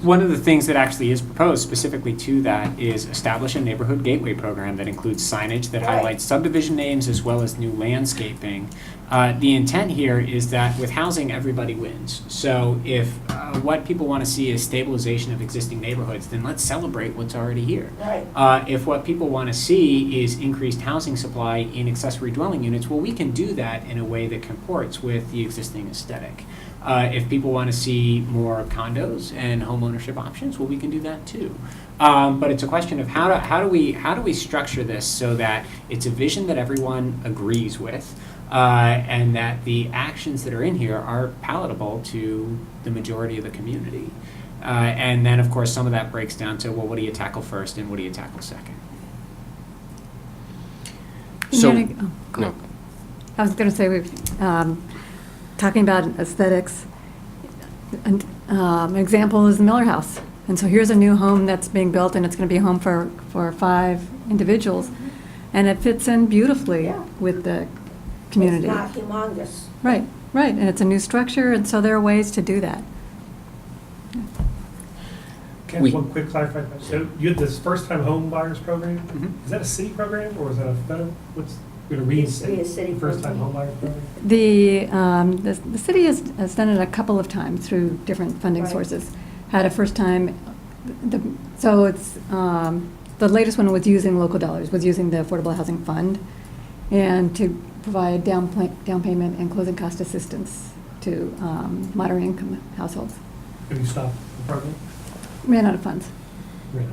Speaker 5: One of the things that actually is proposed specifically to that is establish a neighborhood gateway program that includes signage that
Speaker 3: Right.
Speaker 5: highlights subdivision names as well as new landscaping. The intent here is that with housing, everybody wins. So if what people want to see is stabilization of existing neighborhoods, then let's celebrate what's already here.
Speaker 3: Right.
Speaker 5: If what people want to see is increased housing supply in accessory dwelling units, well, we can do that in a way that comports with the existing aesthetic. If people want to see more condos and home ownership options, well, we can do that too. But it's a question of how do we structure this so that it's a vision that everyone agrees with, and that the actions that are in here are palatable to the majority of the community. And then, of course, some of that breaks down to, well, what do you tackle first and what do you tackle second?
Speaker 1: So,
Speaker 8: No. I was going to say, we've, talking about aesthetics, an example is the Miller House. And so here's a new home that's being built, and it's going to be a home for 5 individuals. And it fits in beautifully
Speaker 3: Yeah.
Speaker 8: with the community.
Speaker 3: It's not humongous.
Speaker 8: Right, and it's a new structure, and so there are ways to do that.
Speaker 7: Can I have one quick clarification? So you had this first-time home buyers program?
Speaker 5: Mhm.
Speaker 7: Is that a city program, or is that a federal? What's, going to
Speaker 3: It's a
Speaker 7: reinstate
Speaker 3: city
Speaker 7: the first-time
Speaker 3: program.
Speaker 7: home buyers program?
Speaker 8: The city has done it a couple of times through different funding
Speaker 3: Right.
Speaker 8: sources. Had a first time, so it's, the latest one was using local dollars, was using the Affordable Housing Fund, and to provide down payment and closing cost assistance to moderate income households.
Speaker 7: Have you stopped the program?
Speaker 8: Ran out of funds.
Speaker 7: Right.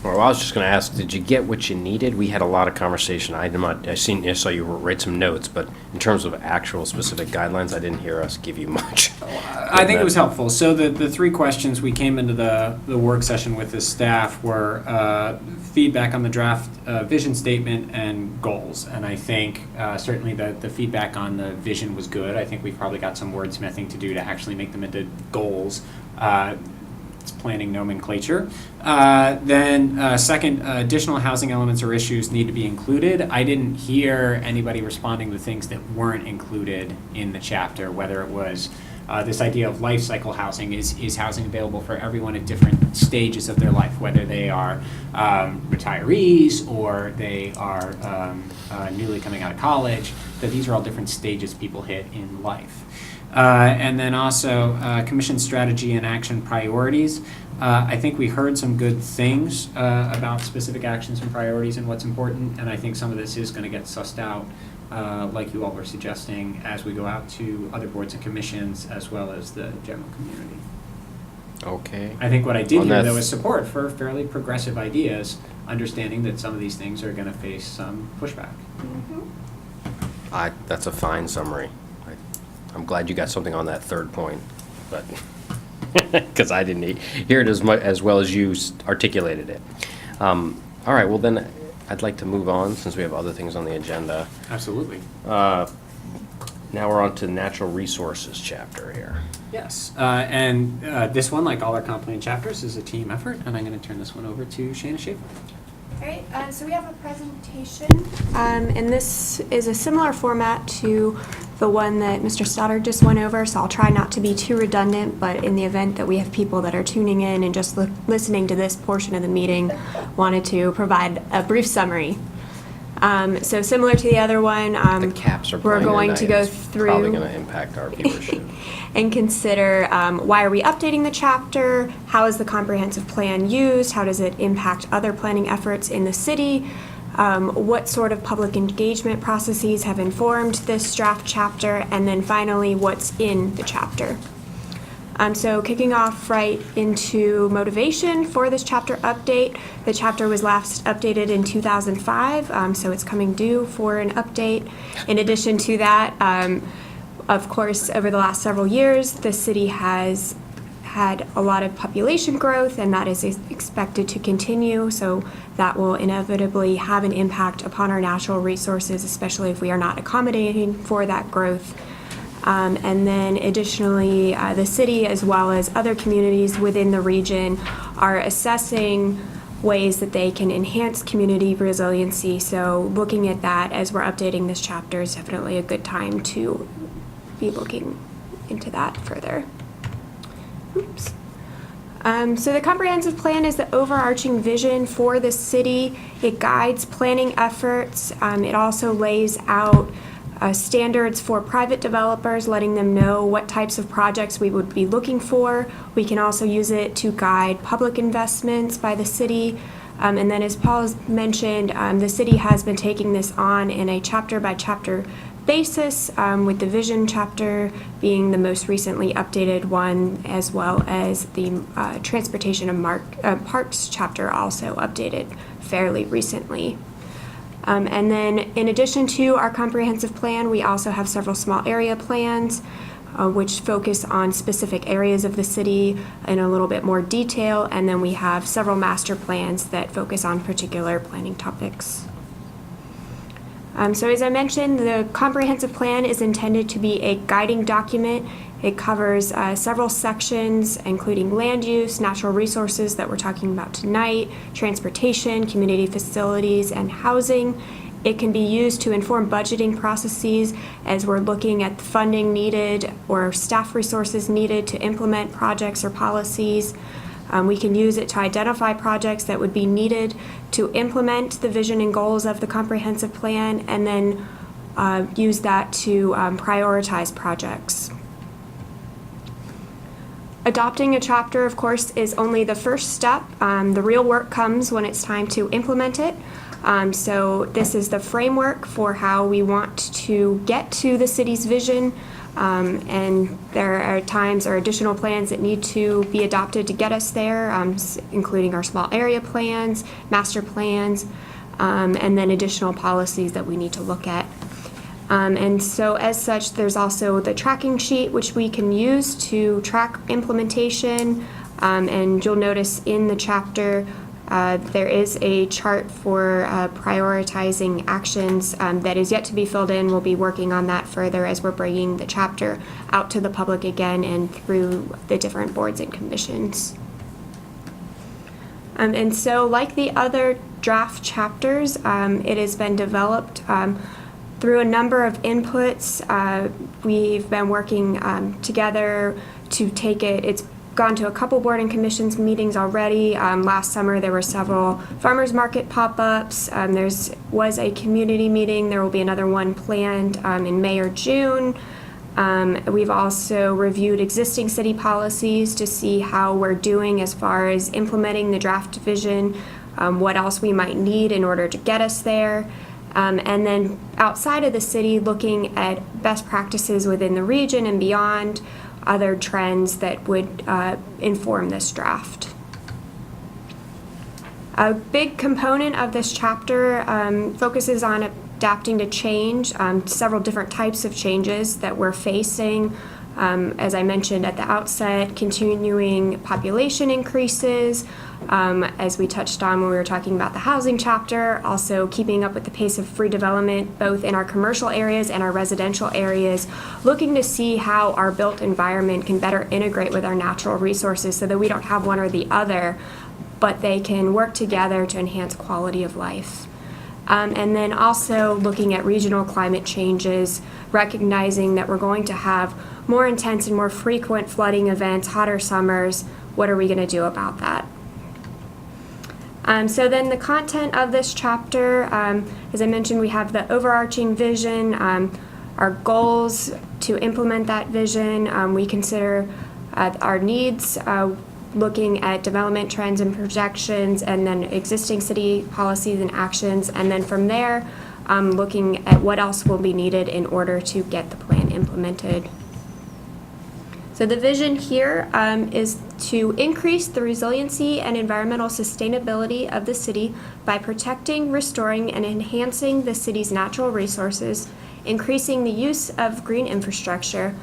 Speaker 1: well, I was just going to ask, did you get what you needed? We had a lot of conversation. I saw you write some notes, but in terms of actual specific guidelines, I didn't hear us give you much.
Speaker 5: I think it was helpful. So the 3 questions we came into the work session with the staff were feedback on the draft vision statement and goals. And I think certainly the feedback on the vision was good. I think we've probably got some wordsmithing to do to actually make them into goals. It's planning nomenclature. Then second, additional housing elements or issues need to be included. I didn't hear anybody responding to things that weren't included in the chapter, whether it was this idea of life cycle housing. Is housing available for everyone at different stages of their life, whether they are retirees or they are newly coming out of college, that these are all different stages people hit in life. And then also commission strategy and action priorities. I think we heard some good things about specific actions and priorities and what's important, and I think some of this is going to get sussed out, like you all were suggesting, as we go out to other boards and commissions as well as the general community.
Speaker 1: Okay.
Speaker 5: I think what I did
Speaker 1: On
Speaker 5: hear,
Speaker 1: that
Speaker 5: though, is support for fairly progressive ideas, understanding that some of these things are going to face some pushback.
Speaker 1: That's a fine summary. I'm glad you got something on that third point, but because I didn't hear it as well as you articulated it. All right, well then, I'd like to move on since we have other things on the agenda.
Speaker 5: Absolutely.
Speaker 1: Now we're on to natural resources chapter here.
Speaker 5: Yes, and this one, like all our comp plan chapters, is a team effort, and I'm going to turn this one over to Shana Schaefer.
Speaker 2: All right, so we have a presentation, and this is a similar format to the one that Mr. Stoddard just went over, so I'll try not to be too redundant, but in the event that we have people that are tuning in and just listening to this portion of the meeting, wanted to provide a brief summary. So similar to the other one,
Speaker 1: The caps are
Speaker 2: we're
Speaker 1: playing
Speaker 2: going
Speaker 1: tonight.
Speaker 2: to go
Speaker 1: It's
Speaker 2: through
Speaker 1: probably going to impact our viewership.
Speaker 2: and consider why are we updating the chapter, how is the comprehensive plan used, how does it impact other planning efforts in the city, what sort of public engagement processes have informed this draft chapter, and then finally what's in the chapter. So kicking off right into motivation for this chapter update. The chapter was last updated in 2005, so it's coming due for an update. In addition to that, of course, over the last several years, the city has had a lot of population growth, and that is expected to continue, so that will inevitably have an impact upon our natural resources, especially if we are not accommodating for that growth. And then additionally, the city as well as other communities within the region are assessing ways that they can enhance community resiliency. So looking at that as we're updating this chapter is definitely a good time to be looking into that further. Oops. So the comprehensive plan is the overarching vision for the city. It guides planning efforts. It also lays out standards for private developers, letting them know what types of projects we would be looking for. We can also use it to guide public investments by the city. And then as Paul has mentioned, the city has been taking this on in a chapter-by-chapter basis, with the vision chapter being the most recently updated one, as well as the transportation and parks chapter also updated fairly recently. And then in addition to our comprehensive plan, we also have several small area plans, which focus on specific areas of the city in a little bit more detail. And then we have several master plans that focus on particular planning topics. So as I mentioned, the comprehensive plan is intended to be a guiding document. It covers several sections, including land use, natural resources that we're talking about tonight, transportation, community facilities, and housing. It can be used to inform budgeting processes as we're looking at the funding needed or staff resources needed to implement projects or policies. We can use it to identify projects that would be needed to implement the vision and goals of the comprehensive plan, and then use that to prioritize projects. Adopting a chapter, of course, is only the first step. The real work comes when it's time to implement it. So this is the framework for how we want to get to the city's vision. And there are times or additional plans that need to be adopted to get us there, including our small area plans, master plans, and then additional policies that we need to look at. And so as such, there's also the tracking sheet, which we can use to track implementation. And you'll notice in the chapter, there is a chart for prioritizing actions that is yet to be filled in. We'll be working on that further as we're bringing the chapter out to the public again and through the different boards and commissions. And so like the other draft chapters, it has been developed through a number of inputs. We've been working together to take it. It's gone to a couple board and commissions meetings already. Last summer there were several farmers market pop-ups. Was a community meeting. There will be another one planned in May or June. We've also reviewed existing city policies to see how we're doing as far as implementing the draft vision, what else we might need in order to get us there. And then outside of the city, looking at best practices within the region and beyond, other trends that would inform this draft. A big component of this chapter focuses on adapting to change, several different types of changes that we're facing As I mentioned at the outset, continuing population increases, as we touched on when we were talking about the housing chapter, also keeping up with the pace of free development, both in our commercial areas and our residential areas, looking to see how our built environment can better integrate with our natural resources so that we don't have one or the other, but they can work together to enhance quality of life. And then also looking at regional climate changes, recognizing that we're going to have more intense and more frequent flooding events, hotter summers. What are we going to do about that? So then the content of this chapter, as I mentioned, we have the overarching vision, our goals to implement that vision. We consider our needs, looking at development trends and projections, and then existing city policies and actions, and then from there, looking at what else will be needed in order to get the plan implemented. So the vision here is to increase the resiliency and environmental sustainability of the city by protecting, restoring, and enhancing the city's natural resources, increasing the use of green infrastructure,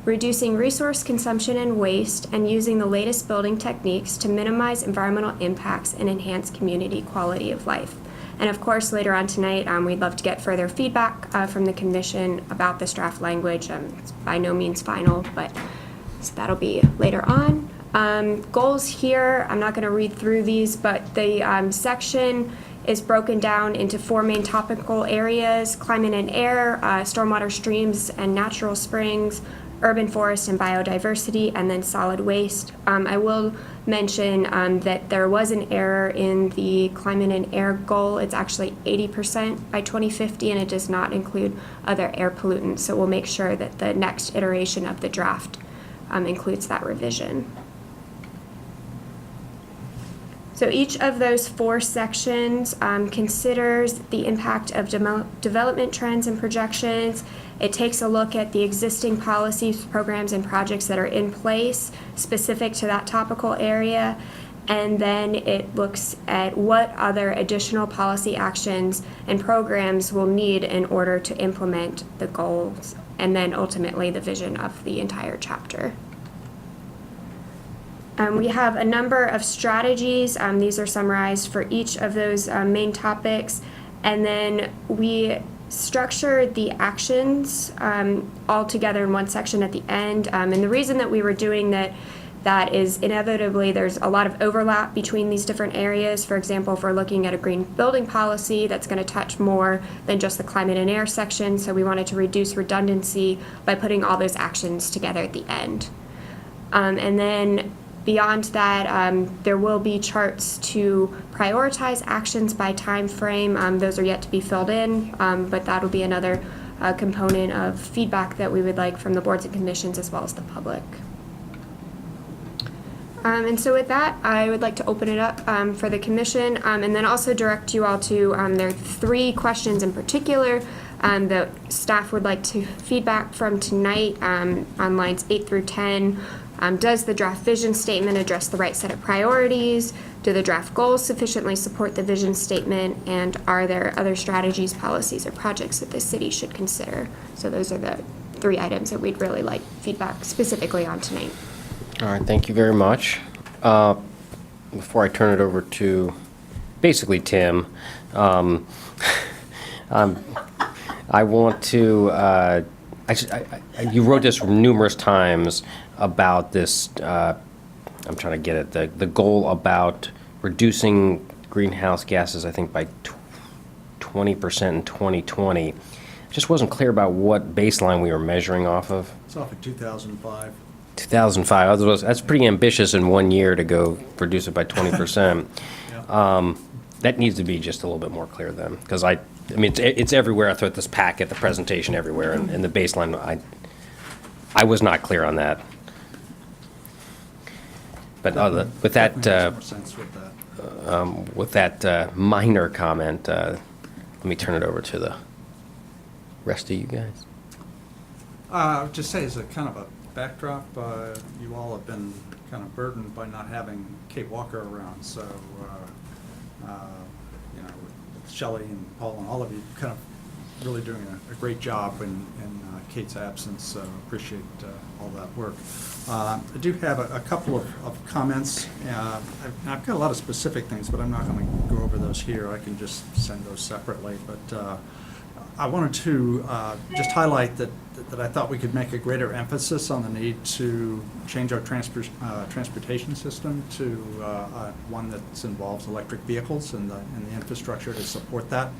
Speaker 2: reducing resource consumption and waste, and using the latest building techniques to minimize environmental impacts and enhance community quality of life. And of course, later on tonight, we'd love to get further feedback from the commission about this draft language. It's by no means final, but so that'll be later on. Goals here, I'm not going to read through these, but the section is broken down into 4 main topical areas: climate and air, stormwater streams and natural springs, urban forest and biodiversity, and then solid waste. I will mention that there was an error in the climate and air goal. It's actually 80% by 2050, and it does not include other air pollutants. So we'll make sure that the next iteration of the draft includes that revision. So each of those 4 sections considers the impact of development trends and projections. It takes a look at the existing policies, programs, and projects that are in place specific to that topical area, and then it looks at what other additional policy actions and programs we'll need in order to implement the goals, and then ultimately the vision of the entire chapter. We have a number of strategies. These are summarized for each of those main topics. And then we structured the actions all together in one section at the end. And the reason that we were doing that is inevitably there's a lot of overlap between these different areas. For example, if we're looking at a green building policy, that's going to touch more than just the climate and air section. So we wanted to reduce redundancy by putting all those actions together at the end. And then beyond that, there will be charts to prioritize actions by time frame. Those are yet to be filled in, but that'll be another component of feedback that we would like from the boards and commissions as well as the public. And so with that, I would like to open it up for the commission, and then also direct you all to, there are 3 questions in particular that staff would like to feedback from tonight on lines 8 through 10. Does the draft vision statement address the right set of priorities? Do the draft goals sufficiently support the vision statement? And are there other strategies, policies, or projects that the city should consider? So those are the 3 items that we'd really like feedback specifically on tonight.
Speaker 1: All right, thank you very much. Before I turn it over to basically Tim, I want to, you wrote this numerous times about this, I'm trying to get it, the goal about reducing greenhouse gases, I think, by 20% in 2020. Just wasn't clear about what baseline we were measuring off of.
Speaker 4: It's off of 2005.
Speaker 1: 2005, otherwise, that's pretty ambitious in 1 year to go reduce it by 20%.
Speaker 4: Yeah.
Speaker 1: That needs to be just a little bit more clear then, because I mean, it's everywhere throughout this packet, the presentation everywhere, and the baseline, I was not clear on that. But with that,
Speaker 4: Definitely makes more sense with that.
Speaker 1: minor comment, let me turn it over to the rest of you guys.
Speaker 4: I would just say as a kind of a backdrop, you all have been kind of burdened by not having Kate Walker around, so you know, with Shelley and Paul and all of you kind of really doing a great job in Kate's absence, so appreciate all that work. I do have a couple of comments. I've got a lot of specific things, but I'm not going to go over those here. I can just send those separately. But I wanted to just highlight that I thought we could make a greater emphasis on the need to change our transportation system to one that involves electric vehicles and the infrastructure to support that.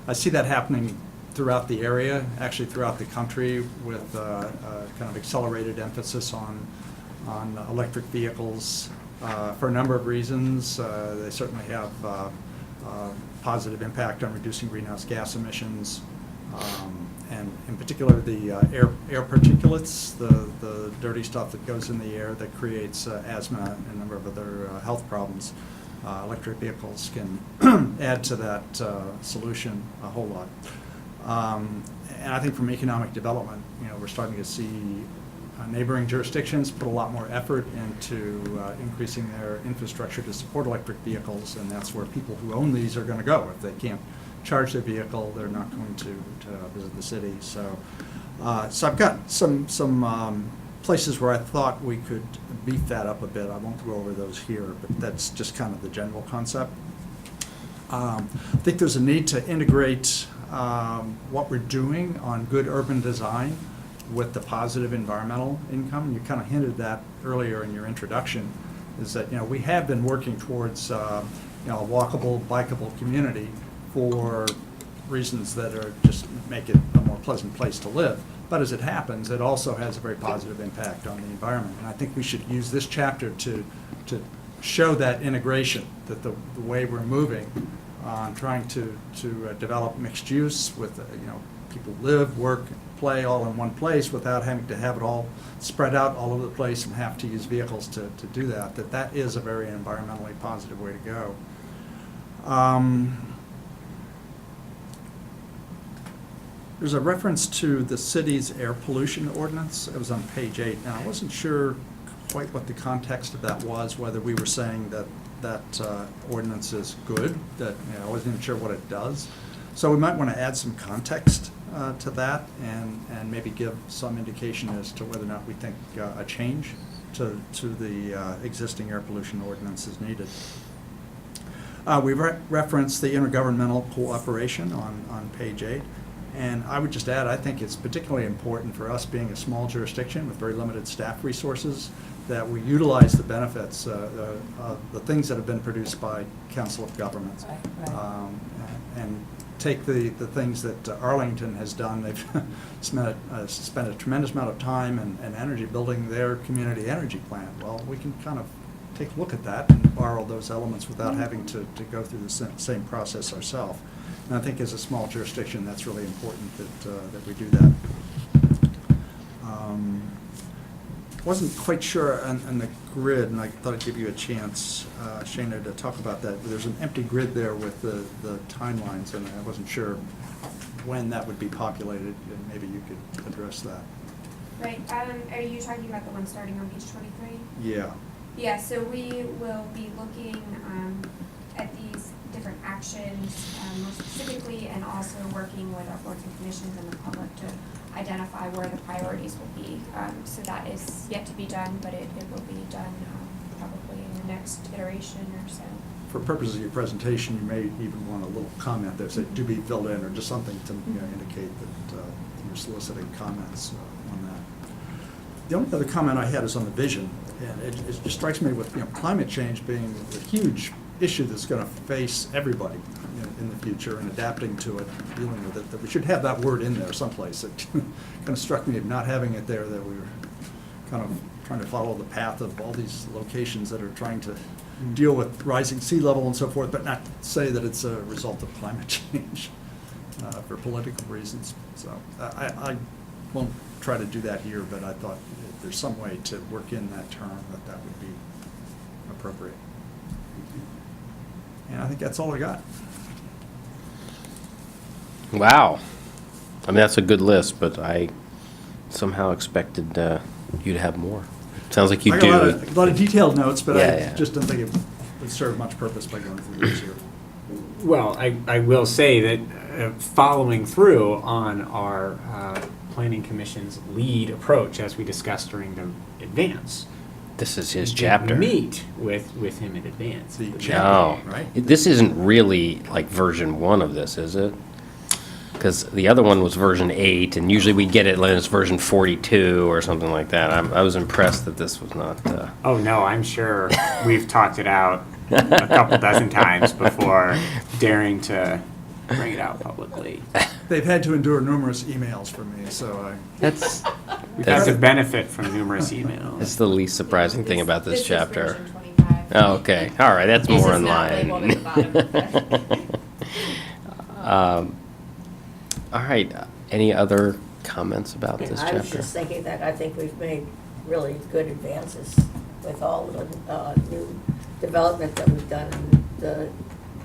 Speaker 4: I see that happening throughout the area, actually throughout the country, with kind of accelerated emphasis on electric vehicles for a number of reasons. They certainly have positive impact on reducing greenhouse gas emissions, and in particular the air particulates, the dirty stuff that goes in the air that creates asthma and a number of other health problems. Electric vehicles can add to that solution a whole lot. And I think from economic development, we're starting to see neighboring jurisdictions put a lot more effort into increasing their infrastructure to support electric vehicles, and that's where people who own these are going to go. If they can't charge their vehicle, they're not going to visit the city. So I've got some places where I thought we could beef that up a bit. I won't go over those here, but that's just kind of the general concept. I think there's a need to integrate what we're doing on good urban design with the positive environmental income. You kind of hinted that earlier in your introduction, is that we have been working towards a walkable, bikeable community for reasons that are just make it a more pleasant place to live. But as it happens, it also has a very positive impact on the environment. And I think we should use this chapter to show that integration, that the way we're moving on trying to develop mixed use with, people live, work, play all in one place without having to have it all spread out all over the place and have to use vehicles to do that is a very environmentally positive way to go. There's a reference to the city's air pollution ordinance. It was on page 8. Now, I wasn't sure quite what the context of that was, whether we were saying that ordinance is good, that I wasn't even sure what it does. So we might want to add some context to that and maybe give some indication as to whether or not we think a change to the existing air pollution ordinance is needed. We referenced the intergovernmental cooperation on page 8. And I would just add, I think it's particularly important for us being a small jurisdiction with very limited staff resources that we utilize the benefits, the things that have been produced by Council of Governments.
Speaker 3: Right.
Speaker 4: And take the things that Arlington has done. They've spent a tremendous amount of time and energy building their community energy plan. Well, we can kind of take a look at that and borrow those elements without having to go through the same process ourselves. And I think as a small jurisdiction, that's really important that we do that. Wasn't quite sure on the grid, and I thought I'd give you a chance, Shana, to talk about that. There's an empty grid there with the timelines, and I wasn't sure when that would be populated, and maybe you could address that.
Speaker 2: Right, are you talking about the one starting on page 23?
Speaker 4: Yeah.
Speaker 2: Yeah, so we will be looking at these different actions more specifically, and also working with our boards and commissions and the public to identify where the priorities will be. So that is yet to be done, but it will be done probably in the next iteration or so.
Speaker 4: For purposes of your presentation, you may even want a little comment there, say to be filled in, or just something to indicate that you're soliciting comments on that. The only other comment I had is on the vision, and it just strikes me with climate change being a huge issue that's going to face everybody in the future, and adapting to it, dealing with it, that we should have that word in there someplace. It kind of struck me of not having it there, that we were kind of trying to follow the path of all these locations that are trying to deal with rising sea level and so forth, but not say that it's a result of climate change for political reasons. So I won't try to do that here, but I thought if there's some way to work in that term that would be appropriate. And I think that's all I got.
Speaker 1: Wow. I mean, that's a good list, but I somehow expected you to have more. Sounds like you
Speaker 4: I
Speaker 1: do.
Speaker 4: got a lot of detailed notes, but
Speaker 1: Yeah.
Speaker 4: I just didn't think it would serve much purpose by going through these here.
Speaker 5: Well, I will say that following through on our Planning Commission's lead approach, as we discussed during the advance.
Speaker 1: This is his
Speaker 5: We
Speaker 1: chapter.
Speaker 5: Meet with him in advance.
Speaker 4: The
Speaker 1: No,
Speaker 4: champion, right?
Speaker 1: this isn't really like version 1 of this, is it? Because the other one was version 8, and usually we get it when it's version 42 or something like that. I was impressed that this was not.
Speaker 5: Oh, no, I'm sure we've talked it out a couple dozen times before daring to bring it out publicly.
Speaker 4: They've had to endure numerous emails from me, so I,
Speaker 1: That's
Speaker 5: We've had
Speaker 1: that's,
Speaker 5: to benefit from numerous emails.
Speaker 1: that's the least surprising thing about this
Speaker 6: is
Speaker 1: chapter.
Speaker 6: version 25.
Speaker 1: Oh, okay. All right, that's
Speaker 6: This
Speaker 1: more
Speaker 6: is
Speaker 1: in
Speaker 6: not
Speaker 1: line.
Speaker 6: labeled at the bottom.
Speaker 1: All right. Any other comments about this
Speaker 3: I was
Speaker 1: chapter?
Speaker 3: just thinking that I think we've made really good advances with all the new development that we've done and the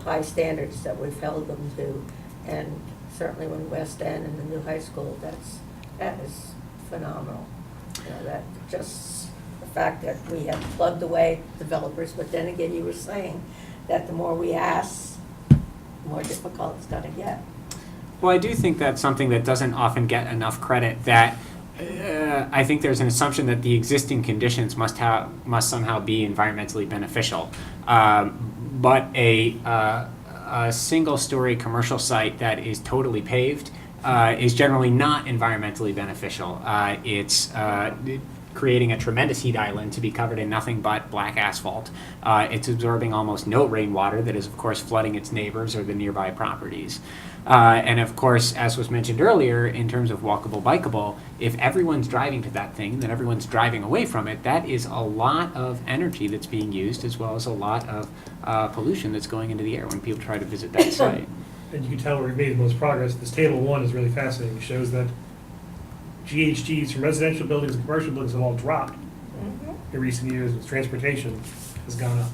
Speaker 3: high standards that we've held them to. And certainly when West End and the new high school, that is phenomenal. You know, that just the fact that we have plugged away developers, but then again, you were saying that the more we ask, the more difficult it's gonna get.
Speaker 5: Well, I do think that's something that doesn't often get enough credit, that I think there's an assumption that the existing conditions must somehow be environmentally beneficial. But a single-story commercial site that is totally paved is generally not environmentally beneficial. It's creating a tremendous heat island to be covered in nothing but black asphalt. It's absorbing almost no rainwater that is, of course, flooding its neighbors or the nearby properties. And of course, as was mentioned earlier, in terms of walkable, bikeable, if everyone's driving to that thing, then everyone's driving away from it. That is a lot of energy that's being used, as well as a lot of pollution that's going into the air when people try to visit that site.
Speaker 7: And you can tell where we've made the most progress. This table 1 is really fascinating. It shows that GHGs from residential buildings and commercial buildings have all dropped in recent years as transportation has gone up.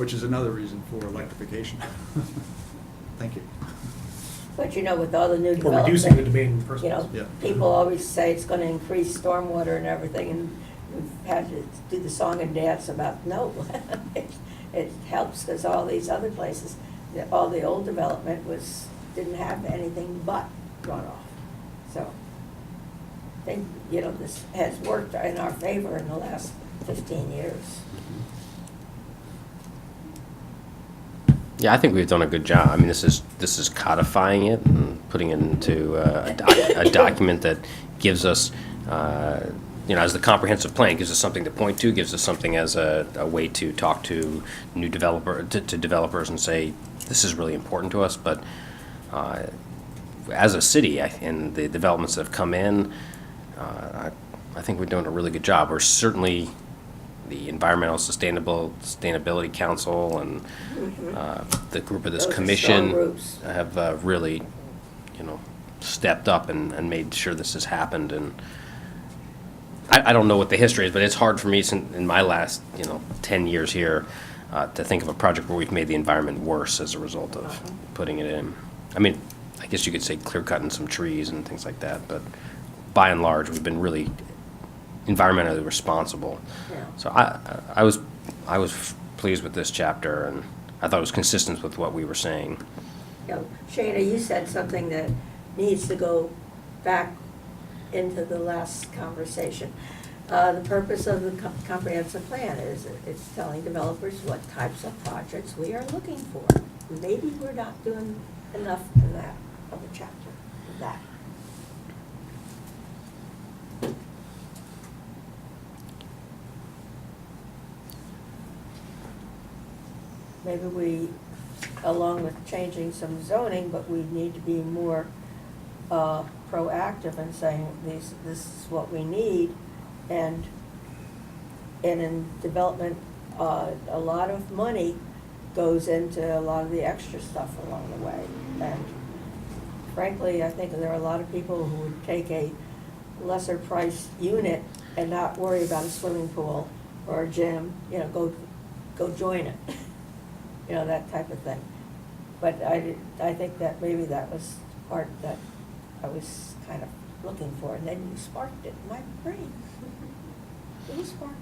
Speaker 4: which is another reason for electrification. Thank you.
Speaker 3: But you know, with all the new
Speaker 7: Or reducing the
Speaker 3: development,
Speaker 7: demand for
Speaker 3: you
Speaker 7: persons.
Speaker 3: know,
Speaker 4: Yeah.
Speaker 3: people always say it's gonna increase stormwater and everything, and we've had to do the song and dance about, no. It helps, because all these other places, all the old development didn't have anything but runoff. So, I think, you know, this has worked in our favor in the last 15 years.
Speaker 1: Yeah, I think we've done a good job. I mean, this is codifying it and putting it into a document that gives us, as the comprehensive plan, gives us something to point to, gives us something as a way to talk to new to developers and say, this is really important to us. But as a city, and the developments that have come in, I think we're doing a really good job. We're certainly the Environmental Sustainability Council and the group of this
Speaker 3: Those are
Speaker 1: commission
Speaker 3: strong groups.
Speaker 1: have really, stepped up and made sure this has happened. And I don't know what the history is, but it's hard for me in my last, 10 years here to think of a project where we've made the environment worse as a result of putting it in. I mean, I guess you could say clear-cutting some trees and things like that, but by and large, we've been really environmentally responsible.
Speaker 3: Yeah.
Speaker 1: So I was pleased with this chapter, and I thought it was consistent with what we were saying.
Speaker 3: You know, Shana, you said something that needs to go back into the last conversation. The purpose of the comprehensive plan is it's telling developers what types of projects we are looking for. Maybe we're not doing enough in that of a chapter of that. Maybe we, along with changing some zoning, but we need to be more proactive in saying this is what we need. And in development, a lot of money goes into a lot of the extra stuff along the way. And frankly, I think there are a lot of people who would take a lesser priced unit and not worry about a swimming pool or a gym, go join it. That type of thing. But I think that maybe that was part that I was kind of looking for, and then you sparked it in my brain. You sparked.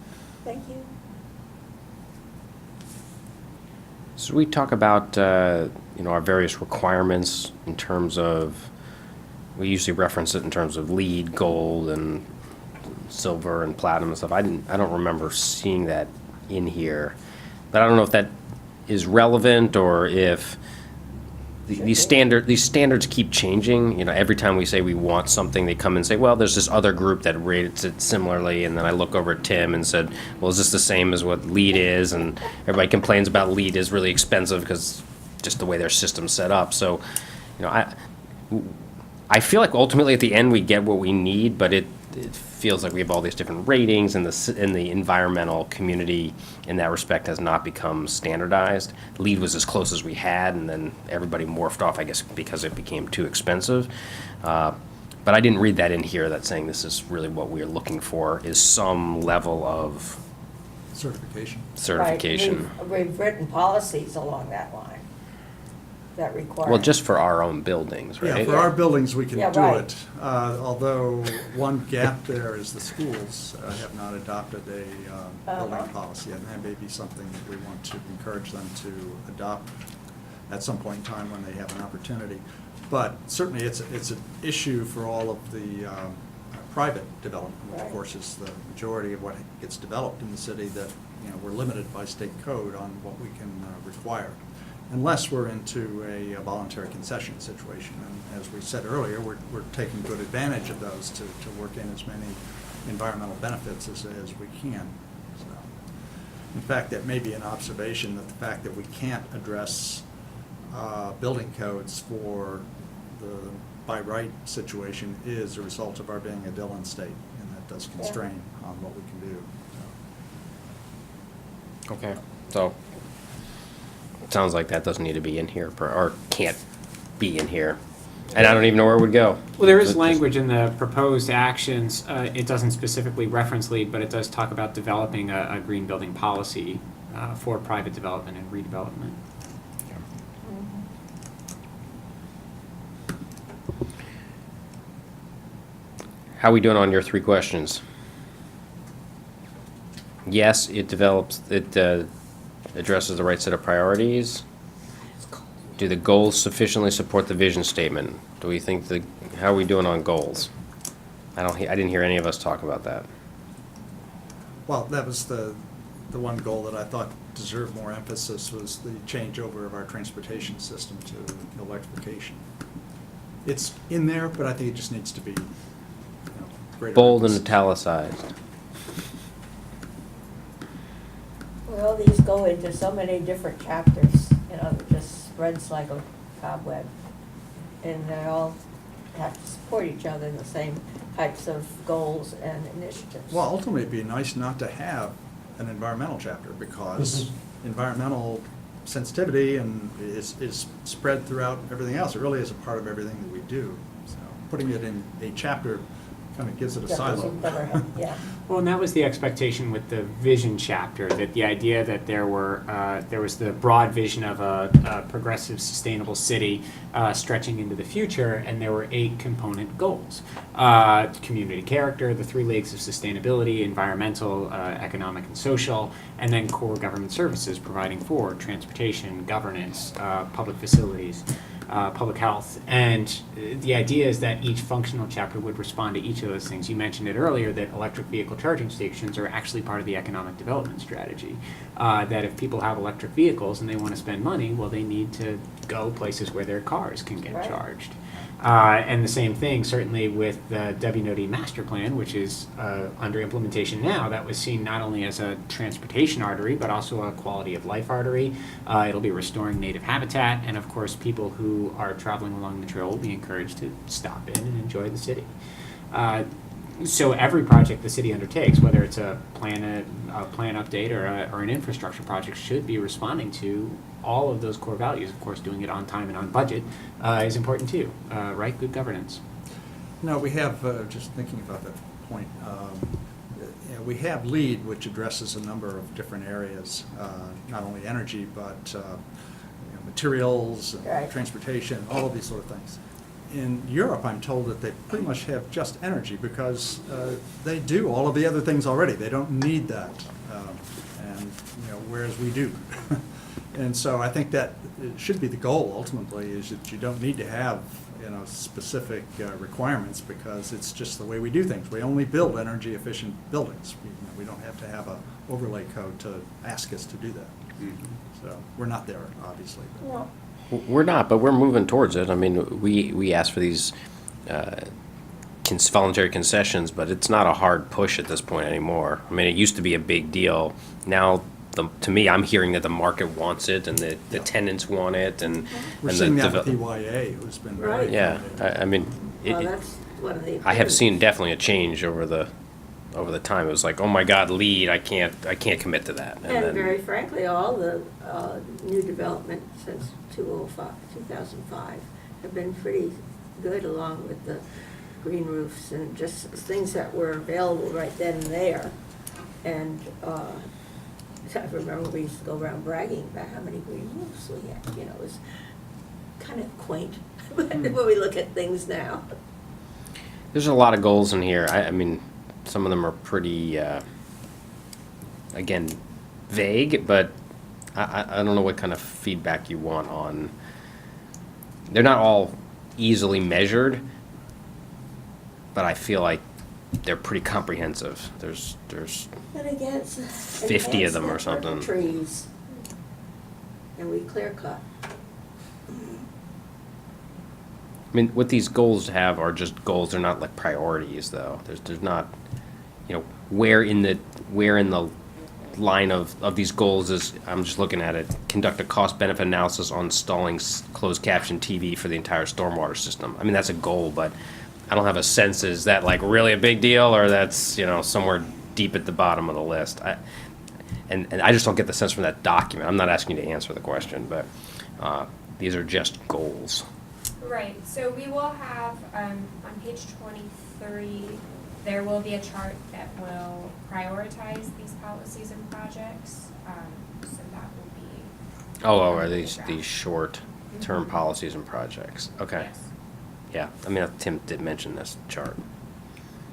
Speaker 3: Thank you.
Speaker 1: So we talk about, our various requirements in terms of we usually reference it in terms of lead, gold, and silver and platinum and stuff. I don't remember seeing that in here, but I don't know if that is relevant or if these standards keep changing. You know, every time we say we want something, they come and say, well, there's this other group that rates it similarly, and then I look over at Tim and said, well, is this the same as what lead is? And everybody complains about lead is really expensive because just the way their system's set up. So, you know, I feel like ultimately at the end we get what we need, but it feels like we have all these different ratings, and the environmental community in that respect has not become standardized. LEED was as close as we had, and then everybody morphed off, I guess, because it became too expensive. But I didn't read that in here, that saying this is really what we're looking for, is some level of
Speaker 4: Certification.
Speaker 1: certification.
Speaker 3: Right, we've written policies along that line that require.
Speaker 1: Well, just for our own buildings, right?
Speaker 4: Yeah, for our buildings, we can
Speaker 3: Yeah,
Speaker 4: do
Speaker 3: right.
Speaker 4: it. Although one gap there is the schools have not adopted a building policy, and that may be something that we want to encourage them to adopt at some point in time when they have an opportunity. But certainly, it's an issue for all of the private development, which of
Speaker 3: Right.
Speaker 4: course is the majority of what gets developed in the city, that, you know, we're limited by state code on what we can require, unless we're into a voluntary concession situation. And as we said earlier, we're taking good advantage of those to work in as many environmental benefits as we can. So, in fact, that may be an observation, that the fact that we can't address building codes for the by right situation is a result of our being a Dillon state, and that does constrain on what we can do. So.
Speaker 1: Okay, so it sounds like that doesn't need to be in here, or can't be in here. And I don't even know where it would go.
Speaker 5: Well, there is
Speaker 1: Just-
Speaker 5: language in the proposed actions. It doesn't specifically reference LEED, but it does talk about developing a green building policy for private development and redevelopment.
Speaker 1: How are we doing on your 3 questions? Yes, it addresses the right set of priorities. Do the goals sufficiently support the vision statement? Do we think how are we doing on goals? I didn't hear any of us talk about that.
Speaker 4: Well, that was the one goal that I thought deserved more emphasis, was the changeover of our transportation system to electrification. It's in there, but I think it just needs to be, greater
Speaker 1: Bold and
Speaker 4: emphasis.
Speaker 1: italicized.
Speaker 3: Well, these go into so many different chapters, it just spreads like a cobweb. And they all have to support each other in the same types of goals and initiatives.
Speaker 4: Well, ultimately, it'd be nice not to have an environmental chapter, because environmental sensitivity is spread throughout everything else. It really is a part of everything that we do. So putting it in a chapter kind of gives it a silo.
Speaker 3: Yeah.
Speaker 5: Well, and that was the expectation with the vision chapter, that the idea that there was the broad vision of a progressive, sustainable city stretching into the future, and there were 8 component goals. Community character, the 3 legs of sustainability, environmental, economic, and social, and then core government services providing for transportation, governance, public facilities, public health. And the idea is that each functional chapter would respond to each of those things. You mentioned it earlier, that electric vehicle charging stations are actually part of the economic development strategy. That if people have electric vehicles and they want to spend money, well, they need to go places where their cars can get
Speaker 3: Right.
Speaker 5: charged. And the same thing certainly with the WNOD master plan, which is under implementation now. That was seen not only as a transportation artery, but also a quality of life artery. It'll be restoring native habitat, and of course people who are traveling along the trail will be encouraged to stop in and enjoy the city. So every project the city undertakes, whether it's a plan update or an infrastructure project, should be responding to all of those core values. Of course, doing it on time and on budget is important too, right? Good governance.
Speaker 4: No, we have, just thinking about that point, we have LEED, which addresses a number of different areas, not only energy, but materials,
Speaker 3: Right.
Speaker 4: transportation, all of these sort of things. In Europe, I'm told that they pretty much have just energy, because they do all of the other things already. They don't need that, and whereas we do. And so I think that it should be the goal ultimately, is that you don't need to have specific requirements, because it's just the way we do things. We only build energy efficient buildings. We don't have to have a overlay code to ask us to do that. So we're not there, obviously. but-
Speaker 3: Well,
Speaker 1: We're not, but we're moving towards it. I mean, we asked for these voluntary concessions, but it's not a hard push at this point anymore. I mean, it used to be a big deal. Now, to me, I'm hearing that the market wants it and the tenants want it and.
Speaker 4: We're
Speaker 1: and
Speaker 4: seeing
Speaker 1: the
Speaker 4: that with
Speaker 1: devel-
Speaker 4: PYA, who's been
Speaker 3: Right.
Speaker 4: very.
Speaker 1: Yeah, I mean,
Speaker 3: well,
Speaker 1: it-
Speaker 3: that's one of the.
Speaker 1: I have seen definitely a change over the time. It was like, oh my God, LEED, I can't commit to that.
Speaker 3: And
Speaker 1: then-
Speaker 3: very frankly, all the new development since 2005 have been pretty good, along with the green roofs and just things that were available right then and there. And I remember we used to go around bragging about how many green roofs we had. You know, it was kind of quaint when we look at things now.
Speaker 1: There's a lot of goals in here. I mean, some of them are pretty, again, vague, but I don't know what kind of feedback you want on. They're not all easily measured, but I feel like they're pretty comprehensive. There's
Speaker 3: And again, it's
Speaker 1: 50 of them or
Speaker 3: enhancement for the
Speaker 1: something.
Speaker 3: trees. And we clear cut.
Speaker 1: I mean, what these goals have are just goals. They're not like priorities, though. There's not, where in the line of these goals is. I'm just looking at it. Conduct a cost benefit analysis on installing closed caption TV for the entire stormwater system. I mean, that's a goal, but I don't have a sense. Is that like really a big deal, or that's somewhere deep at the bottom of the list? And I just don't get the sense from that document. I'm not asking you to answer the question, but these are just goals.
Speaker 2: Right, so we will have, on page 23, there will be a chart that will prioritize these policies and projects. So that will be.
Speaker 1: Are these
Speaker 2: draft.
Speaker 1: short-term policies and projects? Okay.
Speaker 2: Yes.
Speaker 1: Yeah, I mean, Tim did mention this chart.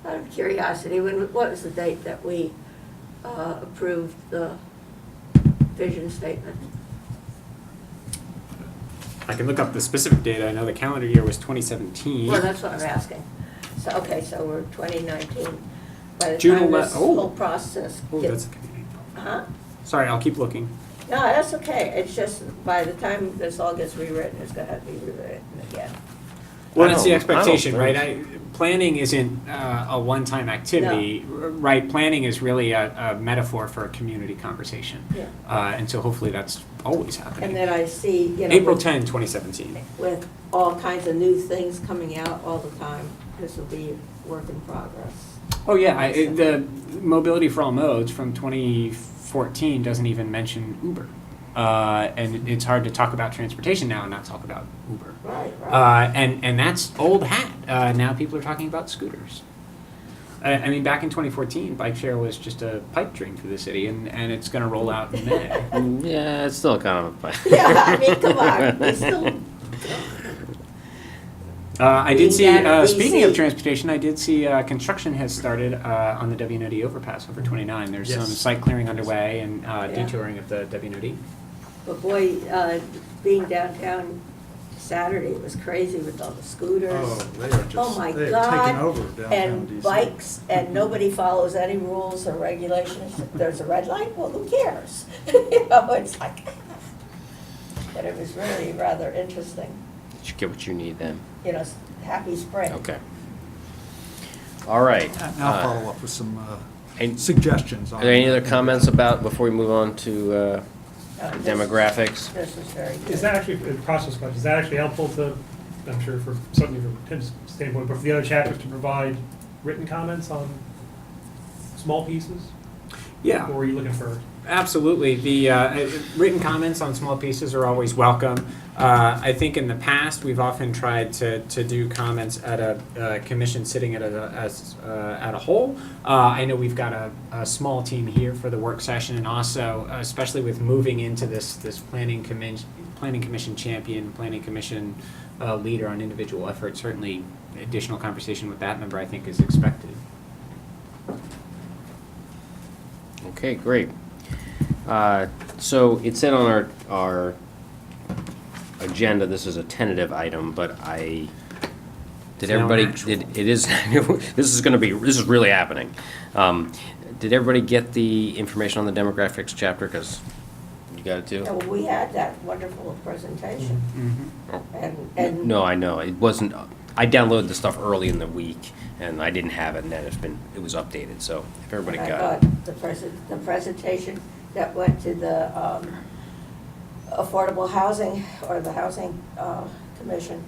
Speaker 3: Out of curiosity, what was the date that we approved the vision statement?
Speaker 5: I can look up the specific data. I know the calendar year was 2017.
Speaker 3: Well, that's what I'm asking. So, okay, so we're 2019. By the
Speaker 5: June
Speaker 3: time
Speaker 5: 11
Speaker 3: this
Speaker 5: oh.
Speaker 3: whole process
Speaker 5: Oh,
Speaker 3: gets,
Speaker 5: that's okay.
Speaker 3: huh?
Speaker 5: Sorry, I'll keep looking.
Speaker 3: No, that's okay. It's just by the time this all gets rewritten, it's gonna have to be rewritten again.
Speaker 5: Well,
Speaker 1: I
Speaker 5: that's the
Speaker 1: don't- I don't
Speaker 5: expectation,
Speaker 1: think
Speaker 5: right? Planning isn't a one-time activity, right? Planning is really a metaphor for a community conversation.
Speaker 3: Yeah.
Speaker 5: And so hopefully that's always
Speaker 3: And
Speaker 5: happening.
Speaker 3: then I see,
Speaker 5: April
Speaker 3: with-
Speaker 5: 10, 2017.
Speaker 3: with all kinds of new things coming out all the time, this will be a work in progress.
Speaker 5: Oh, yeah, the Mobility for All Modes from 2014 doesn't even mention Uber. And it's hard to talk about transportation now and not talk about Uber.
Speaker 3: Right, right.
Speaker 5: And that's old hat. Now people are talking about scooters. I mean, back in 2014, bike share was just a pipe dream for the city, and it's going to roll out in May.
Speaker 1: Yeah, it's still kind of a.
Speaker 3: Yeah, I mean, come on, we still,
Speaker 5: I did see,
Speaker 3: Being down in
Speaker 5: speaking of
Speaker 3: DC.
Speaker 5: transportation, I did see construction has started on the WNOD overpass over 29. There's some
Speaker 4: Yes.
Speaker 5: site clearing underway and
Speaker 3: Yeah.
Speaker 5: detouring of the WNOD.
Speaker 3: but boy, being downtown Saturday was crazy with all the scooters.
Speaker 4: Oh, they are just,
Speaker 3: Oh, my
Speaker 4: they have taken
Speaker 3: God.
Speaker 4: over downtown
Speaker 3: And
Speaker 4: DC.
Speaker 3: bikes, and nobody follows any rules or regulations. There's a red light, well, who cares? You know, it's like, but it was really rather interesting.
Speaker 1: You get what you need then.
Speaker 3: Happy spring.
Speaker 1: Okay. All right.
Speaker 4: And I'll follow up with some
Speaker 1: and-
Speaker 4: suggestions on.
Speaker 1: Are there any other comments about, before we move on to
Speaker 3: This-
Speaker 1: demographics?
Speaker 3: This was very good.
Speaker 7: Is that actually, a process question, is that actually helpful to, I'm sure for certainly from Tim's standpoint, but for the other chapters to provide written comments on small pieces?
Speaker 5: Yeah.
Speaker 7: Or are you looking for?
Speaker 5: Absolutely. The written comments on small pieces are always welcome. I think in the past, we've often tried to do comments at a commission sitting at a whole. I know we've got a small team here for the work session, and also, especially with moving into this planning commission champion, planning commission leader on individual efforts, certainly additional conversation with that member, I think, is expected.
Speaker 1: Okay, great. So it said on our agenda, this is a tentative item, but I Did
Speaker 5: It's now
Speaker 1: everybody,
Speaker 5: actual.
Speaker 1: it is, this is really happening. Did everybody get the information on the demographics chapter? Because you got it too?
Speaker 3: And we had that wonderful presentation, and.
Speaker 1: No, I know, it wasn't, I downloaded the stuff early in the week, and I didn't have it, and then it was updated, so if everybody
Speaker 3: And I
Speaker 1: got it.
Speaker 3: thought the presentation that went to the affordable housing, or the housing commission.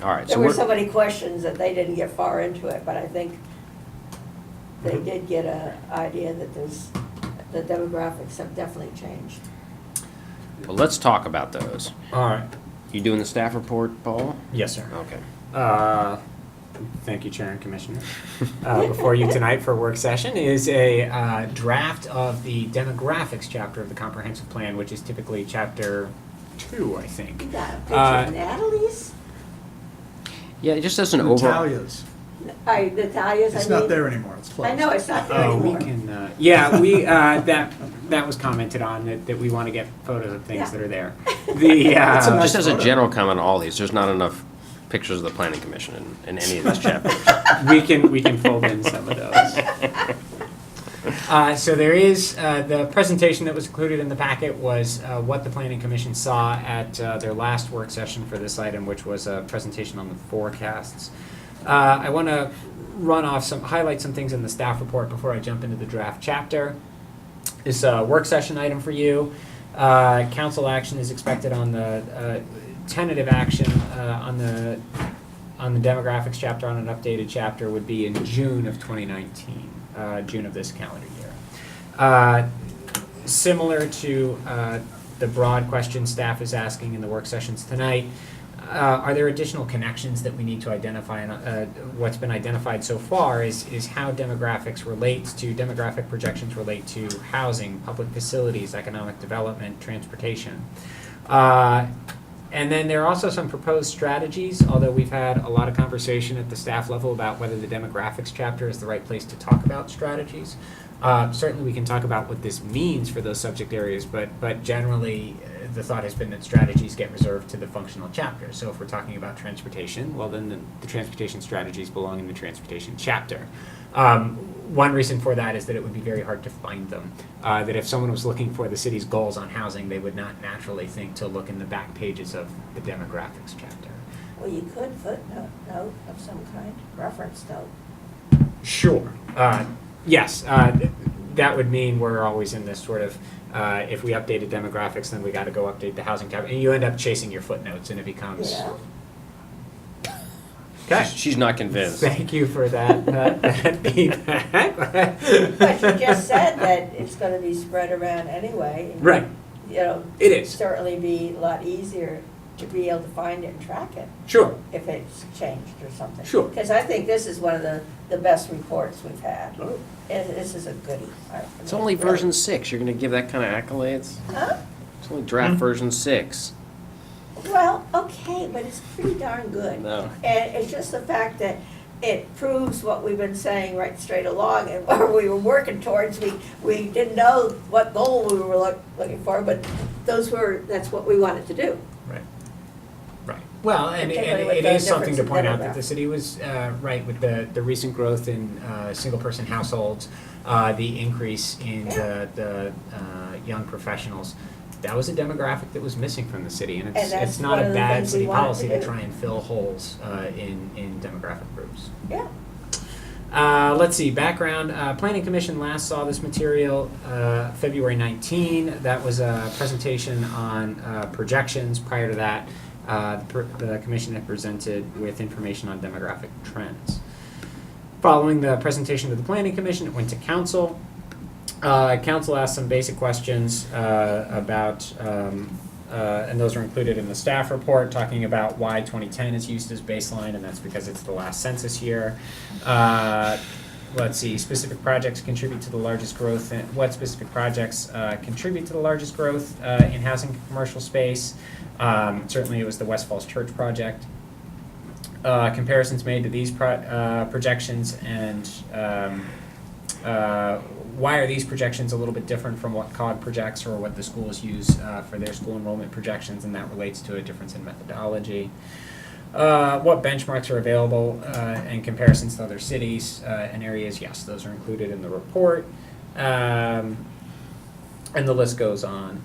Speaker 1: All right, so
Speaker 3: There were
Speaker 1: we're-
Speaker 3: so many questions that they didn't get far into it, but I think they did get an idea that the demographics have definitely changed.
Speaker 1: Well, let's talk about those.
Speaker 5: All right.
Speaker 1: You doing the staff report, Paul?
Speaker 5: Yes, sir.
Speaker 1: Okay.
Speaker 5: Thank you, Chair and Commissioner. Before you tonight for work session is a draft of the demographics chapter of the comprehensive plan, which is typically chapter 2, I think.
Speaker 3: You got a picture of Natalie's?
Speaker 1: Yeah, it just does an overall.
Speaker 4: Natalia's.
Speaker 3: Natalia's, I
Speaker 4: It's not
Speaker 3: mean.
Speaker 4: there anymore, it's closed.
Speaker 3: I know, it's not there
Speaker 5: Oh, we
Speaker 3: anymore.
Speaker 5: can, yeah, we, that was commented on, that we want to get photos of things
Speaker 3: Yeah.
Speaker 5: that are there. The,
Speaker 1: Just as a general comment on all these, there's not enough pictures of the planning commission in any of these chapters.
Speaker 5: we can fold in some of those. So there is, the presentation that was included in the packet was what the planning commission saw at their last work session for this item, which was a presentation on the forecasts. I want to highlight some things in the staff report before I jump into the draft chapter. This work session item for you. Council action is expected on the tentative action on the demographics chapter, on an updated chapter, would be in June of 2019, June of this calendar year. Similar to the broad question staff is asking in the work sessions tonight, are there additional connections that we need to identify? And what's been identified so far is how demographic projections relate to housing, public facilities, economic development, transportation. And then there are also some proposed strategies, although we've had a lot of conversation at the staff level about whether the demographics chapter is the right place to talk about strategies. Certainly we can talk about what this means for those subject areas, but generally the thought has been that strategies get reserved to the functional chapter. So if we're talking about transportation, well then the transportation strategies belong in the transportation chapter. One reason for that is that it would be very hard to find them. That if someone was looking for the city's goals on housing, they would not naturally think to look in the back pages of the demographics chapter.
Speaker 3: Well, you could footnote note of some kind, reference note.
Speaker 5: Sure. Yes, that would mean we're always in this sort of, if we updated demographics, then we got to go update the housing chapter. And you end up chasing your footnotes and it becomes...
Speaker 3: Yeah.
Speaker 5: Okay.
Speaker 1: She's not convinced.
Speaker 5: Thank you for that feedback.
Speaker 3: But you just said that it's gonna be spread around anyway. and,
Speaker 5: Right.
Speaker 3: You know.
Speaker 5: It is.
Speaker 3: Certainly be a lot easier to be able to find it and track it
Speaker 5: Sure.
Speaker 3: if it's changed or something.
Speaker 5: Sure.
Speaker 3: Because I think this is one of the best reports we've had.
Speaker 5: Oh.
Speaker 3: And this is a goodie.
Speaker 1: It's only version 6. You're going to give that kind of accolades?
Speaker 3: Huh?
Speaker 1: It's only draft version 6.
Speaker 3: Well, okay, but it's pretty darn good.
Speaker 1: No.
Speaker 3: And it's just the fact that it proves what we've been saying right straight along and where we were working towards. We didn't know what goal we were looking for, but that's what we wanted to do.
Speaker 5: Right. Right. Well, and
Speaker 3: Particularly
Speaker 5: it
Speaker 3: with the
Speaker 5: is something to
Speaker 3: difference in
Speaker 5: point out that the
Speaker 3: demographics.
Speaker 5: city was right with the recent growth in single-person households, the increase in the young professionals. That was a demographic that was missing from the city, and
Speaker 3: And that's
Speaker 5: it's not
Speaker 3: one
Speaker 5: a
Speaker 3: of the
Speaker 5: bad
Speaker 3: things we
Speaker 5: city
Speaker 3: wanted
Speaker 5: policy
Speaker 3: to
Speaker 5: to
Speaker 3: do.
Speaker 5: try and fill holes in demographic groups.
Speaker 3: Yeah.
Speaker 5: Let's see, background. Planning Commission last saw this material February 19. That was a presentation on projections. Prior to that, the Commission had presented with information on demographic trends. Following the presentation to the Planning Commission, it went to Council. Council asked some basic questions about, and those are included in the staff report, talking about why 2010 is used as baseline, and that's because it's the last census year. Let's see, specific projects contribute to the largest growth. What specific projects contribute to the largest growth in housing and commercial space? Certainly it was the West Falls Church project. Comparisons made to these projections, and why are these projections a little bit different from what COG projects or what the schools use for their school enrollment projections, and that relates to a difference in methodology. What benchmarks are available in comparisons to other cities and areas? Yes, those are included in the report. And the list goes on.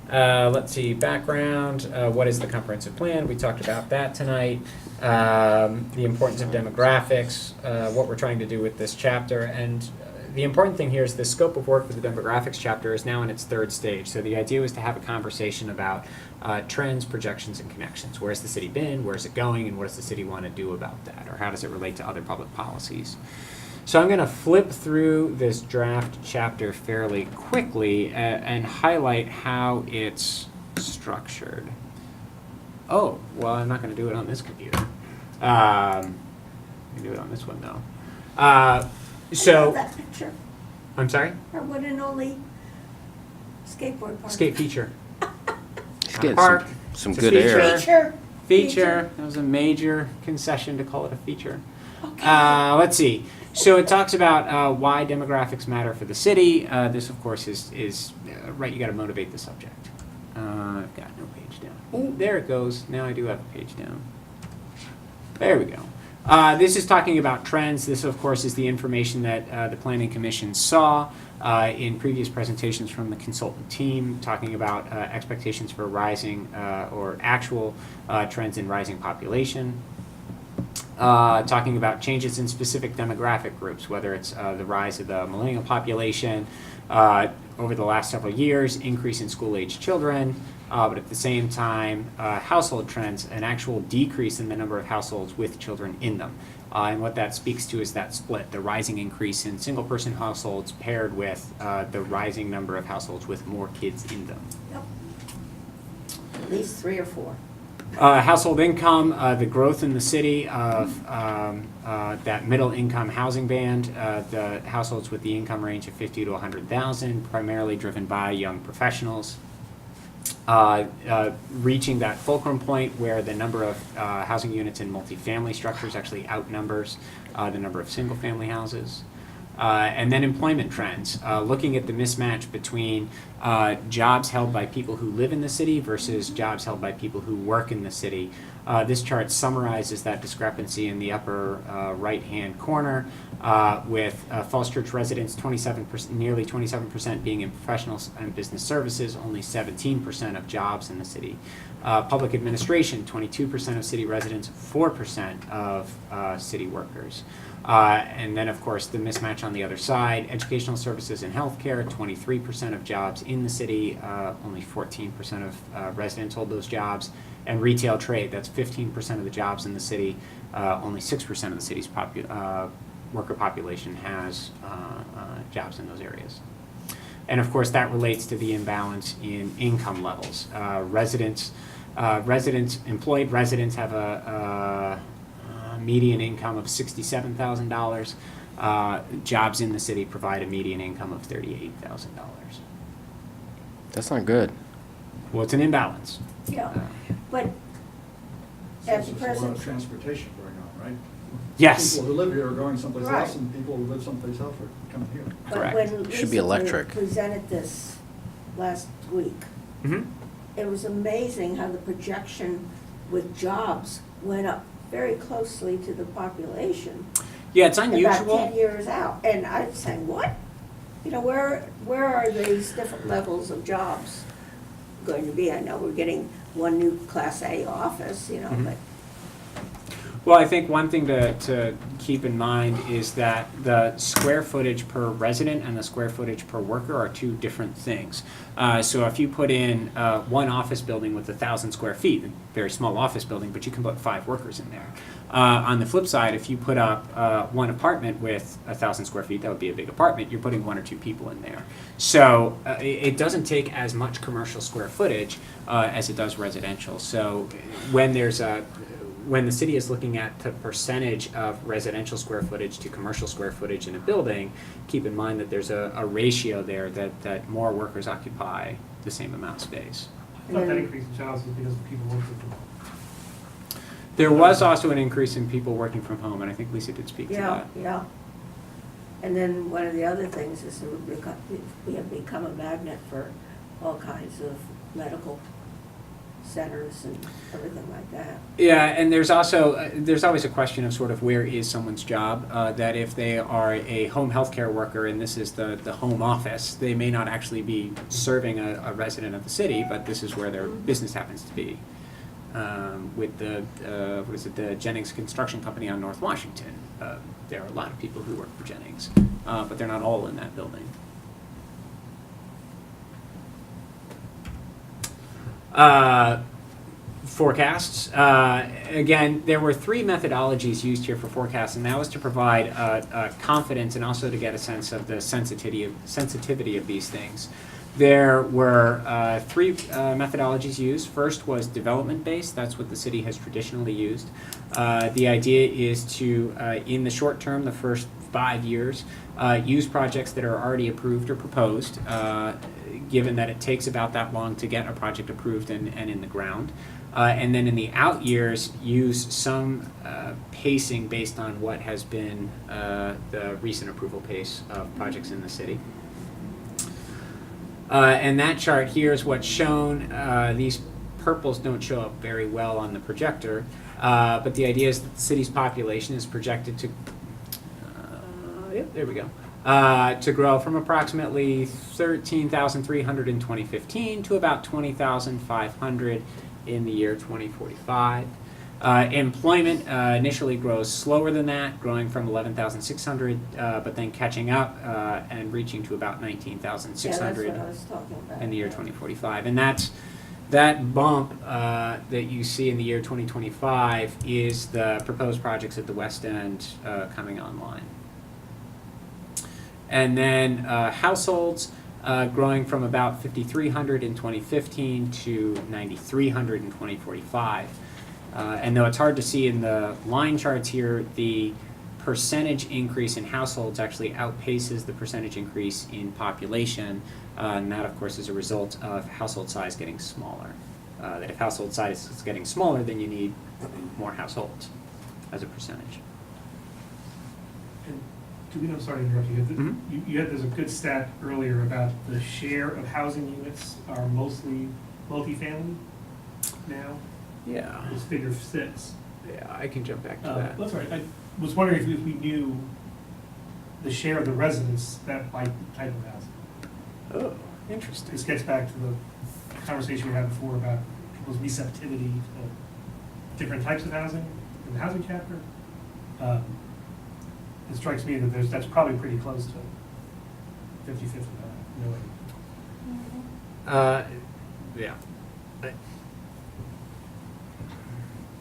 Speaker 5: Let's see, background, what is the comprehensive plan? We talked about that tonight. The importance of demographics, what we're trying to do with this chapter. And the important thing here is the scope of work for the demographics chapter is now in its third stage. So the idea was to have a conversation about trends, projections, and connections. Where's the city been? Where's it going? And what does the city want to do about that? Or how does it relate to other public policies? So I'm going to flip through this draft chapter fairly quickly and highlight how it's structured. Oh, well, I'm not going to do it on this computer. I can do it on this one, though.
Speaker 3: I
Speaker 5: So,
Speaker 3: love that picture.
Speaker 5: I'm sorry?
Speaker 3: Our one and only skateboard park.
Speaker 5: Skate feature.
Speaker 1: Should get
Speaker 5: Park.
Speaker 1: some
Speaker 5: It's a
Speaker 1: good air.
Speaker 5: feature.
Speaker 3: Feature.
Speaker 5: Feature. That was a major concession to call it a feature.
Speaker 3: Okay.
Speaker 5: Let's see. So it talks about why demographics matter for the city. This, of course, is right. You got to motivate the subject. I've got no page down. Oh, there it goes. Now I do have a page down. There we go. This is talking about trends. This, of course, is the information that the Planning Commission saw in previous presentations from the consultant team, talking about expectations for rising or actual trends in rising population. Talking about changes in specific demographic groups, whether it's the rise of the millennial population over the last several years, increase in school-age children, but at the same time, household trends, an actual decrease in the number of households with children in them. And what that speaks to is that split, the rising increase in single-person households paired with the rising number of households with more kids in them.
Speaker 3: Yep. At least 3 or 4.
Speaker 5: Household income, the growth in the city of that middle income housing band, the households with the income range of 50 to 100,000, primarily driven by young professionals. Reaching that fulcrum point where the number of housing units in multifamily structures actually outnumbers the number of single family houses. And then employment trends, looking at the mismatch between jobs held by people who live in the city versus jobs held by people who work in the city. This chart summarizes that discrepancy in the upper right-hand corner, with Falls Church residents 27%, nearly 27% being in professional and business services, only 17% of jobs in the city. Public administration, 22% of city residents, 4% of city workers. And then, of course, the mismatch on the other side, educational services and healthcare, 23% of jobs in the city, only 14% of residents hold those jobs. And retail trade, that's 15% of the jobs in the city, only 6% of the city's worker population has jobs in those areas. And of course, that relates to the imbalance in income levels. Employed residents have a median income of $67,000. Jobs in the city provide a median income of $38,000.
Speaker 1: That's not good.
Speaker 5: Well, it's an imbalance.
Speaker 3: Yeah, but at the
Speaker 4: There's a lot of
Speaker 3: present,
Speaker 4: transportation going on, right?
Speaker 5: Yes.
Speaker 4: People who live here are going someplace
Speaker 3: Right.
Speaker 4: else, and people who live someplace else are coming here.
Speaker 3: but
Speaker 5: Correct.
Speaker 3: when
Speaker 1: Should be
Speaker 3: Lisa
Speaker 1: electric.
Speaker 3: presented this last week,
Speaker 5: Mm-hmm.
Speaker 3: it was amazing how the projection with jobs went up very closely to the population.
Speaker 5: Yeah, it's
Speaker 3: About
Speaker 5: unusual.
Speaker 3: 10 years out, and I was saying, what? You know, where are these different levels of jobs going to be? I know we're getting one new Class A office, you know,
Speaker 5: Mhm.
Speaker 3: but
Speaker 5: Well, I think one thing to keep in mind is that the square footage per resident and the square footage per worker are two different things. So if you put in one office building with 1,000 square feet, a very small office building, but you can put 5 workers in there. On the flip side, if you put up one apartment with 1,000 square feet, that would be a big apartment, you're putting 1 or 2 people in there. So it doesn't take as much commercial square footage as it does residential. So when the city is looking at the percentage of residential square footage to commercial square footage in a building, keep in mind that there's a ratio there that more workers occupy the same amount of space.
Speaker 7: I thought that increase in jobs was because of people working from home.
Speaker 5: There was also an increase in people working from home, and I think Lisa did speak to
Speaker 3: yeah,
Speaker 5: that.
Speaker 3: yeah. And then one of the other things is that we have become a magnet for all kinds of medical centers and everything like that.
Speaker 5: Yeah, and there's also, there's always a question of sort of where is someone's job, that if they are a home healthcare worker and this is the home office, they may not actually be serving a resident of the city, but this is where their business happens to be. With the Jennings Construction Company on North Washington, there are a lot of people who work for Jennings, but they're not all in that building. Forecasts. Again, there were three methodologies used here for forecasts, and that was to provide confidence and also to get a sense of the sensitivity of these things. There were three methodologies used. First was development-based. That's what the city has traditionally used. The idea is to, in the short term, the first 5 years, use projects that are already approved or proposed, given that it takes about that long to get a project approved and in the ground. And then in the out years, use some pacing based on what has been the recent approval pace of projects in the city. And that chart here is what's shown. These purples don't show up very well on the projector, but the idea is that the city's population is projected to, yep, there we go, to grow from approximately 13,300 in 2015 to about 20,500 in the year 2045. Employment initially grows slower than that, growing from 11,600, but then catching up and reaching to about 19,600
Speaker 3: Yeah, that's what I was talking about.
Speaker 5: in the year 2045. And that bump that you see in the year 2025 is the proposed projects at the West End coming online. And then households growing from about 5,300 in 2015 to 9,300 in 2045. And though it's hard to see in the line charts here, the percentage increase in households actually outpaces the percentage increase in population. And that, of course, is a result of household size getting smaller. That if household size is getting smaller, then you need more households as a percentage.
Speaker 7: And I'm sorry to interrupt you.
Speaker 5: Mhm.
Speaker 7: You had there's a good stat earlier about the share of housing units are mostly multifamily now.
Speaker 5: Yeah.
Speaker 7: It's figure 6.
Speaker 5: Yeah, I can jump back to that.
Speaker 7: That's all right. I was wondering if we knew the share of the residents that like type of housing.
Speaker 5: Oh, interesting.
Speaker 7: This gets back to the conversation we had before about people's receptivity to different types of housing in the housing chapter. It strikes me that that's probably pretty close to 50-50.
Speaker 5: Yeah.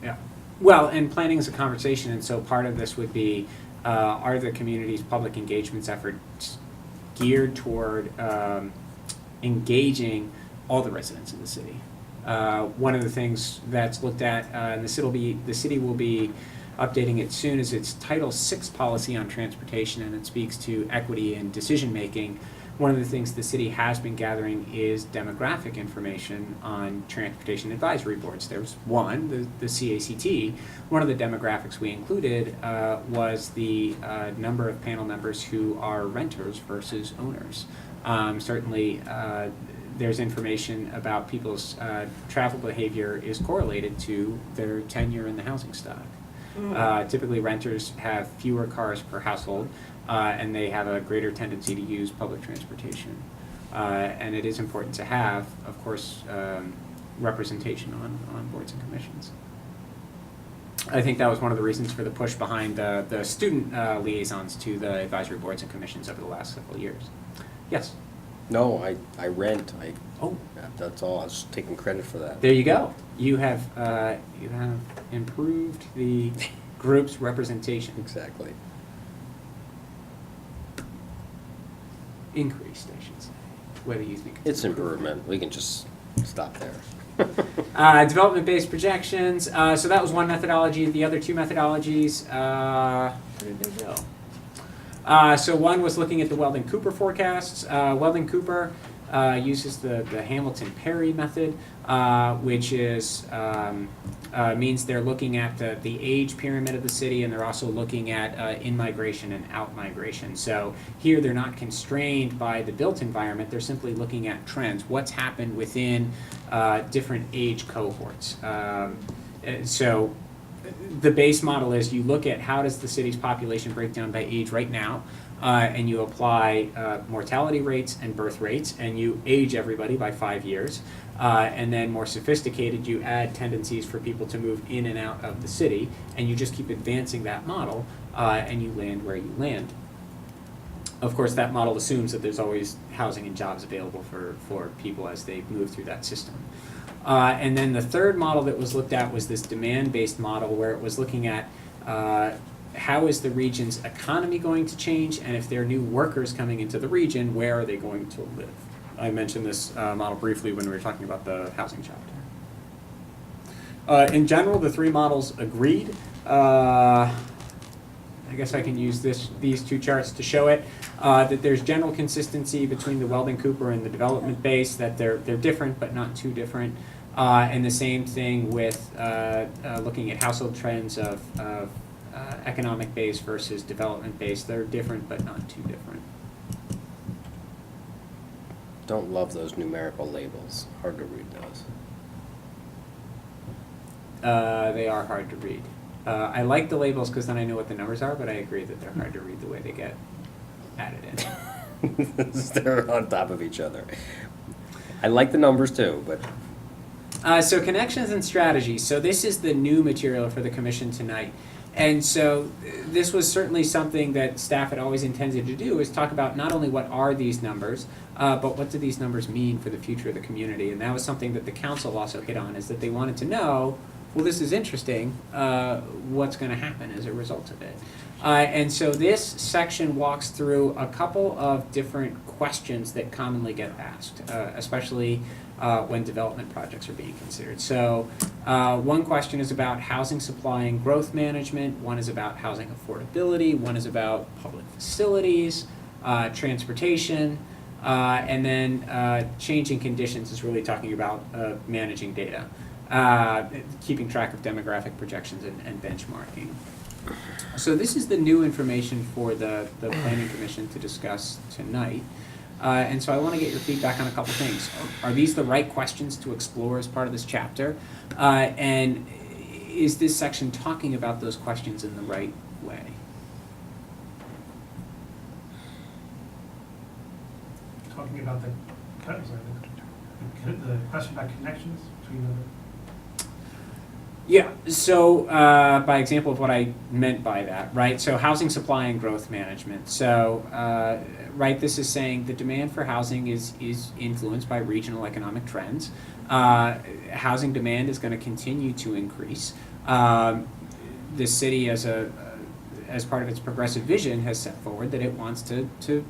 Speaker 5: Yeah. Well, and planning is a conversation, and so part of this would be, are the community's public engagements efforts geared toward engaging all the residents in the city? One of the things that's looked at, and the city will be updating it soon, is its Title VI policy on transportation, and it speaks to equity and decision-making. One of the things the city has been gathering is demographic information on transportation advisory boards. There's one, the CACT. One of the demographics we included was the number of panel members who are renters versus owners. Certainly, there's information about people's travel behavior is correlated to their tenure in the housing stock. Typically, renters have fewer cars per household, and they have a greater tendency to use public transportation. And it is important to have, of course, representation on boards and commissions. I think that was one of the reasons for the push behind the student liaisons to the advisory boards and commissions over the last several years. Yes?
Speaker 1: No, I rent.
Speaker 5: Oh.
Speaker 1: That's all. I was taking credit for that.
Speaker 5: There you go. You have improved the group's representation.
Speaker 1: Exactly.
Speaker 5: Increased, I should say. Whether you think
Speaker 1: It's improvement. We can just stop there.
Speaker 5: development-based projections. So that was one methodology. The other two methodologies, where did they go? So one was looking at the Weldon-Cooper forecasts. Weldon-Cooper uses the Hamilton-Perry method, which is means they're looking at the age pyramid of the city, and they're also looking at in-migration and out-migration. So here they're not constrained by the built environment, they're simply looking at trends, what's happened within different age cohorts. So the base model is you look at how does the city's population break down by age right now, and you apply mortality rates and birth rates, and you age everybody by 5 years. And then more sophisticated, you add tendencies for people to move in and out of the city, and you just keep advancing that model, and you land where you land. Of course, that model assumes that there's always housing and jobs available for people as they move through that system. And then the third model that was looked at was this demand-based model, where it was looking at how is the region's economy going to change, and if there are new workers coming into the region, where are they going to live? I mentioned this model briefly when we were talking about the housing chapter. In general, the three models agreed. I guess I can use these two charts to show it, that there's general consistency between the Weldon-Cooper and the development base, that they're different but not too different. And the same thing with looking at household trends of economic base versus development base. They're different but not too different.
Speaker 1: Don't love those numerical labels. Hard to read those.
Speaker 5: They are hard to read. I like the labels because then I know what the numbers are, but I agree that they're hard to read the way they get added in.
Speaker 1: They're on top of each other. I like the numbers too, but...
Speaker 5: So connections and strategies. So this is the new material for the commission tonight. And so this was certainly something that staff had always intended to do, is talk about not only what are these numbers, but what do these numbers mean for the future of the community. And that was something that the council also hit on, is that they wanted to know, well, this is interesting, what's going to happen as a result of it. And so this section walks through a couple of different questions that commonly get asked, especially when development projects are being considered. So one question is about housing supply and growth management, one is about housing affordability, one is about public facilities, transportation, and then changing conditions is really talking about managing data, keeping track of demographic projections and benchmarking. So this is the new information for the Planning Commission to discuss tonight. And so I want to get your feedback on a couple things. Are these the right questions to explore as part of this chapter? And is this section talking about those questions in the right way?
Speaker 7: Talking about the question about connections between the...
Speaker 5: Yeah, so by example of what I meant by that, right? So housing supply and growth management. So, right, this is saying the demand for housing is influenced by regional economic trends. Housing demand is going to continue to increase. The city, as part of its progressive vision, has set forward that it wants to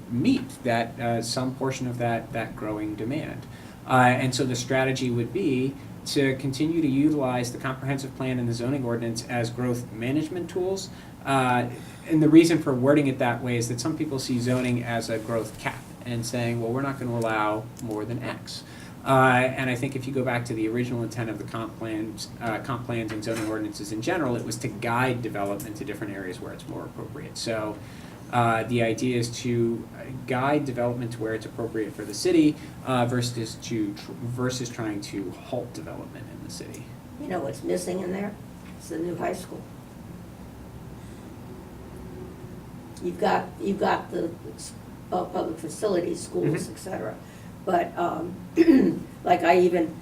Speaker 5: meet that some portion of that growing demand. And so the strategy would be to continue to utilize the comprehensive plan and the zoning ordinance as growth management tools. And the reason for wording it that way is that some people see zoning as a growth cap and saying, well, we're not going to allow more than X. And I think if you go back to the original intent of the comp plans and zoning ordinances in general, it was to guide development to different areas where it's more appropriate. So the idea is to guide development to where it's appropriate for the city versus trying to halt development in the city.
Speaker 3: You know what's missing in there? It's the new high school. You've got the public facilities, schools, etc. But like I even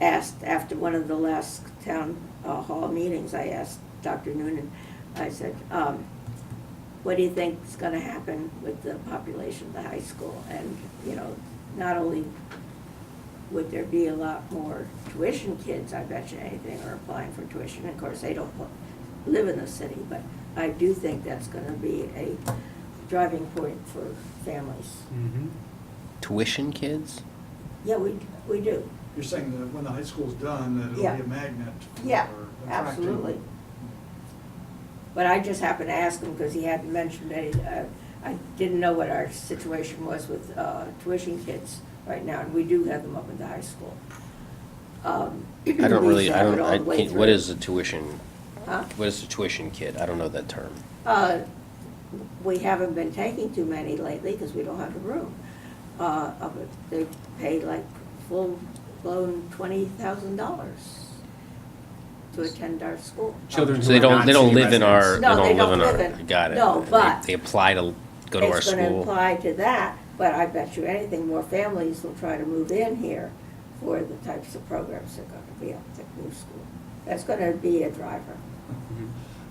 Speaker 3: asked after one of the last town hall meetings, I asked Dr. Noonan, I said, what do you think is going to happen with the population of the high school? And, you know, not only would there be a lot more tuition kids, I bet you anything, are applying for tuition. Of course, they don't live in the city, but I do think that's going to be a driving point for families.
Speaker 5: Mm-hmm.
Speaker 1: Tuition kids?
Speaker 3: Yeah, we do.
Speaker 4: You're saying that when the high school's done, that it'll
Speaker 3: Yeah.
Speaker 4: be a magnet for
Speaker 3: Yeah,
Speaker 4: attracting...
Speaker 3: absolutely. But I just happened to ask him because he hadn't mentioned any, I didn't know what our situation was with tuition kids right now, and we do have them up at the high school.
Speaker 1: I don't really, I don't,
Speaker 3: all the way
Speaker 1: what
Speaker 3: through.
Speaker 1: is the tuition?
Speaker 3: Huh?
Speaker 1: What is the tuition kit? I don't know that term.
Speaker 3: We haven't been taking too many lately because we don't have the room. Of it, they pay like full-blown $20,000 to attend our school.
Speaker 5: Children
Speaker 1: So
Speaker 5: who
Speaker 1: they
Speaker 5: are
Speaker 1: don't,
Speaker 5: not
Speaker 1: they don't
Speaker 5: city
Speaker 1: live in our,
Speaker 5: residents.
Speaker 1: they
Speaker 3: No, they
Speaker 1: don't
Speaker 3: don't
Speaker 1: live
Speaker 3: live
Speaker 1: in our,
Speaker 3: in-
Speaker 1: got it.
Speaker 3: no,
Speaker 1: They-
Speaker 3: but
Speaker 1: They apply to go to our
Speaker 3: It's gonna
Speaker 1: school.
Speaker 3: apply to that, but I bet you anything, more families will try to move in here for the types of programs that are gonna be at the new school. That's gonna be a driver.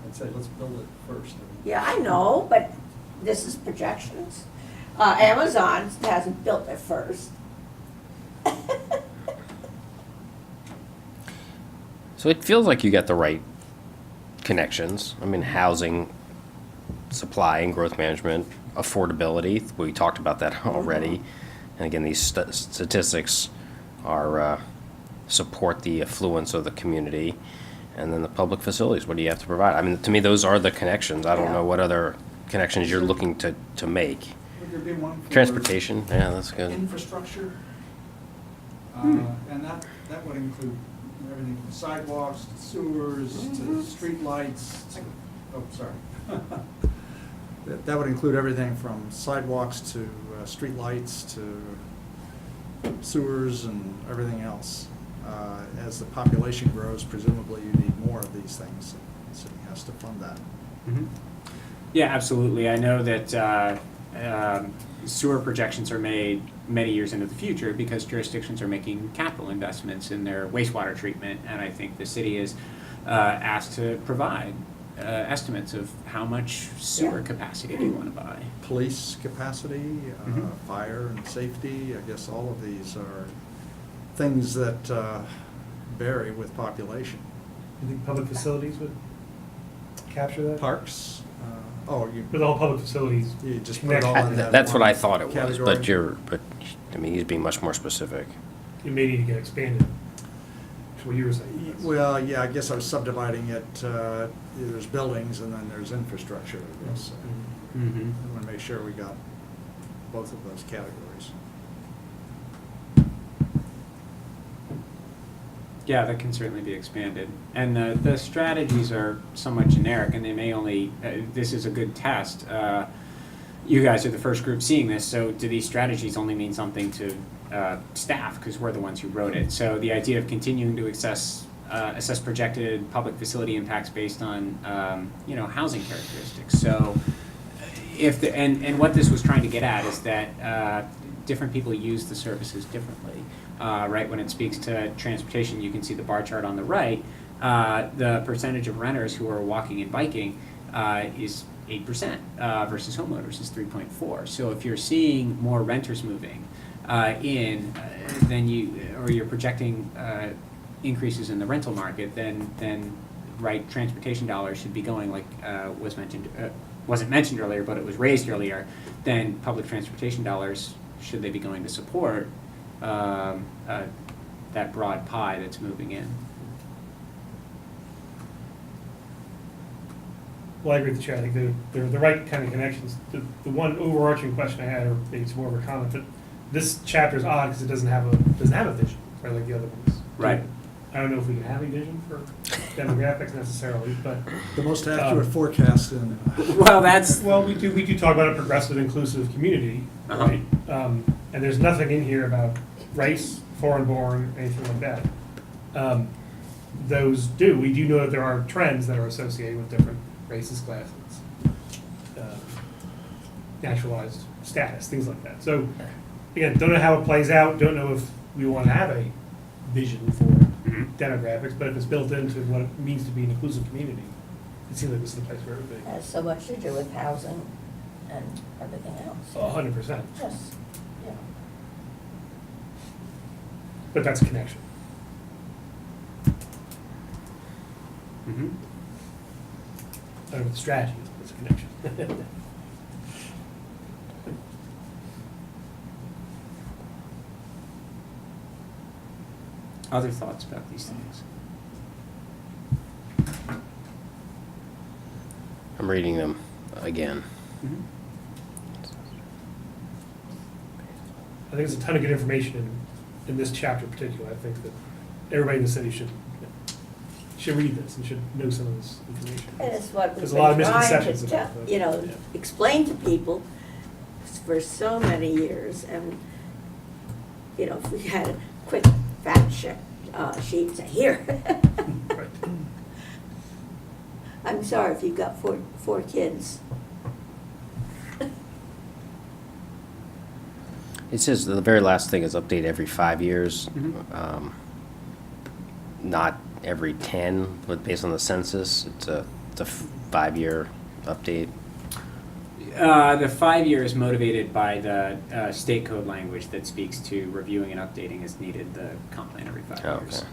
Speaker 4: I'd say let's build it first.
Speaker 3: Yeah, I know, but this is projections. Amazon hasn't built it first.
Speaker 1: So it feels like you got the right connections. I mean, housing, supply and growth management, affordability, we talked about that already. And again, these statistics are, support the affluence of the community. And then the public facilities, what do you have to provide? I mean, to me, those are the connections. I don't know what other connections you're looking to make.
Speaker 4: Would there be one for
Speaker 1: Transportation, yeah, that's good.
Speaker 4: infrastructure? And that would include everything from sidewalks to sewers to streetlights to, oh, sorry. That would include everything from sidewalks to streetlights to sewers and everything else. As the population grows, presumably you need more of these things, and the city has to fund that.
Speaker 5: Mhm. Yeah, absolutely. I know that sewer projections are made many years into the future because jurisdictions are making capital investments in their wastewater treatment, and I think the city is asked to provide estimates of how much sewer capacity they want to buy.
Speaker 4: Police capacity,
Speaker 5: Mhm.
Speaker 4: fire and safety, I guess all of these are things that vary with population.
Speaker 7: You think public facilities would capture that?
Speaker 4: Parks, you
Speaker 7: With all public facilities.
Speaker 4: just put it all in that
Speaker 1: That's what I
Speaker 4: one
Speaker 1: thought it was,
Speaker 4: category.
Speaker 1: but, I mean, he's being much more specific.
Speaker 7: It may need to get expanded. That's what you were saying.
Speaker 4: Well, yeah, I guess I was subdividing it, there's buildings and then there's infrastructure, I guess.
Speaker 5: Mm-hmm.
Speaker 4: I want to make sure we got both of those categories.
Speaker 5: Yeah, that can certainly be expanded. And the strategies are somewhat generic, and they may only, this is a good test. You guys are the first group seeing this, so do these strategies only mean something to staff, because we're the ones who wrote it? So the idea of continuing to assess projected public facility impacts based on, housing characteristics. So if and what this was trying to get at is that different people use the services differently. Right, when it speaks to transportation, you can see the bar chart on the right. The percentage of renters who are walking and biking is 8% versus homeowners is 3.4. So if you're seeing more renters moving in, then you're projecting increases in the rental market, then right, transportation dollars should be going like wasn't mentioned earlier, but it was raised earlier. Then public transportation dollars, should they be going to support that broad pie that's moving in?
Speaker 7: Well, I agree with the chair. I think they're the right kind of connections. The one overarching question I had, or maybe it's more of a comment, but this chapter is odd because it doesn't have a vision, right, like the other ones.
Speaker 5: Right.
Speaker 7: I don't know if we can have a vision for demographics necessarily, but
Speaker 4: The most accurate forecast in.
Speaker 5: Well, that's
Speaker 7: well, we do talk about a progressive, inclusive community,
Speaker 5: Uh-huh.
Speaker 7: right? And there's nothing in here about race, foreign-born, anything like that. We do know that there are trends that are associated with different races, classes, naturalized status, things like that. So, again, don't know how it plays out, don't know if we want to have a vision for demographics, but if it's built into what it means to be an inclusive community, it seems like this is the place where it would be.
Speaker 3: Has so much to do with housing and everything else.
Speaker 7: 100%.
Speaker 3: Just, yeah.
Speaker 7: But that's a connection.
Speaker 5: Mhm.
Speaker 7: I don't know what the strategy is, but it's a connection.
Speaker 5: Other thoughts about these things?
Speaker 1: I'm reading them again.
Speaker 5: Mhm.
Speaker 7: I think there's a ton of good information in this chapter in particular. I think that everybody in the city should read this and should know some of this information.
Speaker 3: And it's what we've
Speaker 7: There's a lot of
Speaker 3: been trying
Speaker 7: misconceptions
Speaker 3: to
Speaker 7: about
Speaker 3: tell,
Speaker 7: that.
Speaker 3: you know,
Speaker 7: Yeah.
Speaker 3: explain to people for so many years. And, you know, if we had a quick fact check sheet, say, here.
Speaker 7: Right.
Speaker 3: I'm sorry if you've got four kids.
Speaker 1: It says the very last thing is update every 5 years,
Speaker 5: Mhm.
Speaker 1: not every 10, but based on the census, it's a 5-year update.
Speaker 5: The 5-year is motivated by the state code language that speaks to reviewing and updating as needed the comp plan every 5
Speaker 1: Oh,
Speaker 5: years.
Speaker 1: okay.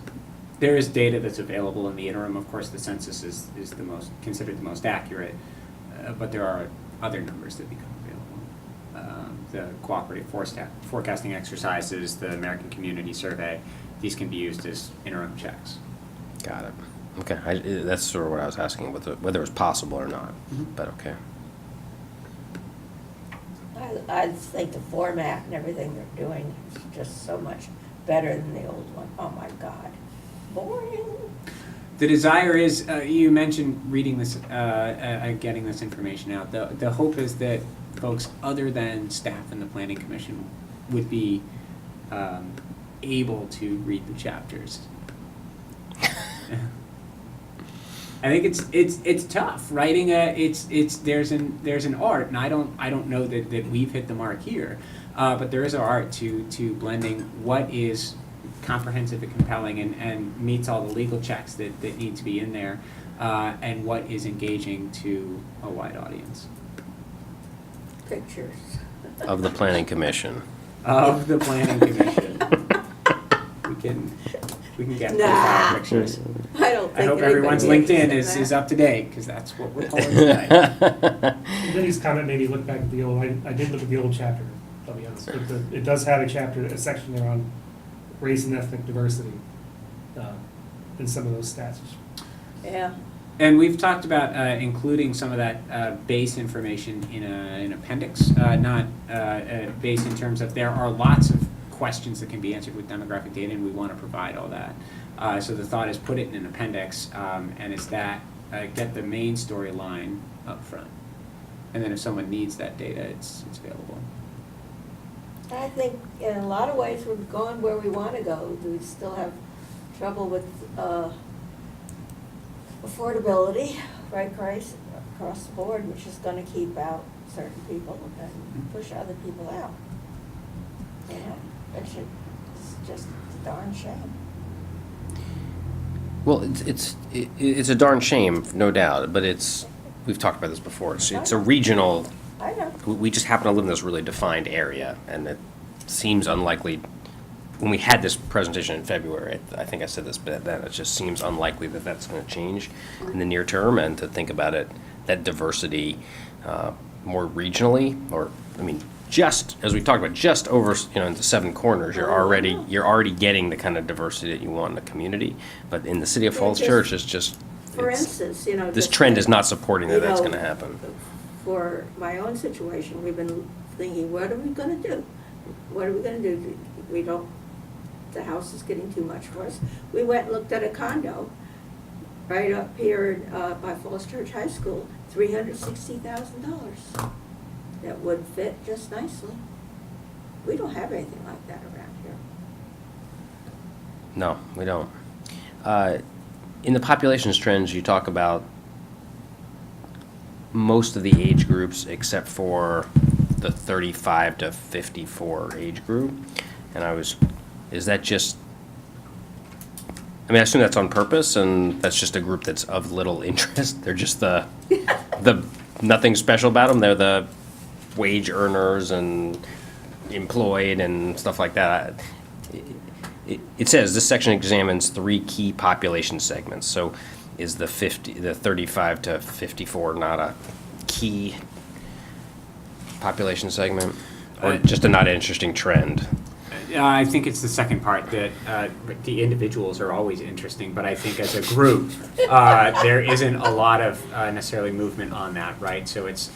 Speaker 5: There is data that's available in the interim. Of course, the census is considered the most accurate, but there are other numbers that become available. The cooperative forecasting exercises, the American Community Survey, these can be used as interim checks.
Speaker 1: Got it. Okay, that's sort of what I was asking, whether it was possible or not, but okay.
Speaker 3: I think the format and everything they're doing is just so much better than the old one. Oh my God, boring.
Speaker 5: The desire is, you mentioned reading this, getting this information out. The hope is that folks other than staff and the planning commission would be able to read the chapters. I think it's tough writing there's an art, and I don't know that we've hit the mark here, but there is an art to blending what is comprehensive and compelling and meets all the legal checks that need to be in there, and what is engaging to a wide audience.
Speaker 3: Pictures.
Speaker 1: Of the planning commission.
Speaker 5: Of the planning commission. We can get profile pictures.
Speaker 3: I don't think
Speaker 5: I hope
Speaker 3: anybody
Speaker 5: everyone's
Speaker 3: is
Speaker 5: LinkedIn
Speaker 3: in
Speaker 5: is
Speaker 3: that.
Speaker 5: up to date, because that's what we're calling tonight.
Speaker 7: Denny's comment made me look back at the old, I did look at the old chapter, I'll be honest, but it does have a section there on race and ethnic diversity in some of those stats.
Speaker 3: Yeah.
Speaker 5: And we've talked about including some of that base information in an appendix, not base in terms of there are lots of questions that can be answered with demographic data, and we want to provide all that. So the thought is put it in an appendix, and it's that, get the main storyline up front. And then if someone needs that data, it's available.
Speaker 3: I think in a lot of ways we're going where we want to go. We still have trouble with affordability, right, price across the board, which is going to keep out certain people and push other people out. Yeah, it's just a darn shame.
Speaker 1: Well, it's a darn shame, no doubt, but we've talked about this before. It's a regional,
Speaker 3: I know.
Speaker 1: we just happen to live in this really defined area, and it seems unlikely. When we had this presentation in February, I think I said this, but then it just seems unlikely that that's going to change in the near term, and to think about it, that diversity more regionally, or, I mean, just, as we talked about, just over, in the 7 corners, you're already getting the kind of diversity that you want in the community, but in the city of
Speaker 3: Yeah,
Speaker 1: Falls
Speaker 3: just-
Speaker 1: Church, it's just,
Speaker 3: For instance,
Speaker 1: this
Speaker 3: just
Speaker 1: trend
Speaker 3: like,
Speaker 1: is not supporting that that's
Speaker 3: you
Speaker 1: going to
Speaker 3: know,
Speaker 1: happen.
Speaker 3: For my own situation, we've been thinking, what are we going to do? What are we going to do? The house is getting too much for us. We went and looked at a condo right up here by Falls Church High School, $360,000. That would fit just nicely. We don't have anything like that around here.
Speaker 1: No, we don't. In the populations trends, you talk about most of the age groups except for the 35 to 54 age group. And is that just, I assume that's on purpose, and that's just a group that's of little interest? They're just the nothing special about them? They're the wage earners and employed and stuff like that? It says this section examines 3 key population segments. So is the 35 to 54 not a key population segment, or just a not interesting trend?
Speaker 5: I think it's the second part, that the individuals are always interesting, but I think as a group, there isn't a lot of necessarily movement on that, right? So it's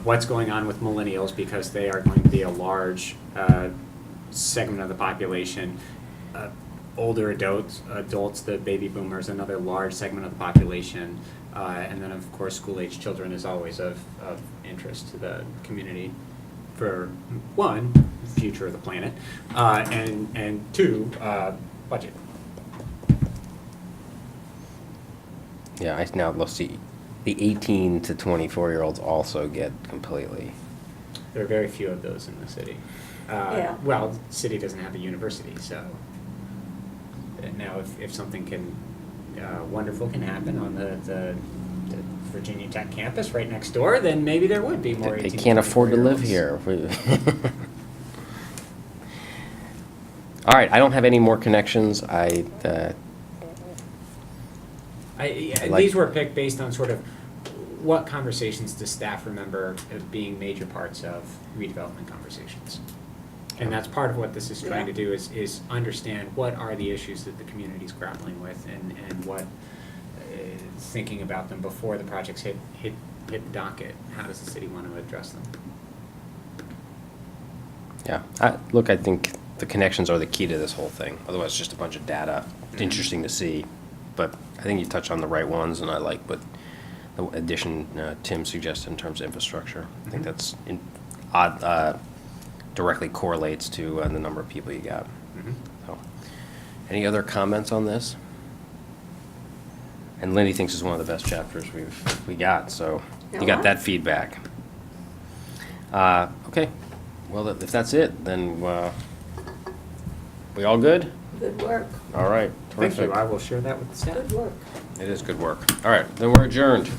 Speaker 5: what's going on with millennials, because they are going to be a large segment of the population.
Speaker 9: older adults, the baby boomers, another large segment of the population, and then of course school-age children is always of interest to the community. For one, future of the planet, and two, budget.
Speaker 1: Yeah, I now let's see, the 18 to 24-year-olds also get completely.
Speaker 9: There are very few of those in the city.
Speaker 3: Yeah.
Speaker 9: Well, the city doesn't have a university, so now if something wonderful can happen on the Virginia Tech campus right next door, then maybe there would be more.
Speaker 1: They
Speaker 9: 18
Speaker 1: can't afford to live
Speaker 9: 24-year-olds.
Speaker 1: here. All right, I don't have any more connections. Like-
Speaker 9: These were picked based on sort of what conversations does staff remember as being major parts of redevelopment conversations? And that's part of what this is trying to do is understand what are the issues that the community's grappling with and what, thinking about them before the projects hit the docket, how does the city want to address them?
Speaker 1: Yeah, look, I think the connections are the key to this whole thing. Otherwise, it's just a bunch of data. It's interesting to see, but I think you touched on the right ones, and I like what the addition Tim suggested in terms of infrastructure. I think that's directly correlates to the number of people you got.
Speaker 9: Mhm.
Speaker 1: So, any other comments on this? And Lindy thinks it's one of the best chapters we got, so you got that feedback. Okay, well, if that's it, then we all good?
Speaker 3: Good work,
Speaker 1: All right,
Speaker 9: Thank
Speaker 1: terrific.
Speaker 9: you, I will share that with the staff.
Speaker 3: good work.
Speaker 1: It is good work. All right, then we're adjourned.